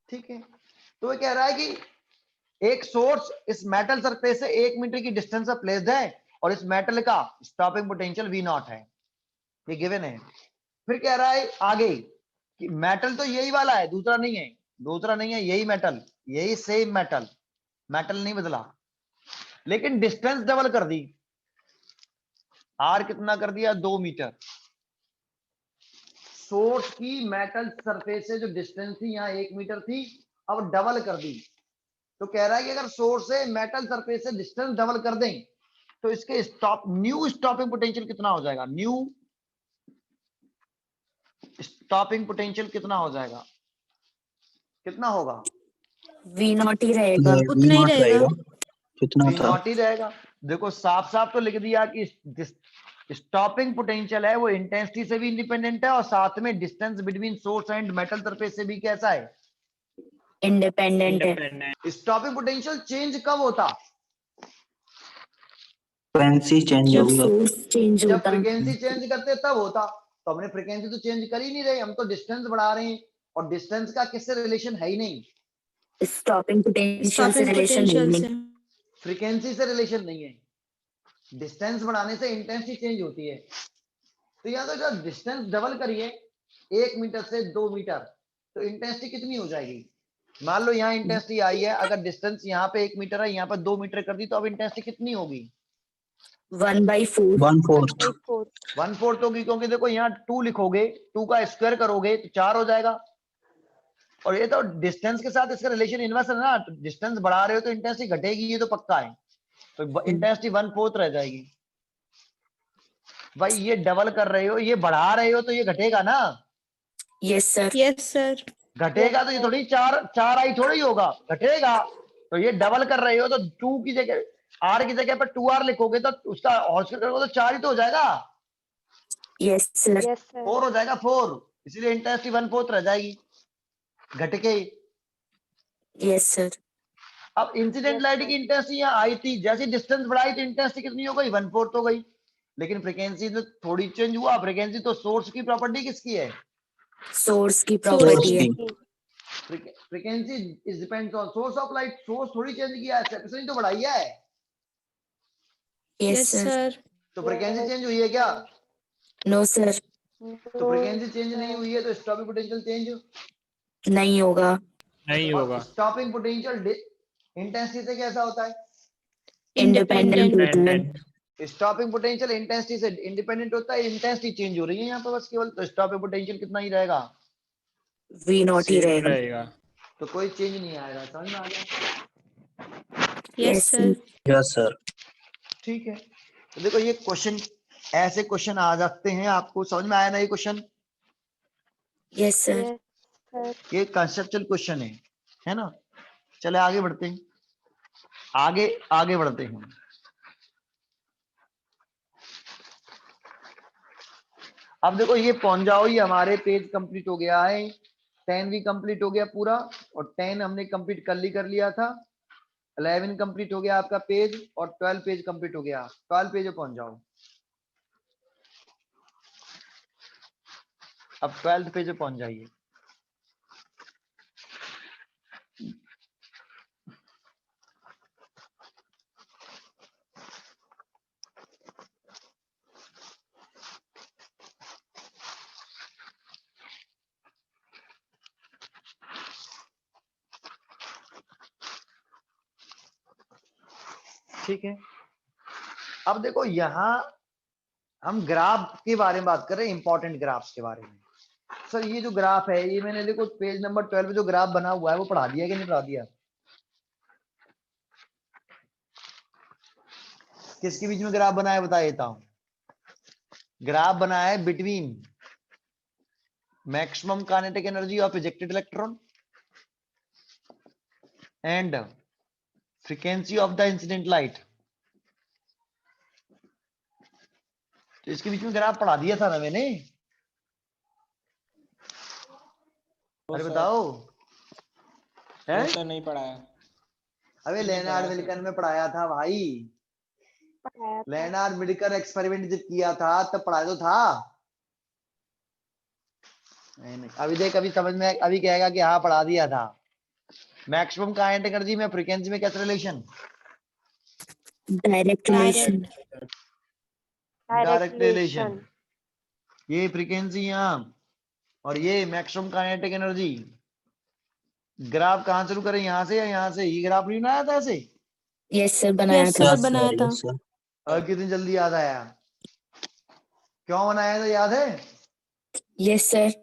ठीक है, तो ये कह रहा है कि एक सोर्स इस मेटल सरफेस से 1 मीटर की डिस्टेंस पर प्लेस्ड है और इस मेटल का स्टॉपिंग पोटेंशियल V नॉट है, ये गिवन है। फिर कह रहा है आगे कि मेटल तो यही वाला है, दूसरा नहीं है, दूसरा नहीं है, यही मेटल, यही सेम मेटल, मेटल नहीं बदला, लेकिन डिस्टेंस डबल कर दी। आर कितना कर दिया? 2 मीटर। सोर्स की मेटल सरफेस से जो डिस्टेंस थी यहाँ 1 मीटर थी, अब डबल कर दी। तो कह रहा है कि अगर सोर्स से मेटल सरफेस से डिस्टेंस डबल कर दें तो इसके न्यू स्टॉपिंग पोटेंशियल कितना हो जाएगा? न्यू स्टॉपिंग पोटेंशियल कितना हो जाएगा? कितना होगा? वी नॉट ही रहेगा। उतना ही रहेगा। कितना V था? नॉट ही रहेगा। देखो साफ साफ तो लिख दिया कि स्टॉपिंग पोटेंशियल है वो इंटेंसिटी से भी इंडिपेंडेंट है और साथ में distance between source and metal surface से भी कैसा है? इंडिपेंडेंट है। स्टॉपिंग पोटेंशियल चेंज कब होता? फ्रीक्वेंसी चेंज जब होगी। सोर्स चेंज जब होता। फ्रीक्वेंसी चेंज करते तब होता। तो हमने फ्रीक्वेंसी तो चेंज कर ही नहीं रहे, हम तो डिस्टेंस बढ़ा रहे हैं और डिस्टेंस का किससे रिलेशन है ही नहीं, स्टॉपिंग पोटेंशियल से Stopping रिलेशन potential नहीं से। है। फ्रीक्वेंसी से रिलेशन नहीं है। डिस्टेंस बढ़ाने से इंटेंसिटी चेंज होती है। तो यहाँ तो जब डिस्टेंस डबल करिए 1 मीटर से 2 मीटर तो इंटेंसिटी कितनी हो जाएगी? मान लो यहाँ इंटेंसिटी आई है, अगर डिस्टेंस यहाँ पे 1 मीटर है, यहाँ पे 2 मीटर कर दी तो अब इंटेंसिटी कितनी होगी? 1/4। 1/4। 1/4 होगी, क्योंकि देखो यहाँ 2 लिखोगे, 2 का स्क्वायर करोगे तो 4 हो जाएगा। और ये तो डिस्टेंस के साथ इसका रिलेशन इनवर्स है ना, तो डिस्टेंस बढ़ा रहे हो तो इंटेंसिटी घटेगी, ये तो पक्का है। तो इंटेंसिटी 1/4 रह जाएगी। भाई ये डबल कर रहे हो, ये बढ़ा रहे हो तो ये घटेगा ना, यस सर। Yes, sir. घटेगा तो ये थोड़ी 4 आई थोड़ी होगा, घटेगा। तो ये डबल कर रहे हो तो 2 की जगह R की जगह पर 2R लिखोगे तो उसका हॉस्टल करोगे तो 4 ही तो हो जाएगा, यस सर। 4 हो जाएगा 4, इसलिए इंटेंसिटी 1/4 रह जाएगी घट के। Yes sir. अब इंसिडेंट लाइट की इंटेंसिटी यहाँ आई थी, जैसे डिस्टेंस बढ़ाई तो इंटेंसिटी कितनी हो गई? 1/4 हो गई, लेकिन फ्रीक्वेंसी तो थोड़ी चेंज हुआ। फ्रीक्वेंसी तो सोर्स की प्रॉपर्टी किसकी है? सोर्स की Source प्रॉपर्टी है। की। Frequency is depends on source of light. Source थोड़ी चेंज किया है, सेपरेशन तो बढ़ाई है। Yes Yes, sir. sir. तो फ्रीक्वेंसी चेंज हुई है क्या? No sir. तो फ्रीक्वेंसी चेंज नहीं हुई है तो स्टॉपिंग पोटेंशियल चेंज नहीं होगा। नहीं और होगा। स्टॉपिंग पोटेंशियल इंटेंसिटी से कैसा होता है? Independent Independent. होता है। स्टॉपिंग पोटेंशियल इंटेंसिटी से इंडिपेंडेंट होता है, इंटेंसिटी चेंज हो रही है यहाँ पे बस केवल, तो स्टॉपिंग पोटेंशियल कितना ही रहेगा? वी नॉट ही सेम रहेगा। रहेगा। तो कोई चेंज नहीं आएगा, समझ में आ गया? Yes, yes sir. Sir. Yes sir. ठीक है, तो देखो ये क्वेश्चन, ऐसे क्वेश्चन आ जाते हैं, आपको समझ में आया ना ये क्वेश्चन? Yes sir. ये कंसेप्चुअल क्वेश्चन है ना? चले आगे बढ़ते हैं, आगे आगे बढ़ते हैं। अब देखो ये पहुंच जाओ, ये हमारे पेज कंप्लीट हो गया है, 10 भी कंप्लीट हो गया पूरा और 10 हमने कंप्लीट कर लिया था। 11 कंप्लीट हो गया आपका पेज और 12 पेज कंप्लीट हो गया। 12 पेज पे पहुंच जाओ। अब 12th पेज पे पहुंच जाइए। ठीक है, अब देखो यहां हम ग्राफ के बारे में बात कर रहे हैं, इंपॉर्टेंट ग्राफ्स के बारे में। सर ये जो ग्राफ है, ये मैंने देखो पेज नंबर 12 पे जो ग्राफ बना हुआ है वो पढ़ा दिया कि नहीं पढ़ा दिया? किसके बीच में ग्राफ बना है बता देता हूं। ग्राफ बना है between maximum kinetic energy of ejected electron and frequency of the incident light. तो इसके बीच में ग्राफ पढ़ा दिया था ना मैंने। अरे बताओ है? सर नहीं पढ़ाया। अबे लेनार्ड विल्सन में पढ़ाया था भाई। लेनार्ड विल्सन एक्सपेरिमेंट जब किया था तब पढ़ाया तो था। नहीं, अभी देख, अभी समझ में, अभी कहेगा कि हाँ पढ़ा दिया था। मैक्सिमम काइनेटिक एनर्जी में फ्रीक्वेंसी में कैसा relation? Direct relation. Direct relation. ये फ्रीक्वेंसी यहाँ और ये मैक्सिमम काइनेटिक एनर्जी। ग्राफ कहाँ शुरू करें, यहाँ से या यहाँ से? ये ग्राफ नहीं बनाया था ऐसे? यस सर, बनाया यस था। सर, बनाया था। सर और कितनी जल्दी याद आया? क्यों बनाया था याद है? Yes sir.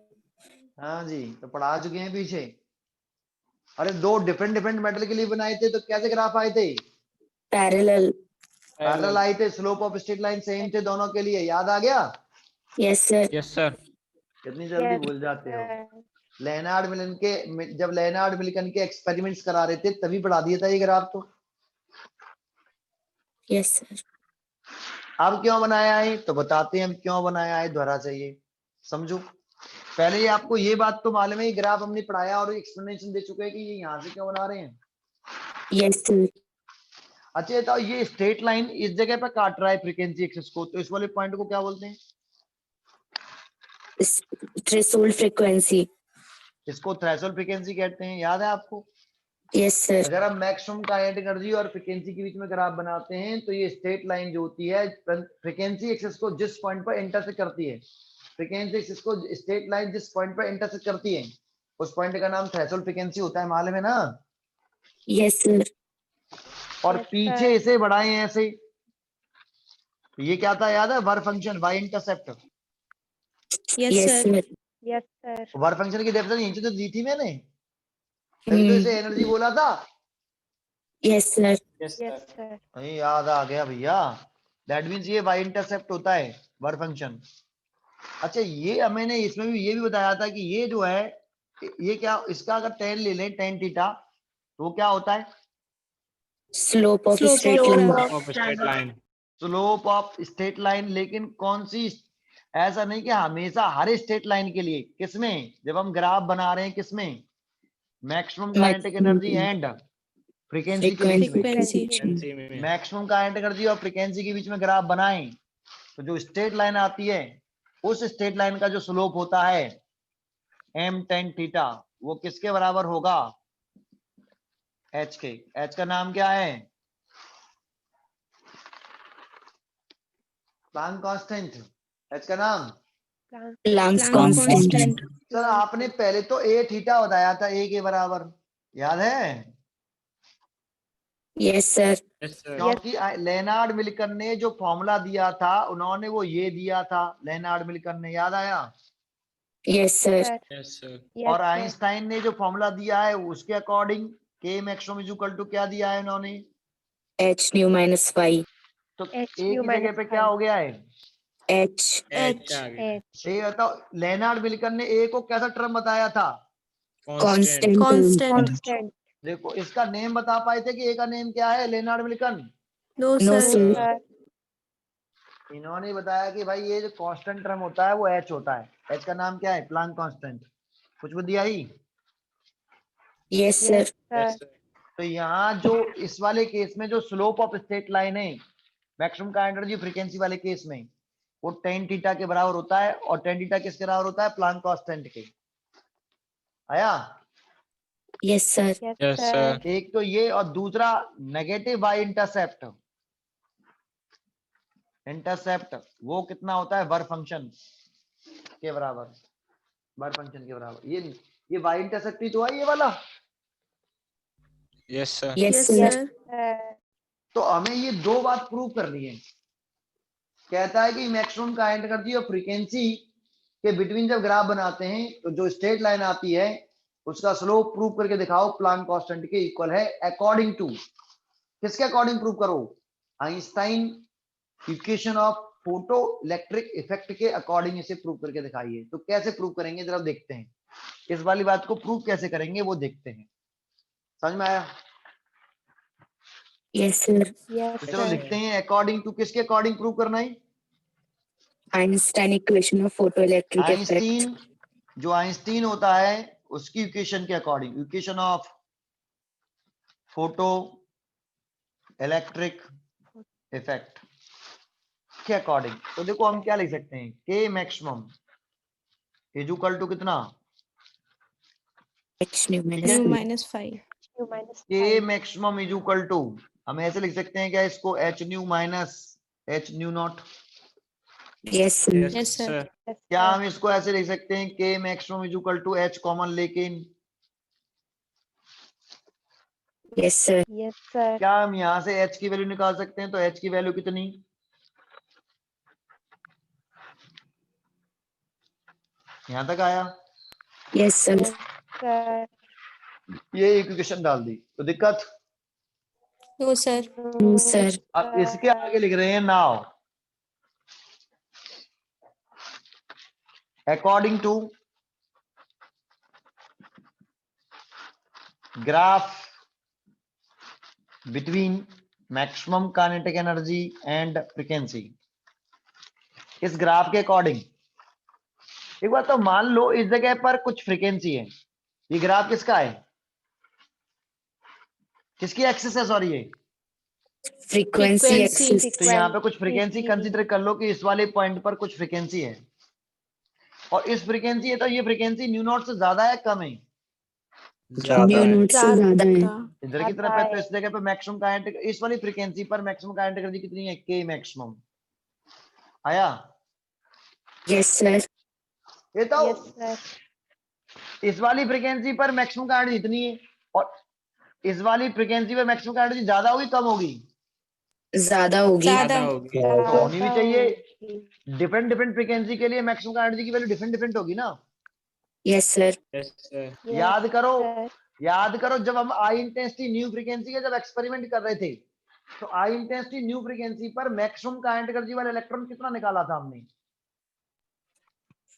हाँ जी, तो पढ़ा चुके हैं पीछे। अरे दो डिफरेंट डिफरेंट मेटल के लिए बनाए थे तो कैसे ग्राफ आए थे? पैरेलल। पैरेलल आए थे, slope of straight line same थे दोनों के लिए। याद आ गया? Yes sir. Yes sir. कितनी जल्दी भूल जाते हो। लेनार्ड मिलन के, जब लेनार्ड मिल्टन के एक्सपेरिमेंट्स करा रहे थे तभी पढ़ा दिया था ये ग्राफ तो। Yes sir. अब क्यों बनाया है तो बताते हैं हम क्यों बनाया है, दोहरा चाहिए समझो। पहले ये आपको ये बात तो मालूम है, ये ग्राफ हमने पढ़ाया और एक्सप्लेनेशन दे चुके हैं कि ये यहाँ से क्यों बना रहे हैं। Yes sir. अच्छा ये बताओ, ये स्ट्रेट लाइन इस जगह पे काट रहा है फ्रीक्वेंसी एक्सिस को, तो इस वाले पॉइंट को क्या बोलते हैं? Threshold frequency. इसको थ्रेशोल्ड फ्रीक्वेंसी कहते हैं, याद है आपको? Yes sir. अगर हम मैक्सिमम काइनेटिक एनर्जी और फ्रीक्वेंसी के बीच में ग्राफ बनाते हैं तो ये स्ट्रेट लाइन जो होती है फ्रीक्वेंसी एक्सिस को जिस पॉइंट पर इंटरसेक्ट करती है, फ्रीक्वेंसी एक्सिस को स्ट्रेट लाइन जिस पॉइंट पर इंटरसेक्ट करती है उस पॉइंट का नाम थ्रेशोल्ड फ्रीक्वेंसी होता है, मालूम है ना? Yes sir. और पीछे इसे बढ़ाएं ऐसे, ये क्या था याद है? Work function, Y intercept. Yes sir. Yes sir. Work function की डेफिनेशन यहीं से तो दी थी मैंने, तभी तो इसे एनर्जी बोला था। Yes sir. Yes yes sir. Sir. नहीं याद आ गया भैया। दैट मींस ये वाई इंटरसेप्ट होता है, वर्क फंक्शन। अच्छा ये मैंने इसमें भी ये भी बताया था कि ये जो है, ये क्या, इसका अगर टेन ले लें, टेन थीटा, तो वो क्या होता है? Slope of Slope straight of line. Of straight line. Slope of straight line. लेकिन कौन सी? ऐसा नहीं कि हमेशा हर स्ट्रेट लाइन के लिए। किसमें? जब हम ग्राफ बना रहे हैं किसमें? Maximum kinetic energy and frequency के बीच में। frequency. मैक्सिमम काइनेटिक एनर्जी और फ्रीक्वेंसी के बीच में ग्राफ बनाएं तो जो स्ट्रेट लाइन आती है उस स्ट्रेट लाइन का जो स्लोप होता है m tan थीटा, वो किसके बराबर होगा? h के। h का नाम क्या है? Planck constant. h का नाम? Planck's Planck constant. constant. Sir आपने पहले तो a थीटा बताया था, a के बराबर, याद है? Yes sir. Yes sir. क्योंकि लेनार्ड मिल्टन ने जो फॉर्मूला दिया था उन्होंने वो ये दिया था, लेनार्ड मिल्टन ने, याद आया? Yes sir. Yes sir. और आइंस्टाइन ने जो फॉर्मूला दिया है उसके अकॉर्डिंग के मैक्सिमम इज इक्वल टू क्या दिया है उन्होंने? H new minus five. तो H एक nu की जगह minus पे क्या हो गया है? एच। एच आ गया। ये बताओ, लेनार्ड मिल्टन ने ए को कैसा टर्म बताया था? कांस्टेंट। कांस्टेंट। constant. देखो इसका नेम बता पाए थे कि ए का नेम क्या है Lenard Milton? No no sir. Sir. Sir. इन्होंने बताया कि भाई ये जो कांस्टेंट टर्म होता है वो एच होता है। एच का नाम क्या है? Planck constant. कुछ बुद्धि आई? Yes sir. Sir. Yes sir. तो यहाँ जो इस वाले केस में जो स्लोप ऑफ स्ट्रेट लाइन है मैक्सिमम का एनर्जी फ्रीक्वेंसी वाले केस में वो tan थीटा के बराबर होता है, और tan थीटा किसके बराबर होता है? प्लांक कांस्टेंट के। आया? Yes sir. Yes, sir. एक तो ये, और दूसरा नेगेटिव वाई इंटरसेप्ट। इंटरसेप्ट वो कितना होता है? वर्क फंक्शन के बराबर, वर्क फंक्शन के बराबर। ये वाई इंटरसेप्ट ही तो है ये वाला। Yes, sir. Yes Yes, sir. sir. तो हमें ये दो बात प्रूव करनी है। कहता है कि मैक्सिमम का एनर्जी और फ्रीक्वेंसी के बिटवीन जब ग्राफ बनाते हैं तो जो स्ट्रेट लाइन आती है उसका स्लोप प्रूव करके दिखाओ प्लांक कांस्टेंट के इक्वल है, अकॉर्डिंग टू किसके अकॉर्डिंग प्रूव करो? Einstein equation of photoelectric effect के अकॉर्डिंग इसे प्रूव करके दिखाइए। तो कैसे प्रूव करेंगे जरा देखते हैं, इस वाली बात को प्रूव कैसे करेंगे वो देखते हैं। समझ में आया? Yes sir. तो चलो लिखते हैं, अकॉर्डिंग टू किसके अकॉर्डिंग प्रूव करना है? Einstein equation of photoelectric effect. Einstein, जो आइंस्टीन होता है उसकी इक्वेशन के according, equation of photoelectric effect के अकॉर्डिंग। तो देखो हम क्या लिख सकते हैं, K maximum is equal to कितना? H new Nu minus -5. के मैक्सिमम इज इक्वल टू, हम ऐसे लिख सकते हैं क्या इसको? H new minus H new not. Yes sir. Yes, sir. क्या हम इसको ऐसे लिख सकते हैं, K maximum is equal to H common लेकिन? Yes sir. क्या हम यहाँ से h की वैल्यू निकाल सकते हैं? तो h की वैल्यू कितनी? यहाँ तक आया? Yes sir. ये इक्वेशन डाल दी तो दिक्कत? No, sir. No sir. अब इसके आगे लिख रहे हैं now according to graph between maximum kinetic energy and frequency. इस ग्राफ के अकॉर्डिंग एक बात तो मान लो इस जगह पर कुछ फ्रीक्वेंसी है, ये ग्राफ किसका है? किसकी एक्सिस है? सॉरी ये फ्रीक्वेंसी Frequency. एक्सिस। तो यहाँ पे कुछ फ्रीक्वेंसी कंसीडर कर लो कि इस वाले पॉइंट पर कुछ फ्रीक्वेंसी है, और इस फ्रीक्वेंसी है तो ये फ्रीक्वेंसी न्यू नॉट से ज्यादा है कम है? ज्यादा न्यू है। नोट से ज्यादा है। इधर की तरफ है तो इस जगह पे मैक्सिमम काइनेटिक, इस वाली फ्रीक्वेंसी पर मैक्सिमम काइनेटिक एनर्जी कितनी है? के मैक्सिमम। आया? Yes sir. ये तो इस वाली फ्रीक्वेंसी पर मैक्सिमम का एनर्जी इतनी है, और इस वाली फ्रीक्वेंसी पर मैक्सिमम का एनर्जी ज्यादा होगी कम होगी? ज्यादा होगी। ज्यादा होगी। तो होनी भी चाहिए। डिफरेंट डिफरेंट फ्रीक्वेंसी के लिए मैक्सिमम का एनर्जी की वैल्यू डिफरेंट डिफरेंट होगी ना? Yes sir. Yes, sir. याद करो जब हम आई इंटेंसिटी न्यू फ्रीक्वेंसी का जब एक्सपेरिमेंट कर रहे थे तो आई इंटेंसिटी न्यू फ्रीक्वेंसी पर मैक्सिमम काइनेटिक एनर्जी वाला इलेक्ट्रॉन कितना निकाला था हमने?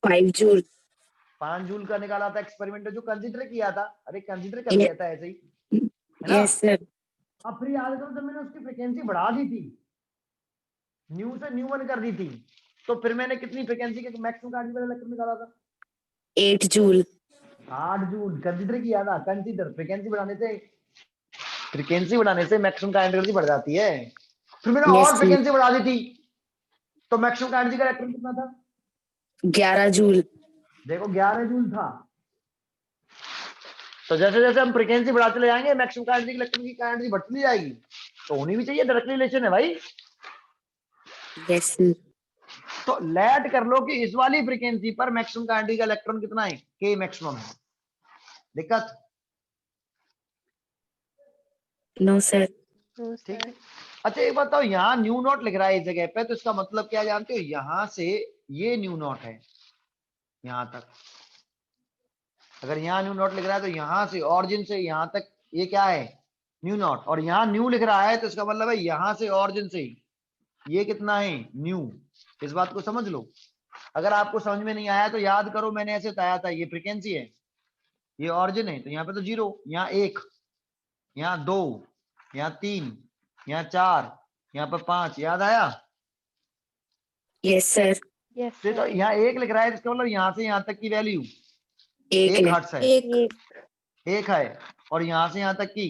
5 जूल। 5 जूल का निकाला था एक्सपेरिमेंट जो कंसीडर किया था। अरे कंसीडर कर लिया था ऐसे ही, है ना? Yes sir. अब फिर याद करो जब मैंने उसकी फ्रीक्वेंसी बढ़ा दी थी, न्यू से न्यू 1 कर दी थी, तो फिर मैंने कितनी फ्रीक्वेंसी के मैक्सिमम काइनेटिक वाला इलेक्ट्रॉन निकाला था? 8 जूल। 8 जूल कंसीडर किया था। कंसीडर फ्रीक्वेंसी बढ़ाने से मैक्सिमम काइनेटिक एनर्जी बढ़ जाती है। फिर मैंने Yes, और sir. फ्रीक्वेंसी बढ़ा दी थी तो मैक्सिमम काइनेटिक का इलेक्ट्रॉन कितना था? 11 जूल। देखो 11 जूल था। तो जैसे जैसे हम फ्रीक्वेंसी बढ़ाते चले जाएंगे मैक्सिमम काइनेटिक इलेक्ट्रॉन की एनर्जी बढ़ती जाएगी। तो होनी भी चाहिए, डायरेक्ट रिलेशन है भाई। Yes sir. तो लेट कर लो कि इस वाली फ्रीक्वेंसी पर मैक्सिमम काइनेटिक का इलेक्ट्रॉन कितना है? के मैक्सिमम है। दिक्कत? No sir. ठीक है। अच्छा एक बताओ, यहाँ न्यू नॉट लिख रहा है इस जगह पे, तो इसका मतलब क्या जानते हो? यहाँ से ये न्यू नॉट है यहाँ तक। अगर यहाँ न्यू नॉट लिख रहा है तो यहाँ से ऑरिजिन से यहाँ तक ये क्या है? New not. और यहाँ न्यू लिख रहा है तो इसका मतलब है यहाँ से ऑरिजिन से ये कितना है? न्यू। इस बात को समझ लो। अगर आपको समझ में नहीं आया तो याद करो, मैंने ऐसे बताया था, ये फ्रीक्वेंसी है, ये ऑरिजिन है, तो यहाँ पे तो 0, यहाँ 1, यहाँ 2, यहाँ 3, यहाँ 4, यहाँ पर 5। याद आया? Yes sir. तो यहाँ 1 लिख रहा है, इसका मतलब यहाँ से यहाँ तक की वैल्यू 1 1 है। हर्ट्ज है, एक 1 है। और यहाँ से यहाँ तक की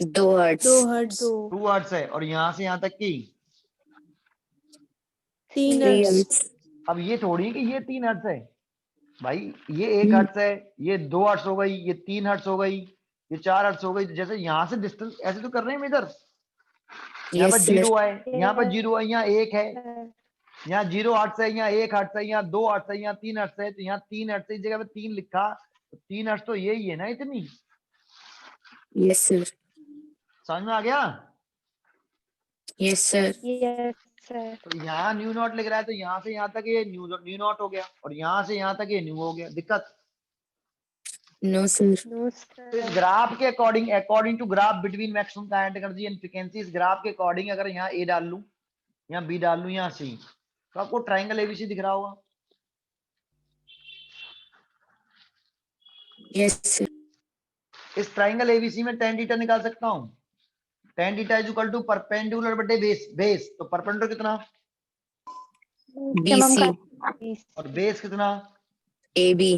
2 हर्ट्ज। 2 हर्ट्ज। 2 हर्ट्ज है, और यहाँ से यहाँ तक की 3 3 हर्ट्ज। हर्ट्ज। अब ये थोड़ी है कि ये 3 हर्ट्ज है भाई, ये 1 हम्म। हर्ट्ज है, ये 2 हर्ट्ज हो गई, ये 3 हर्ट्ज हो गई, ये 4 हर्ट्ज हो गई। जैसे यहाँ से डिस्टेंस ऐसे तो कर रहे हैं हम इधर, यहाँ पर यस सर। 0 है, यहाँ पर 0 है, यहाँ 1 है, यहाँ 0 हर्ट्ज है, यहाँ 1 हर्ट्ज है, यहाँ 2 हर्ट्ज है, यहाँ 3 हर्ट्ज है, तो यहाँ 3 हर्ट्ज है, इस जगह पे 3 लिखा, तो 3 हर्ट्ज तो यही है ना इतनी। Yes sir. समझ में आ गया? Yes sir. Yes sir. तो यहाँ न्यू नॉट लिख रहा है, तो यहाँ से यहाँ तक ये न्यू नॉट हो गया, और यहाँ से यहाँ तक ये न्यू हो गया। दिक्कत? No sir. नो तो इस सर। ग्राफ के according, according to graph between maximum kinetic energy and frequency, इस ग्राफ के अकॉर्डिंग अगर यहाँ ए डाल लूं, यहाँ बी डाल लूं, यहाँ सी, तो आपको ट्राइंगल एबीसी दिख रहा होगा। Yes sir. इस ट्राइंगल एबीसी में tan थीटा निकाल सकता हूँ। tan theta is equal to perpendicular बटे बेस। बेस तो परपेंडिकुलर कितना, BC। और बेस कितना। AB।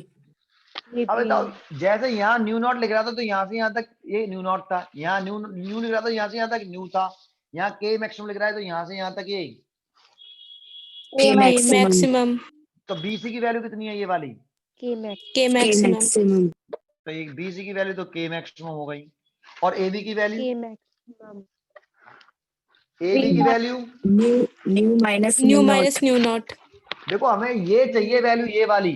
अब बताओ, जैसे यहाँ न्यू नॉट लिख रहा था, तो यहाँ से यहाँ तक ये न्यू नॉट था, यहाँ न्यू लिख रहा था, यहाँ से यहाँ तक न्यू था, यहाँ के मैक्सिमम लिख रहा है, तो यहाँ से यहाँ तक ये। K maximum। मैक्सिमम। तो बीसी की वैल्यू कितनी है, ये वाली? के K मैक्सिमम। maximum। तो एक बीसी की वैल्यू तो के मैक्सिमम हो गई, और एबी की वैल्यू, एबी की value, new minus new new minus not. New not. देखो हमें ये चाहिए वैल्यू, ये वाली,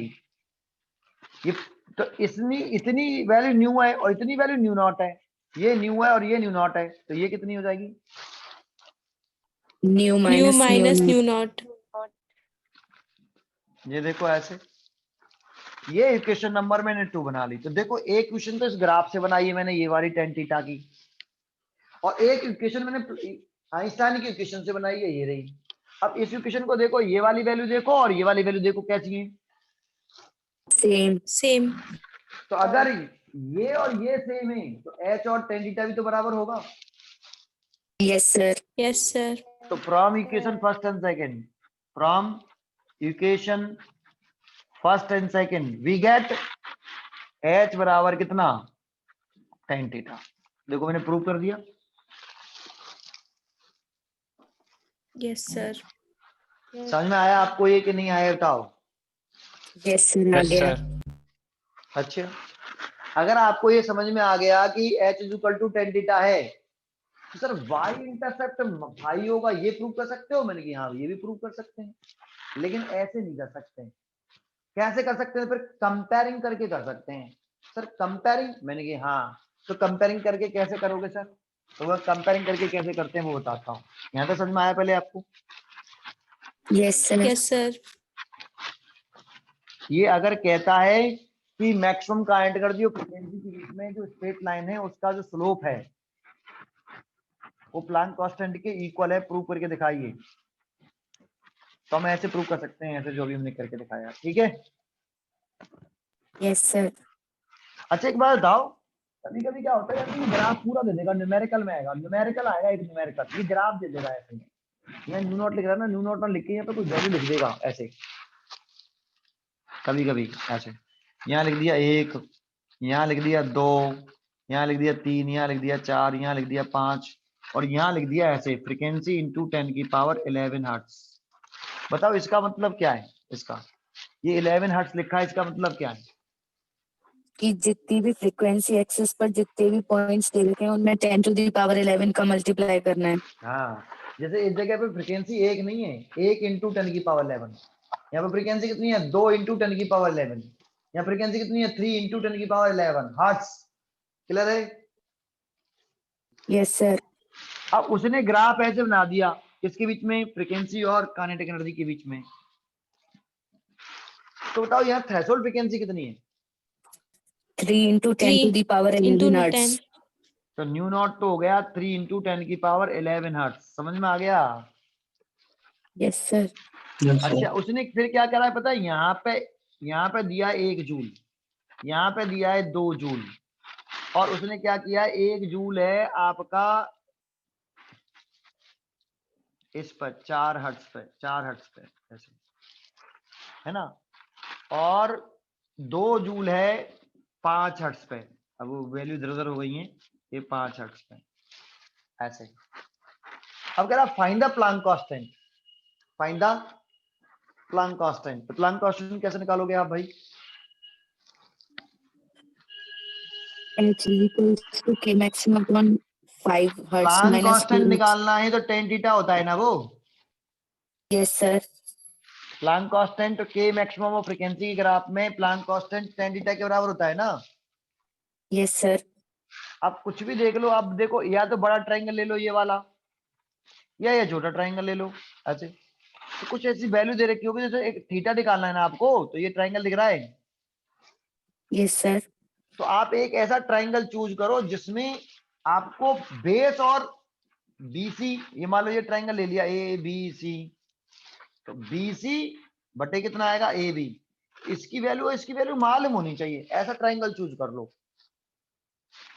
ये तो इतनी इतनी वैल्यू न्यू है, और इतनी वैल्यू न्यू नॉट है, ये न्यू है और ये न्यू नॉट है, तो ये कितनी हो जाएगी? New new minus minus new new not. Not. ये देखो ऐसे, ये इक्वेशन नंबर मैंने 2 बना ली। तो देखो एक इक्वेशन तो इस ग्राफ से बनाई है मैंने, ये वाली tan थीटा की, और एक इक्वेशन मैंने आइंस्टाइन की इक्वेशन से बनाई है, ये रही। अब इस इक्वेशन को देखो, ये वाली वैल्यू देखो और ये वाली वैल्यू देखो, कैसी है? सेम। सेम। तो अगर ये और ये सेम है, तो h और tan थीटा भी तो बराबर होगा। Yes sir. Yes sir. तो from equation first and second, from equation first and second we get h बराबर कितना, tan थीटा। देखो मैंने प्रूव कर दिया। Yes sir. समझ में आया आपको ये कि नहीं आया, बताओ। Yes sir. आ यस गया। सर। अच्छा, अगर आपको ये समझ में आ गया कि h is equal to tan theta है, तो सर y इंटरसेप्ट भाई होगा, ये प्रूव कर सकते हो? मैंने कि हाँ ये भी प्रूव कर सकते हैं, लेकिन ऐसे नहीं कर सकते। कैसे कर सकते हैं? फिर कंपेयरिंग करके कर सकते हैं। सर कंपेयरिंग, मैंने कि हाँ, तो कंपेयरिंग करके कैसे करोगे सर? तो वह कंपेयरिंग करके कैसे करते हैं वो बताता हूँ। यहाँ तो समझ में आया पहले आपको? Yes sir. Yes sir. ये अगर कहता है कि मैक्सिमम काइनेटिक एनर्जी और फ्रीक्वेंसी के बीच में जो स्ट्रेट लाइन है, उसका जो स्लोप है वो प्लांक कांस्टेंट के इक्वल है, प्रूव करके दिखाइए। तो हम ऐसे प्रूव कर सकते हैं, ऐसे जो भी हमने करके दिखाया। ठीक है? Yes sir. अच्छा एक बात बताओ, कभी कभी क्या होता है कि ग्राफ पूरा दे देगा, न्यूमेरिकल में आएगा, न्यूमेरिकल आएगा, एक न्यूमेरिकल, ये ग्राफ दे देगा ऐसे। यहाँ न्यू नॉट लिख रहा है ना, न्यू नॉट लिख के यहाँ पे कुछ वैल्यू लिख देगा ऐसे, कभी कभी ऐसे। यहाँ लिख दिया 1, यहाँ लिख दिया 2, यहाँ लिख दिया 3, यहाँ लिख दिया 4, यहाँ लिख दिया 5, और यहाँ लिख दिया ऐसे फ्रीक्वेंसी इंटू 10 की पावर 11 हर्ट्ज। बताओ इसका मतलब क्या है? इसका ये 11 हर्ट्ज लिखा है, इसका मतलब क्या है? कि जितनी भी फ्रीक्वेंसी एक्सिस पर जितने भी पॉइंट्स दे रखे हैं उनमें 10 टू द पावर 11 का मल्टीप्लाई करना है। हाँ, जैसे इस जगह पे फ्रीक्वेंसी 1 नहीं है, 1 इंटू 10 की पावर 11। यहाँ पे फ्रीक्वेंसी कितनी है? 2 इंटू 10 की पावर 11। यहाँ फ्रीक्वेंसी कितनी है? 3 इंटू 10 की पावर 11 हर्ट्ज। क्लियर है? Yes sir. अब उसने ग्राफ ऐसे बना दिया, इसके बीच में फ्रीक्वेंसी और काइनेटिक एनर्जी के बीच में। तो बताओ यहाँ थ्रेशोल्ड फ्रीक्वेंसी कितनी है? 3 into 10 to the power 11 hertz. तो न्यू नॉट तो हो गया 3 इंटू 10 की पावर 11 हर्ट्ज। समझ में आ गया? Yes sir. अच्छा, उसने फिर क्या करा है पता है? यहाँ पे दिया 1 जूल, यहाँ पे दिया है 2 जूल, और उसने क्या किया? 1 जूल है आपका इस पर 4 हर्ट्ज पे, 4 हर्ट्ज पे ऐसे, है ना, और 2 जूल है 5 हर्ट्ज पे। अब वो वैल्यू इधर उधर हो गई है, ये 5 हर्ट्ज पे। ऐसे। अब कह रहा find the Planck constant, find the Planck constant. तो प्लांक कांस्टेंट कैसे निकालोगे आप भाई? H is equals to K maximum upon 5 hertz Planck minus constant 2. निकालना है तो टेन थीटा होता है ना वो। Yes, sir. प्लांक कांस्टेंट तो के मैक्सिमम ऑफ फ्रीक्वेंसी के ग्राफ में प्लांक कांस्टेंट टेन थीटा के बराबर होता है ना। Yes, sir. आप कुछ भी देख लो, आप देखो या तो बड़ा ट्रायंगल ले लो ये वाला, या ये छोटा ट्रायंगल ले लो ऐसे। तो कुछ ऐसी वैल्यू दे रखी होगी, जैसे एक थीटा निकालना है ना आपको, तो ये ट्रायंगल दिख रहा है। Yes, sir. तो आप एक ऐसा ट्रायंगल चूज करो जिसमें आपको बेस और बीसी, ये मान लो ये ट्रायंगल ले लिया ए बी सी, तो बीसी बटे कितना आएगा ए बी, इसकी वैल्यू और इसकी वैल्यू मालूम होनी चाहिए, ऐसा ट्रायंगल चूज कर लो।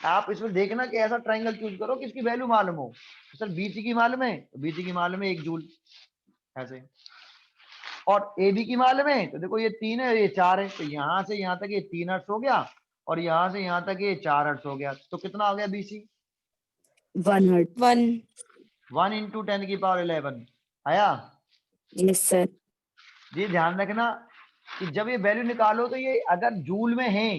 आप इसमें देखना कि ऐसा ट्रायंगल चूज करो कि इसकी वैल्यू मालूम हो। तो सर बीसी की मालूम है, तो बीसी की मालूम है 1 जूल ऐसे, और ए बी की मालूम है, तो देखो ये 3 है ये 4 है, तो यहां से यहां तक ये 3 हर्ट्ज हो गया और यहां से यहां तक ये 4 हर्ट्ज हो गया। तो कितना हो गया बीसी? 1 hertz. 1. 1 × 10⁻11 आया। Yes, sir. ये ध्यान रखना कि जब ये वैल्यू निकालो तो ये अगर जूल में है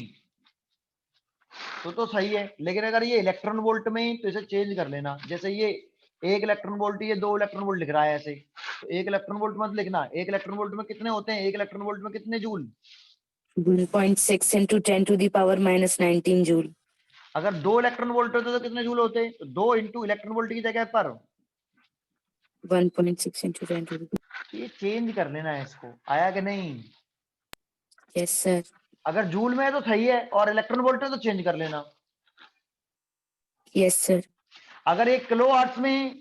तो सही है, लेकिन अगर ये इलेक्ट्रॉन वोल्ट में है तो इसे चेंज कर लेना। जैसे ये 1 इलेक्ट्रॉन वोल्ट, ये 2 इलेक्ट्रॉन वोल्ट लिख रहा है ऐसे, तो 1 इलेक्ट्रॉन वोल्ट मत लिखना। 1 इलेक्ट्रॉन वोल्ट में कितने होते हैं? 1 इलेक्ट्रॉन वोल्ट में कितने joule? 1.6 into 10 to the power minus 19 joule. अगर 2 इलेक्ट्रॉन वोल्ट होते तो कितने जूल होते? तो 2 इंटू इलेक्ट्रॉन वोल्ट की जगह पर 1.6 into 10 to the. ये चेंज कर लेना है इसको। आया कि नहीं? Yes, sir. अगर जूल में है तो सही है, और इलेक्ट्रॉन वोल्ट है तो चेंज कर लेना। Yes, sir. अगर एक किलो हर्ट्ज में है,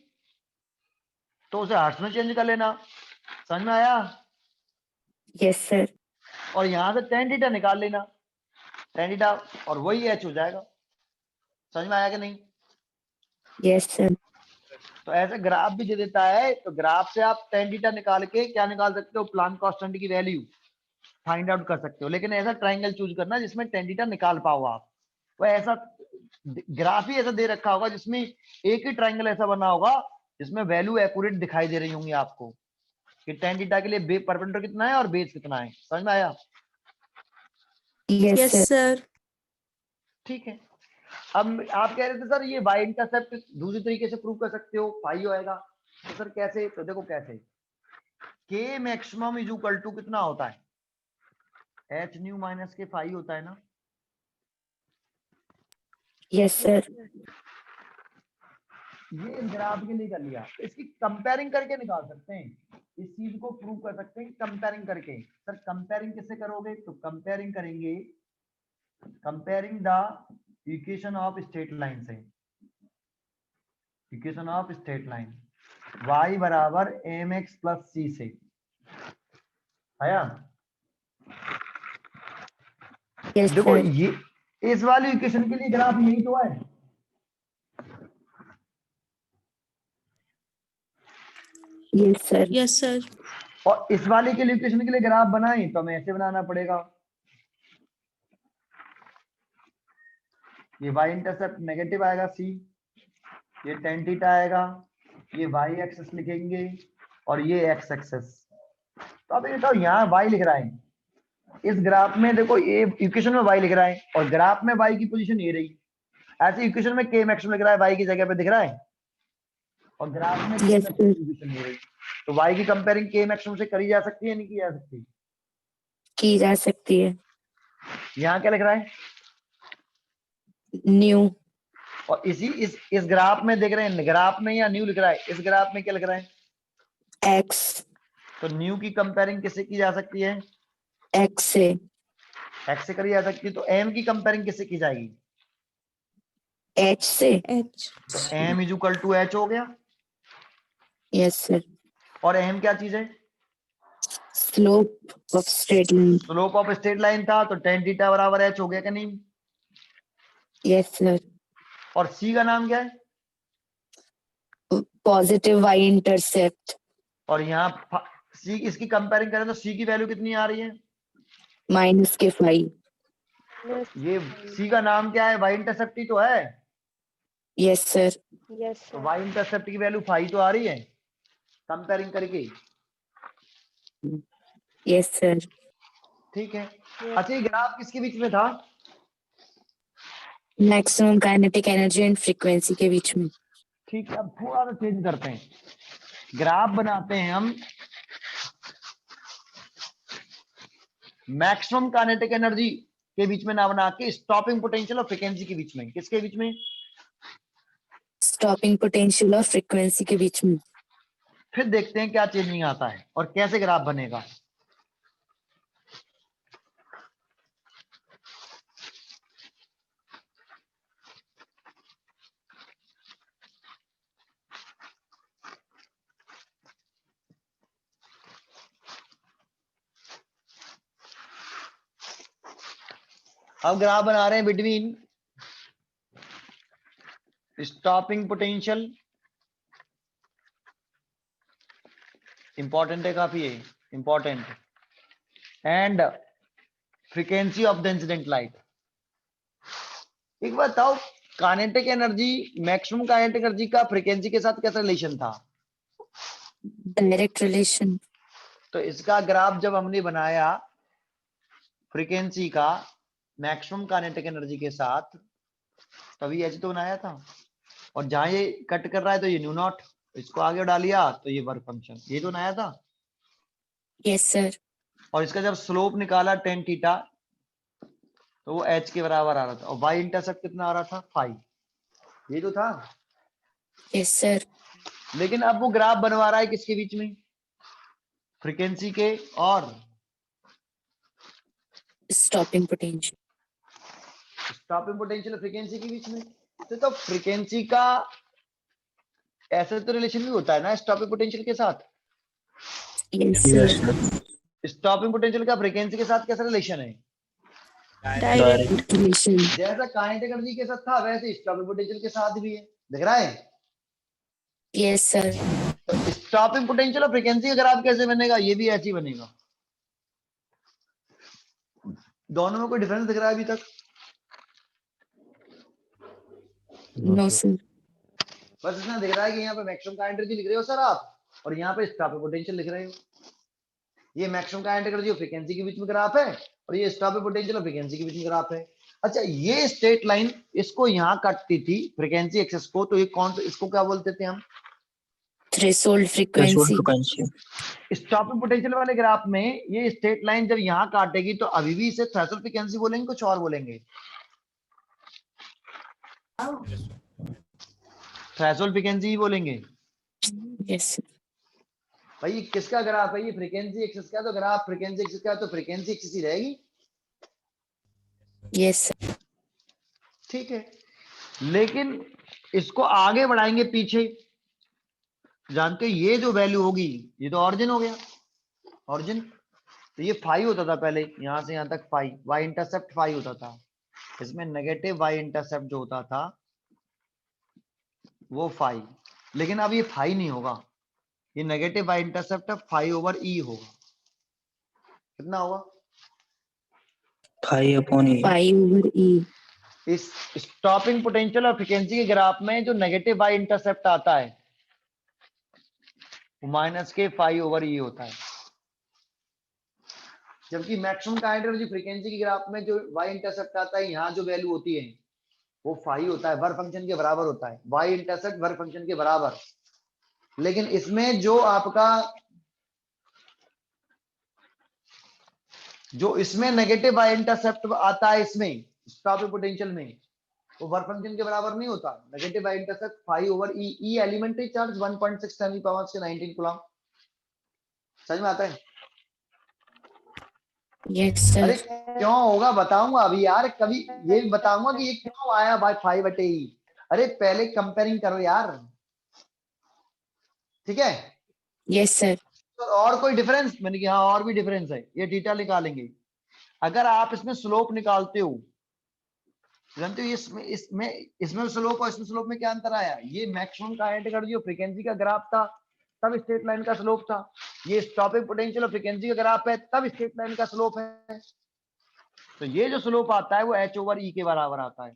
तो उसे हर्ट्ज में चेंज कर लेना। समझ में आया? Yes, sir. और यहां से tan थीटा निकाल लेना, tan थीटा, और वही h हो जाएगा। समझ में आया कि नहीं? Yes, sir. तो ऐसे ग्राफ भी दे देता है, तो ग्राफ से आप tan थीटा निकाल के क्या निकाल सकते हो? प्लांक कांस्टेंट की वैल्यू फाइंड आउट कर सकते हो। लेकिन ऐसा ट्रायंगल चूज करना जिसमें tan थीटा निकाल पाओ आप। तो ऐसा ग्राफ ही ऐसा दे रखा होगा जिसमें एक ही ट्रायंगल ऐसा बना होगा जिसमें वैल्यू एक्यूरेट दिखाई दे रही होंगी आपको कि tan थीटा के लिए परपेंडिकुलर कितना है और बेस कितना है। समझ में आया? Yes, Yes, sir. sir. ठीक है। अब आप कह रहे थे सर ये वाई इंटरसेप्ट दूसरी तरीके से प्रूव कर सकते हो, फाई होएगा। तो सर कैसे? तो देखो कैसे, के मैक्सिमम इज इक्वल टू कितना होता है? एच न्यू माइनस के फाई होता है ना। Yes, sir. ये इस ग्राफ के लिए कर लिया, तो इसकी कंपेयरिंग करके निकाल सकते हैं, इस चीज को प्रूव कर सकते हैं कंपेयरिंग करके। सर कंपेयरिंग किससे करोगे? तो कंपेयरिंग करेंगे, comparing the equation of straight line से, equation of straight line y बराबर mx प्लस c से। आया? Yes, देखो sir. ये इस वाली इक्वेशन के लिए ग्राफ यही तो है। Yes, sir. Yes, sir. और इस वाले के लिए इक्वेशन के लिए ग्राफ बनाए तो हमें ऐसे बनाना पड़ेगा। ये y इंटरसेप्ट नेगेटिव आएगा c, ये tan थीटा आएगा, ये y एक्सिस लिखेंगे और ये x एक्सिस। तो अब ये तो यहाँ y लिख रहा है, इस ग्राफ में देखो ये इक्वेशन में y लिख रहा है और ग्राफ में y की पोजीशन ये रही। ऐसे इक्वेशन में k मैक्सिमम लिख रहा है, y की जगह पे दिख रहा है, और ग्राफ में Yes, sir. इक्वेशन ये रही। तो y की कंपेयरिंग k मैक्सिमम से करी जा सकती है, नहीं की जा सकती? की जा सकती है। यहाँ क्या लिख रहा है? न्यू। और इस ग्राफ में देख रहे हैं, ग्राफ में या न्यू लिख रहा है? इस ग्राफ में क्या लिख रहा है? एक्स। तो न्यू की कंपेयरिंग किससे की जा सकती है? एक्स से। एक्स से करी जा सकती है। तो एम की कंपेयरिंग किससे की जाएगी? एच से। H. तो M is equal to H हो गया। Yes sir. और एम क्या चीज है? Slope of straight line. Slope of straight line था, तो tan थीटा बराबर एच हो गया कि नहीं? Yes sir. और सी का नाम क्या है? Positive Y intercept. और यहाँ सी, इसकी कंपेयरिंग करें तो सी की वैल्यू कितनी आ रही है? माइनस के 5। ये सी का नाम क्या है? वाई इंटरसेप्ट ही तो है। Yes, sir. Yes, तो sir. y इंटरसेप्ट की वैल्यू 5 तो आ रही है कंपेयरिंग करके, Yes, sir. ठीक है। Yes, अच्छा ये sir. ग्राफ किसके बीच में था? Maximum kinetic energy and frequency के बीच में. ठीक है, अब थोड़ा सा चेंज करते हैं, ग्राफ बनाते हैं हम मैक्सिमम काइनेटिक एनर्जी के बीच में ना बना के स्टॉपिंग पोटेंशियल और फ्रीक्वेंसी के बीच में। किसके बीच में? Stopping potential और frequency के बीच में. फिर देखते हैं क्या चेंजिंग आता है और कैसे ग्राफ बनेगा। अब ग्राफ बना रहे हैं बिटवीन स्टॉपिंग पोटेंशियल, इंपॉर्टेंट है काफी, है important, and frequency of the incident light. एक बात बताओ, kinetic energy, maximum kinetic energy का फ्रीक्वेंसी के साथ कैसा रिलेशन था? Direct relation. तो इसका ग्राफ जब हमने बनाया फ्रीक्वेंसी का मैक्सिमम काइनेटिक एनर्जी के साथ, तभी एच तो बनाया था, और जहां ये कट कर रहा है तो ये न्यू नॉट, इसको आगे डालिया तो ये वर्क फंक्शन, ये तो बनाया था। Yes, sir. और इसका जब स्लोप निकाला टेन थीटा तो वो एच के बराबर आ रहा था, और वाई इंटरसेप्ट कितना आ रहा था? 5, ये तो था। Yes, sir. लेकिन अब वो ग्राफ बनवा रहा है किसके बीच में? फ्रीक्वेंसी के और Stopping potential. Stopping potential frequency के बीच में। तो फ्रीक्वेंसी का ऐसे तो रिलेशन भी होता है ना स्टॉपिंग पोटेंशियल के साथ। Yes, Yes, sir. sir. Stopping potential का फ्रीक्वेंसी के साथ कैसा रिलेशन है? Direct. Direct. Relation. जैसा काइनेटिक एनर्जी के साथ था वैसे स्टॉपिंग पोटेंशियल के साथ भी है, दिख रहा है? Yes, sir. तो स्टॉपिंग पोटेंशियल और फ्रीक्वेंसी का ग्राफ कैसे बनेगा? ये भी ऐसे ही बनेगा। दोनों में कोई डिफरेंस दिख रहा है अभी तक? No, sir. बस इतना दिख रहा है कि यहाँ पे मैक्सिमम काइनेटिक एनर्जी लिख रहे हो सर आप, और यहाँ पे स्टॉपिंग पोटेंशियल लिख रहे हो। ये मैक्सिमम काइनेटिक एनर्जी और फ्रीक्वेंसी के बीच में ग्राफ है, और ये स्टॉपिंग पोटेंशियल और फ्रीक्वेंसी के बीच में ग्राफ है। अच्छा, ये स्ट्रेट लाइन इसको यहाँ काटती थी फ्रीक्वेंसी एक्सेस को, तो ये कौन सा, इसको क्या बोलते थे हम? Threshold Threshold frequency. frequency. Stopping potential वाले ग्राफ में ये स्ट्रेट लाइन जब यहाँ काटेगी तो अभी भी इसे थ्रेशोल्ड फ्रीक्वेंसी बोलेंगे, कुछ और बोलेंगे? थ्रेशोल्ड फ्रीक्वेंसी ही बोलेंगे। Yes, sir. भाई ये किसका ग्राफ है? ये फ्रीक्वेंसी एक्सिस का, तो ग्राफ फ्रीक्वेंसी एक्सिस का, तो फ्रीक्वेंसी एक्सिस ही रहेगी। Yes, sir. ठीक है, लेकिन इसको आगे बढ़ाएंगे पीछे, जानते हो ये जो वैल्यू होगी ये तो ऑरिजिन हो गया, ऑरिजिन। तो ये 5 होता था पहले, यहां से यहां तक 5, वाई इंटरसेप्ट 5 होता था, इसमें नेगेटिव वाई इंटरसेप्ट जो होता था वो 5, लेकिन अब ये 5 नहीं होगा, ये नेगेटिव वाई इंटरसेप्ट 5/e होगा। कितना होगा? 5/E. 5/E. इस स्टॉपिंग पोटेंशियल और फ्रीक्वेंसी के ग्राफ में जो नेगेटिव वाई इंटरसेप्ट आता है वो -5/e होता है, जबकि मैक्सिमम काइनेटिक एनर्जी फ्रीक्वेंसी के ग्राफ में जो वाई इंटरसेप्ट आता है, यहाँ जो वैल्यू होती है वो 5 होता है, वर्क फंक्शन के बराबर होता है, वाई इंटरसेप्ट वर्क फंक्शन के बराबर। लेकिन इसमें जो आपका जो इसमें नेगेटिव वाई इंटरसेप्ट आता है इसमें स्टॉपिंग पोटेंशियल में, वो वर्क फंक्शन के बराबर नहीं होता। Negative Y intercept 5/e, e elementary charge 1.6 10 power से 19 कूलम। समझ में आता है? Yes, sir. अरे क्यों होगा बताऊंगा अभी यार, कभी ये भी बताऊंगा कि ये क्यों आया भाई 5/e। अरे पहले कंपेयरिंग करो यार, ठीक है? Yes, sir. तो और कोई डिफरेंस? मैंने कहा हाँ और भी डिफरेंस है, ये थीटा निकालेंगे। अगर आप इसमें स्लोप निकालते हो, जानते हो इसमें स्लोप और इसमें स्लोप में क्या अंतर आया? ये मैक्सिमम काइनेटिक एनर्जी और फ्रीक्वेंसी का ग्राफ था, तब स्ट्रेट लाइन का स्लोप था। ये स्टॉपिंग पोटेंशियल और फ्रीक्वेंसी का ग्राफ है, तब स्ट्रेट लाइन का स्लोप है। तो ये जो स्लोप आता है वो h/e के बराबर आता है।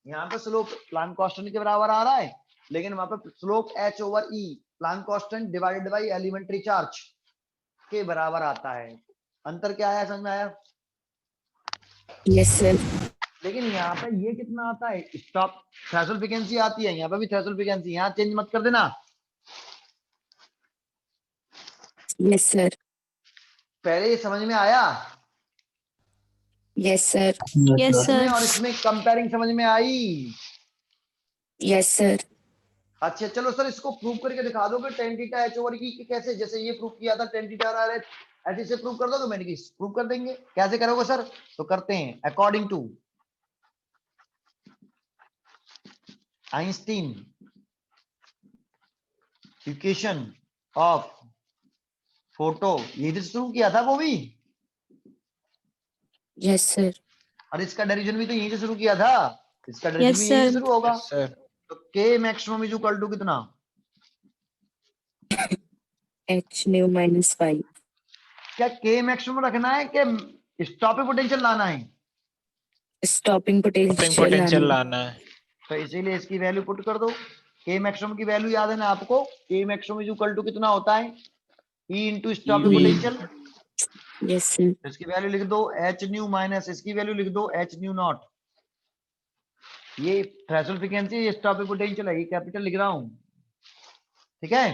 यहाँ पे स्लोप प्लांक कांस्टेंट के बराबर आ रहा है, लेकिन वहां पे slope h over e Planck constant divided by elementary charge के बराबर आता है। अंतर क्या आया, समझ में आया? Yes sir. लेकिन यहाँ पे ये कितना आता है, स्टॉप थ्रेशोल्ड फ्रीक्वेंसी आती है, यहाँ पे भी थ्रेशोल्ड फ्रीक्वेंसी, यहाँ चेंज मत कर देना। Yes sir. पहले ये समझ में आया? Yes sir. Yes, sir. इसमें sir. और इसमें कंपेयरिंग समझ में आई? Yes sir. अच्छा चलो सर, इसको प्रूव करके दिखा दोगे tan theta h over e कैसे, जैसे ये प्रूव किया था tan थीटा r h, ऐसे से प्रूव कर दोगे? मैंने कि प्रूव कर देंगे। कैसे करोगे सर? तो करते हैं according to Einstein equation of photo, ये जो शुरू किया था वो भी, यस सर। और इसका डेरिवेशन भी तो यहीं से शुरू किया था, इसका डेरिवेशन Yes, भी यहीं से sir. शुरू होगा। Yes, sir. तो k maximum is equal to कितना? h nu minus 5। क्या k मैक्सिमम रखना है कि स्टॉपिंग पोटेंशियल लाना है? स्टॉपिंग Stopping पोटेंशियल potential लाना है। तो इसीलिए इसकी वैल्यू पुट कर दो। k मैक्सिमम की वैल्यू याद है ना आपको? k maximum is equal to कितना होता है? e into stopping EV. Potential. Yes sir. इसकी वैल्यू लिख दो h न्यू माइनस इसकी वैल्यू लिख दो h न्यू नॉट। ये थ्रेशोल्ड फ्रीक्वेंसी, ये स्टॉपिंग पोटेंशियल है, ये कैपिटल लिख रहा हूं, ठीक है?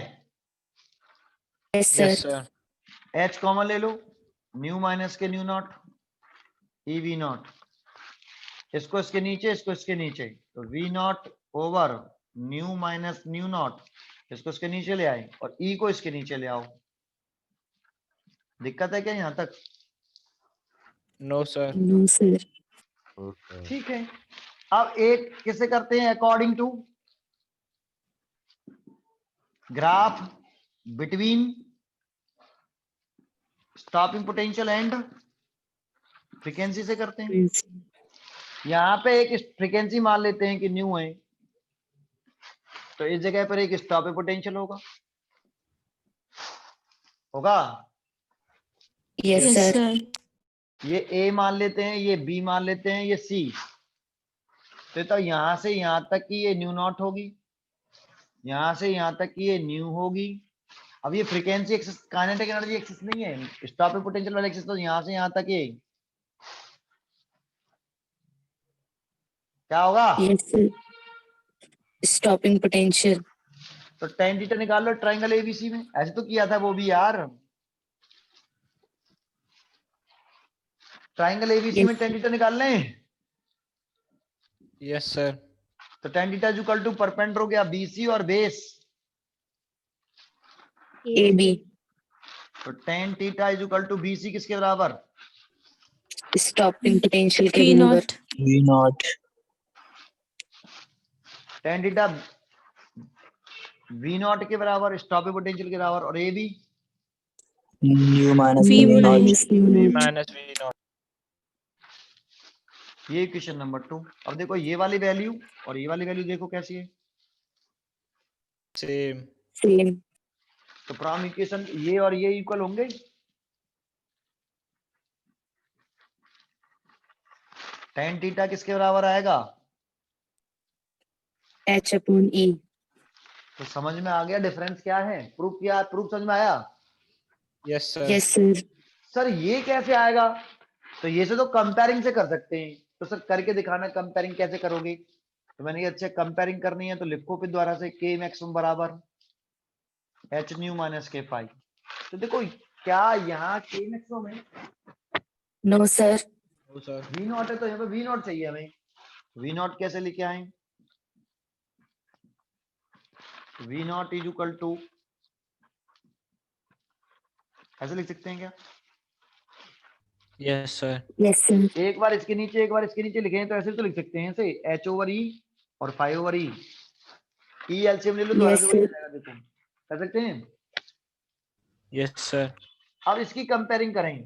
Yes Yes, sir. sir. h common ले लो, न्यू माइनस के nu naught, E V naught, इसको इसके नीचे, इसको इसके नीचे, तो we not over new minus new not, इसको इसके नीचे ले आए और ई को इसके नीचे ले आओ। दिक्कत है क्या यहां तक? No, sir. No sir. ठीक है। अब एक किसे करते हैं, according to graph between stopping potential and frequency से करते हैं। यहाँ पे एक फ्रीक्वेंसी मान लेते हैं कि न्यू है, तो इस जगह पर एक स्टॉपिंग पोटेंशियल होगा, होगा? Yes Yes, sir. sir. ये A मान लेते हैं, ये B मान लेते हैं, ये C। तो यहां से यहां तक की ये न्यू नॉट होगी, यहां से यहां तक की ये न्यू होगी। अब ये frequency axis, kinetic energy axis नहीं है, स्टॉपिंग पोटेंशियल वाला एक्सिस, तो यहां से यहां तक ये क्या होगा? Yes sir. Stopping potential. तो tan थीटा निकाल लो ट्रायंगल एबीसी में, ऐसे तो किया था वो भी यार। ट्रायंगल एबीसी में tan थीटा निकाल लें, Yes, sir. तो tan theta is equal to perpendicular हो गया बीसी और बेस, ए बी। तो tan theta is equal to BC किसके बराबर? स्टॉपिंग पोटेंशियल के V बराबर। naught. V naught. tan theta v naught के बराबर, स्टॉपिंग पोटेंशियल के बराबर, और A B Nu minus V V naught. minus V minus V naught. ये क्वेश्चन नंबर 2। अब देखो ये वाली वैल्यू और ये वाली वैल्यू देखो कैसी है। Same. सेम। तो फ्रॉम इक्वेशन ये और ये इक्वल होंगे, tan थीटा किसके बराबर आएगा? एच अपॉन ई। तो समझ में आ गया डिफरेंस क्या है? प्रूफ किया, प्रूफ समझ में आया? Yes, sir. Yes sir. Sir ये कैसे आएगा? तो ये से तो कंपेयरिंग से कर सकते हैं, तो सर करके दिखाना कंपेयरिंग कैसे करोगे? तो मैंने कहा अच्छा कंपेयरिंग करनी है तो लिखो फिर द्वारा से k मैक्सिमम बराबर h nu minus k five. तो देखो क्या यहाँ k मैक्सिमम है? No sir. No, sir. v naught है, तो यहाँ पे v नॉट चाहिए हमें। v नॉट कैसे लिखे आए? v naught is equal to, ऐसे लिख सकते हैं क्या? Yes, sir. Yes sir. एक बार इसके नीचे एक बार इसके नीचे लिखे तो ऐसे तो लिख सकते हैं, ऐसे h ओवर e और 5 ओवर e, e एलसीएम ले लो तो Yes, आगे बढ़ sir. जाएगा, देखो कर सकते हैं। Yes, sir. अब इसकी कंपेयरिंग करें,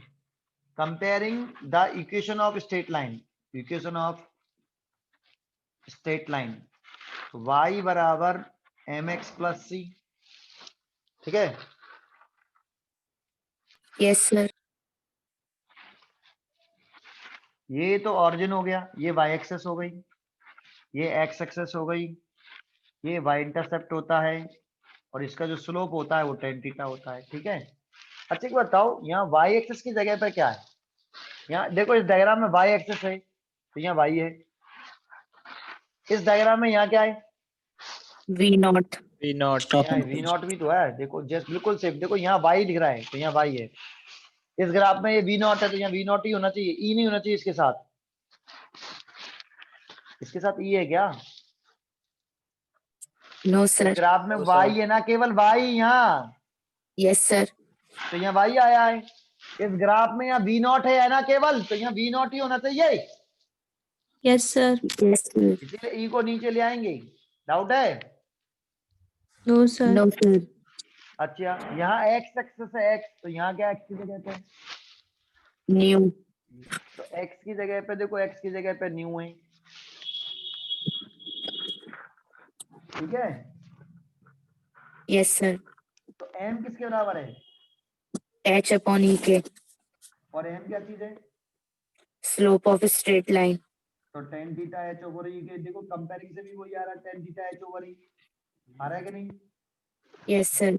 comparing the equation of straight line, equation of straight line, y बराबर mx प्लस सी, ठीक है? Yes sir. ये तो ऑरिजिन हो गया, ये y एक्सेस हो गई, ये एक्स एक्सेस हो गई, ये वाई इंटरसेप्ट होता है, और इसका जो स्लोप होता है वो टेन थीटा होता है। ठीक है, अच्छा एक बताओ, यहाँ वाई एक्सेस की जगह पर क्या है? यहाँ देखो इस डायग्राम में वाई एक्सेस है तो यहाँ वाई है, इस डायग्राम में यहाँ क्या है? V naught. V naught. Stop यहाँ and वी finish. नॉट भी तो है, देखो जस्ट बिल्कुल सेम, देखो यहाँ वाई दिख रहा है तो यहाँ वाई है। इस ग्राफ में ये वी नॉट है तो यहाँ वी नॉट ही होना चाहिए, ई नहीं होना चाहिए इसके साथ। इसके साथ ई है क्या? No, sir. ग्राफ में No, वाई sir. है ना, केवल वाई यहाँ, Yes, sir. तो यहाँ वाई आया है। इस ग्राफ में यहाँ वी नॉट है ना केवल, तो यहाँ वी नॉट ही होना चाहिए, Yes, sir. Yes, sir. इसीलिए ई को नीचे ले आएंगे। डाउट है? No, sir. No, sir. अच्छा यहाँ एक्स एक्सेस है एक्स, तो यहाँ क्या एक्स की जगह पे? New. तो एक्स की जगह पे देखो, एक्स की जगह पे न्यू है। ठीक है, Yes, sir. तो एम किसके बराबर है? H upon E के और एम क्या चीज है? slope of a straight line. तो टेन थीटा एच ओवर ई के, देखो कंपेयरिंग से भी वही आ रहा है, टेन थीटा एच ओवर ई आ रहा है कि नहीं? Yes, sir.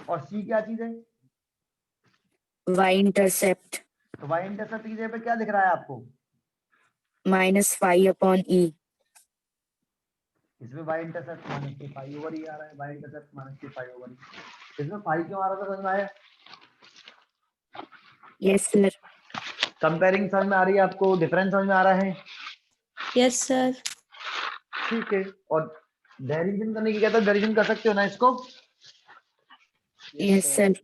और सी क्या चीज है? Y intercept तो वाई इंटरसेप्ट की जगह पे क्या दिख रहा है आपको? minus phi upon E. इसमें वाई इंटरसेप्ट माइनस के पाई ओवर ई आ रहा है, वाई इंटरसेप्ट माइनस के पाई ओवर ई। इसमें पाई क्यों आ रहा था, समझ में आया? Yes, sir. कंपेयरिंग समझ में आ रही है आपको? डिफरेंस समझ में आ रहा है? Yes, sir. ठीक है, और डेरिवेशन करने की कहता है, डेरिवेशन कर सकते हो ना इसको? Yes, sir.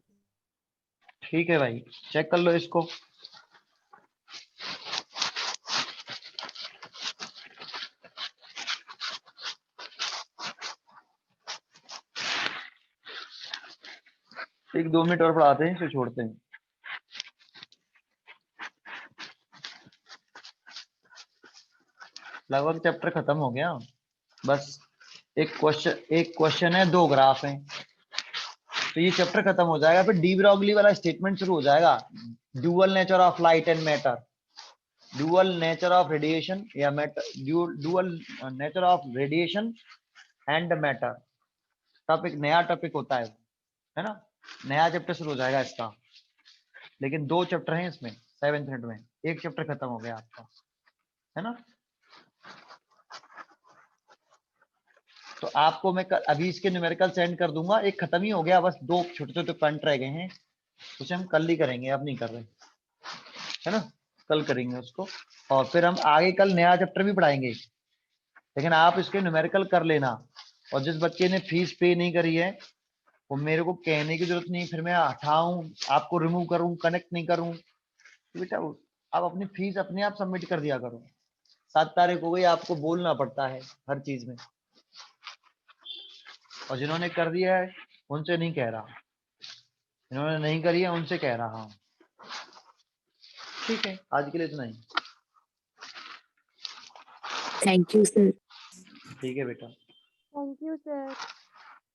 ठीक है भाई, चेक कर लो इसको। एक 2 मिनट और पढ़ाते हैं, फिर छोड़ते हैं। लगभग चैप्टर खत्म हो गया, बस एक क्वेश्चन है, 2 ग्राफ हैं, तो ये चैप्टर खत्म हो जाएगा। फिर डी ब्रॉगली वाला स्टेटमेंट शुरू हो जाएगा, dual nature of light and matter, dual nature of radiation या matter, dual nature of radiation and matter. Topic, नया टॉपिक होता है ना, नया चैप्टर शुरू हो जाएगा इसका। लेकिन 2 चैप्टर हैं इसमें 7th यूनिट में, एक चैप्टर खत्म हो गया आपका, है ना। तो आपको मैं अभी इसके न्यूमेरिकल सेंड कर दूंगा, एक खत्म ही हो गया, बस 2 छोटे छोटे पॉइंट रह गए हैं, उसे हम कल ही करेंगे, अब नहीं कर रहे, है ना, कल करेंगे उसको। और फिर हम आगे कल नया चैप्टर भी पढ़ाएंगे, लेकिन आप इसके न्यूमेरिकल कर लेना। और जिस बच्चे ने फीस पे नहीं करी है वो मेरे को कहने की जरूरत नहीं, फिर मैं हटाऊं, आपको रिमूव करूं, कनेक्ट नहीं करूं। तो बेटा आप अपनी फीस अपने आप सबमिट कर दिया करो। 7 तारीख हो गई, आपको बोलना पड़ता है हर चीज में, और जिन्होंने कर दिया है उनसे नहीं कह रहा, जिन्होंने नहीं करी है उनसे कह रहा हूं। ठीक है, आज के लिए इतना ही। Thank you, sir. ठीक है बेटा। Thank you, sir.